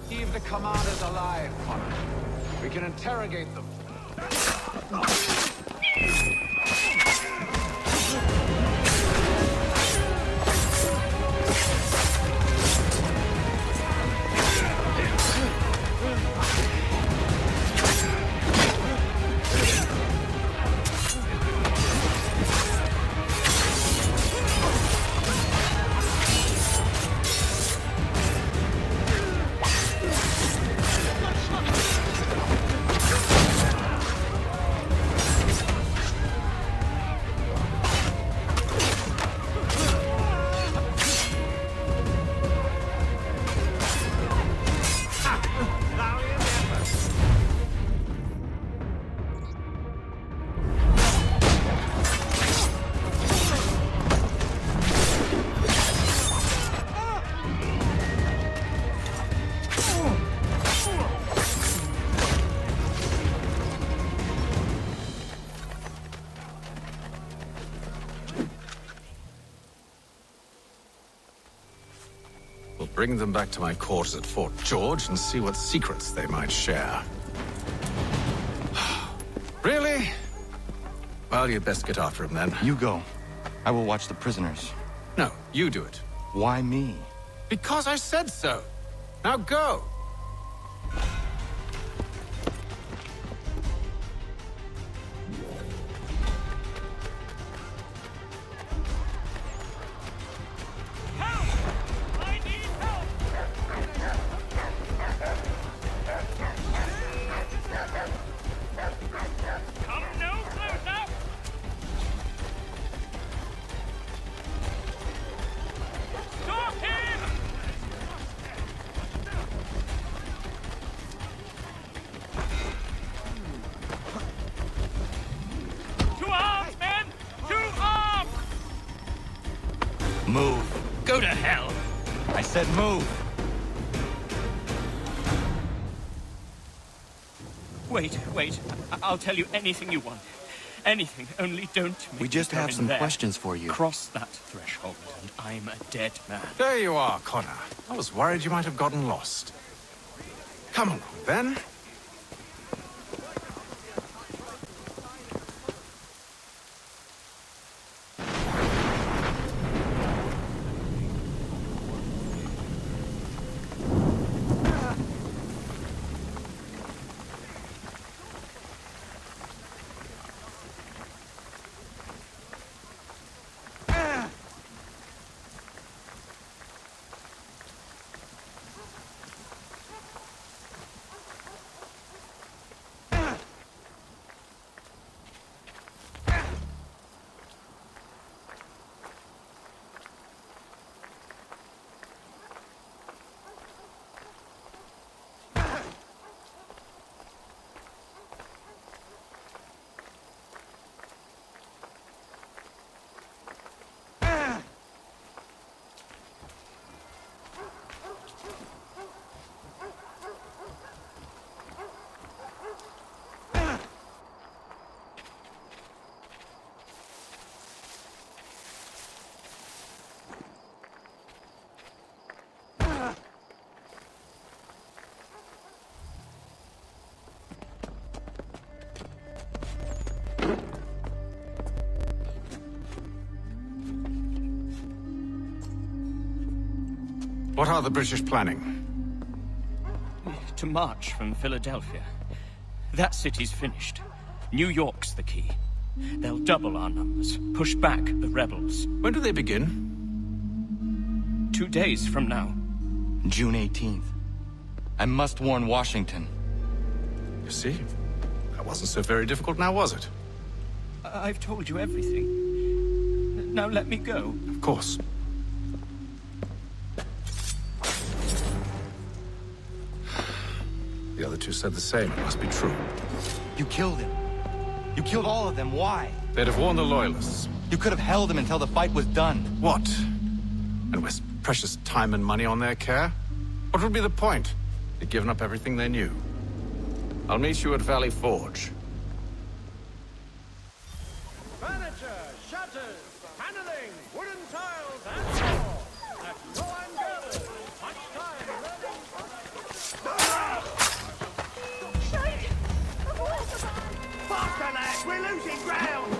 Leave the commanders alive, Connor. We can interrogate them. Bring them back to my quarters at Fort George and see what secrets they might share. Really? Well, you'd best get after him then. You go. I will watch the prisoners. No, you do it. Why me? Because I said so. Now go! Move. Go to hell! I said move. Wait. I'll tell you anything you want. Anything, only don't make We just me go have in some there. questions for you. Cross that threshold, and I'm a dead man. There you are, Connor. I was worried you might have gotten lost. Come on, then. What are the British planning? To march from Philadelphia. That city's finished. New York's the key. They'll double our numbers, push back the rebels. When do they begin? 2 days from now. June 18th. I must warn Washington. You see? That wasn't so very difficult now, was it? I've told you everything. Now let me go. Of course. The other two said the same. It must be true. You killed him. You killed all of them. Why? They'd have warned the Loyalists. You could have held him until the fight was done. What? And waste precious time and money on their care? What would be the point? They'd given up everything they knew. I'll meet you at Valley Forge. Furniture, shutters, paneling, wooden tiles, and more. At Rowan Girders. Much time learning. Faster, lads! We're losing ground!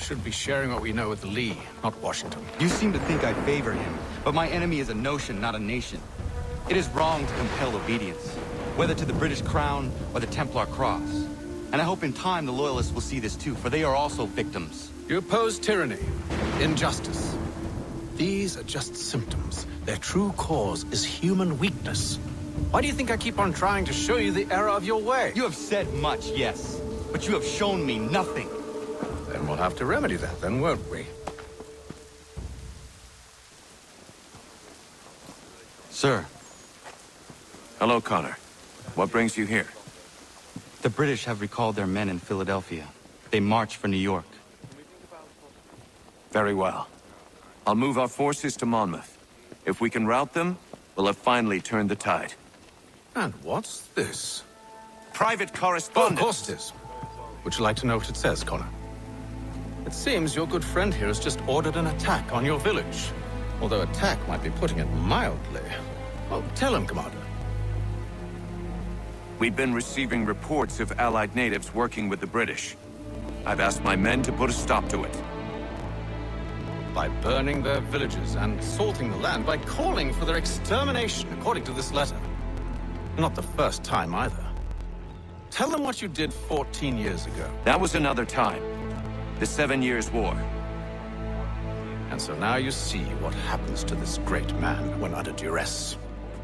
should be sharing what we know with Lee, not Washington. You seem to think I favor him, but my enemy is a notion, not a nation. It is wrong to compel obedience, whether to the British Crown or the Templar Cross. And I hope in time the Loyalists will see this too, for they are also victims. You oppose tyranny, injustice. These are just symptoms. Their true cause is human weakness. Why do you think I keep on trying to show you the error of your way? You have said much, yes, but you have shown me nothing. Then we'll have to remedy that, then, won't we? Sir. Hello, Connor. What brings you here? The British have recalled their men in Philadelphia. They march for New York. Very well. I'll move our forces to Monmouth. If we can rout them, we'll have finally turned the tide. And what's this? Private Oh, correspondence. of course it is. Would you like to know what it says, Connor? It seems your good friend here has just ordered an attack on your village. Although attack might be putting it mildly. Oh, tell him, Commander. We've been receiving reports of Allied natives working with the British. I've asked my men to put a stop to it. By burning their villages and salting the land, by calling for their extermination, according to this letter. Not the first time, either. Tell them what you did 14 years ago. That was another time. The 7 Years' War. And so now you see what happens to this great man when under duress.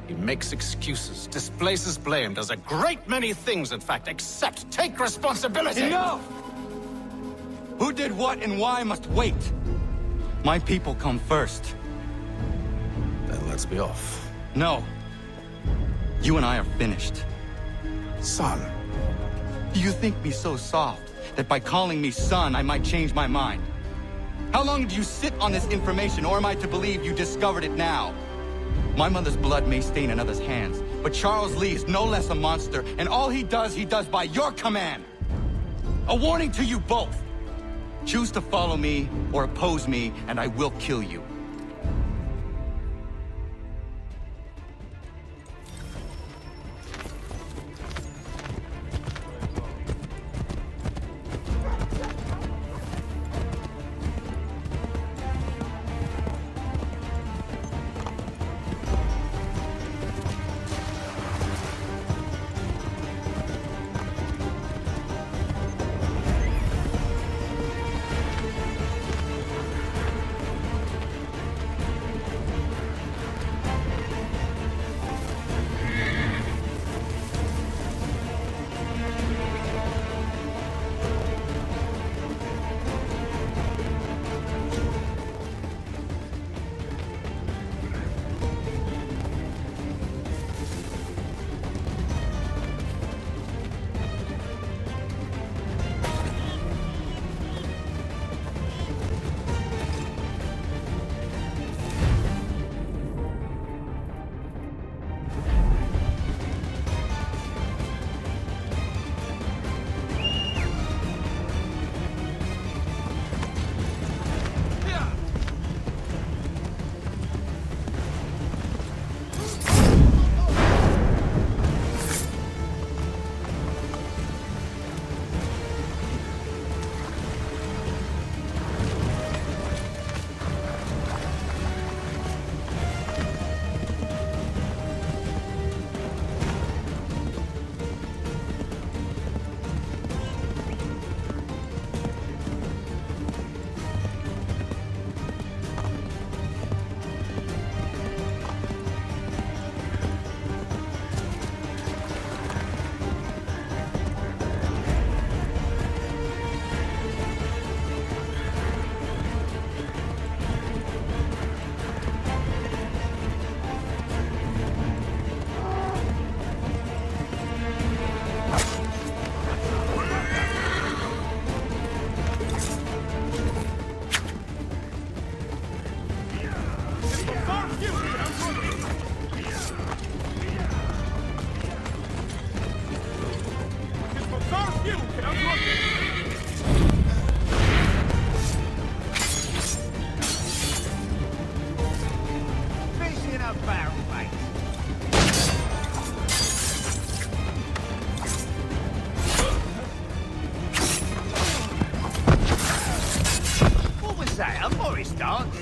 He makes excuses, displaces blame, does a great many things, in fact, except take responsibility! Enough! Who did what and why must wait. My people come first. Then let's be off. No. You and I are finished. Son. Do you think me so soft that by calling me son I might change my mind? How long did you sit on this information, or am I to believe you discovered it now? My mother's blood may stain another's hands, but Charles Lee is no less a monster, and all he does by your command. A warning to you both. Choose to follow me or oppose me, and I will kill you. dance?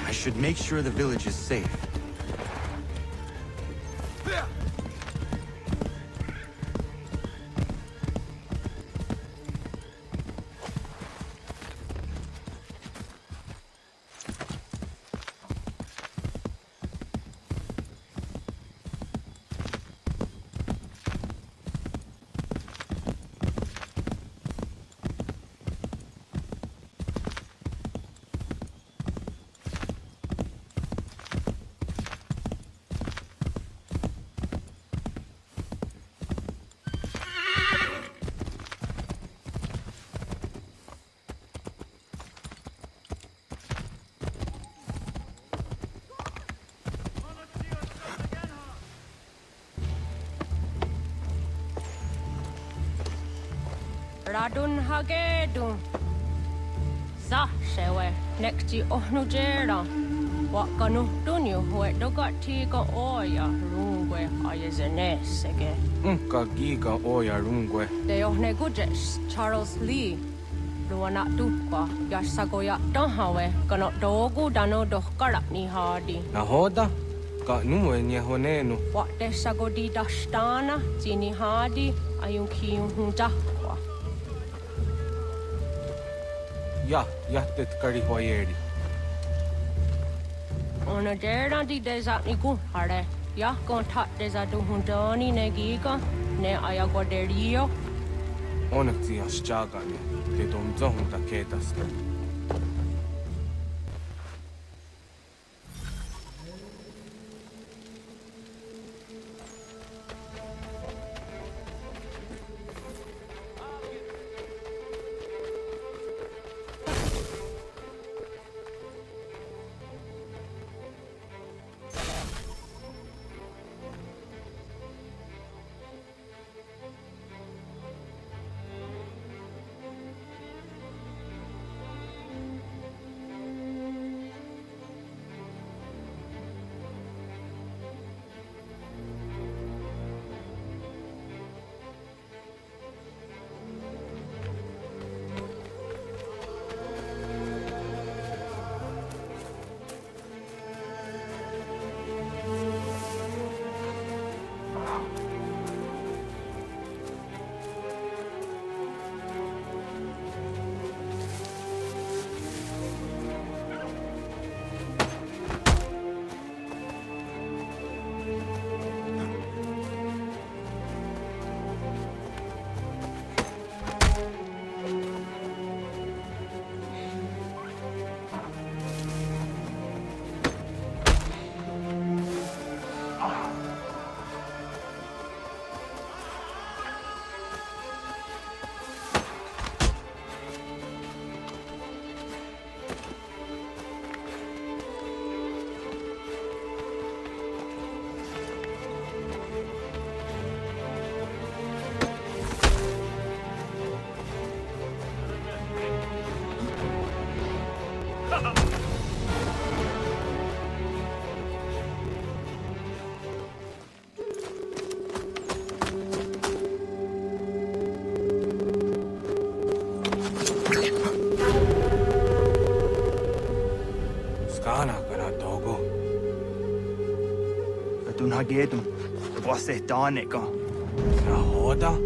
I should make sure the village is safe. Radun hagedun. Sa shewe nekti ohnujera. Wakanu dunyu huetogati ka oya rungwe ayezenesege. Ka giga oya rungwe. De ohne gujes Charles Lee. Luana tukwa yasagoya tahawe kano dogu dano dohkara ni hadi. Nahoda? Ka nuwe nye honenu. Wakte sagodi dashtana zini hadi ayun kiyun huntakwa. Yahtet kari hoyeri. Ona dera di deza ni gun hare. Ya kontat deza du hundani ne giga ne ayagoderio. Onakti ashchagane. Te domzo hunta ketaste. Hagedum, Vosse Danica. Nahoda?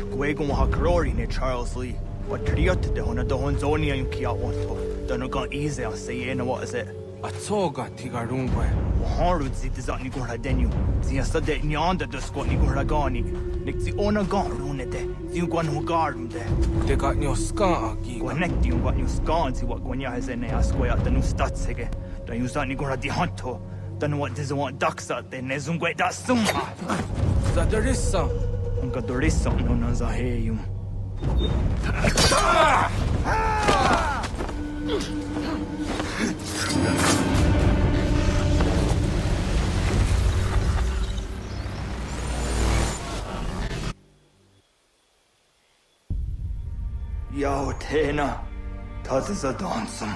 Guegon Hakrori ne Charles Lee. What Triot de Hona Dohonzonia in Kiawanto. Don't go easy, I'll say, what is it? Atsoga tigarungwe. Waharu zitizat ni gora denyu. Ziasa de nyanda de squat ni gora gani. Nik zi ona garunete. Zi gwan hugarunde. Te got nyo ska aki. Gwanekti yung gwan yung skan si wat gwanya hezene askwaya tanu statsege. Da yung sa ni gora di hanto. Tanu wat dizawant daksa te nezungwe da summa. Zadarissa. Ang kadorissa no na zaheyum. Yao tena, tazisa dansum,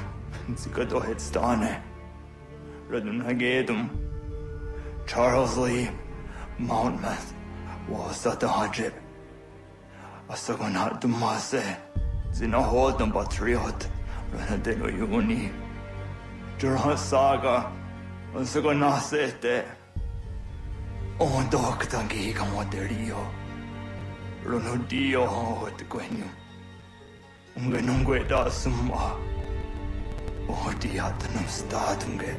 zikado hitstane, redun hagedum, Charles Lee, Mountmouth, wasata hajib, asagonat dumase, zinahodum patriot, renadelo yuni, Jurhan saga, asagonasete, ondok tangi kamoterio, runudio hot gwenum. Ungenungwe da summa. Odiatanum statunge.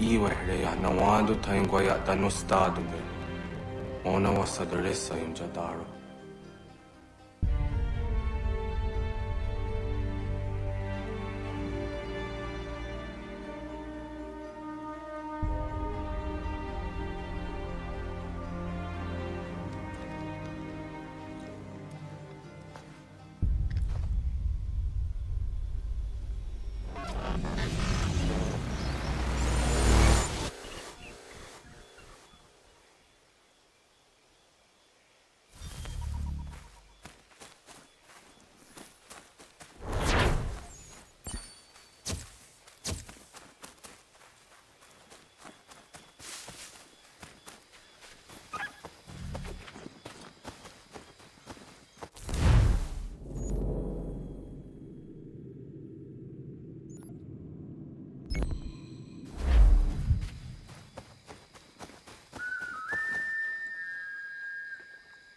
Iwe ya nawando taingwa ya tanustadunge. Ona wasadaressa yung jadaro.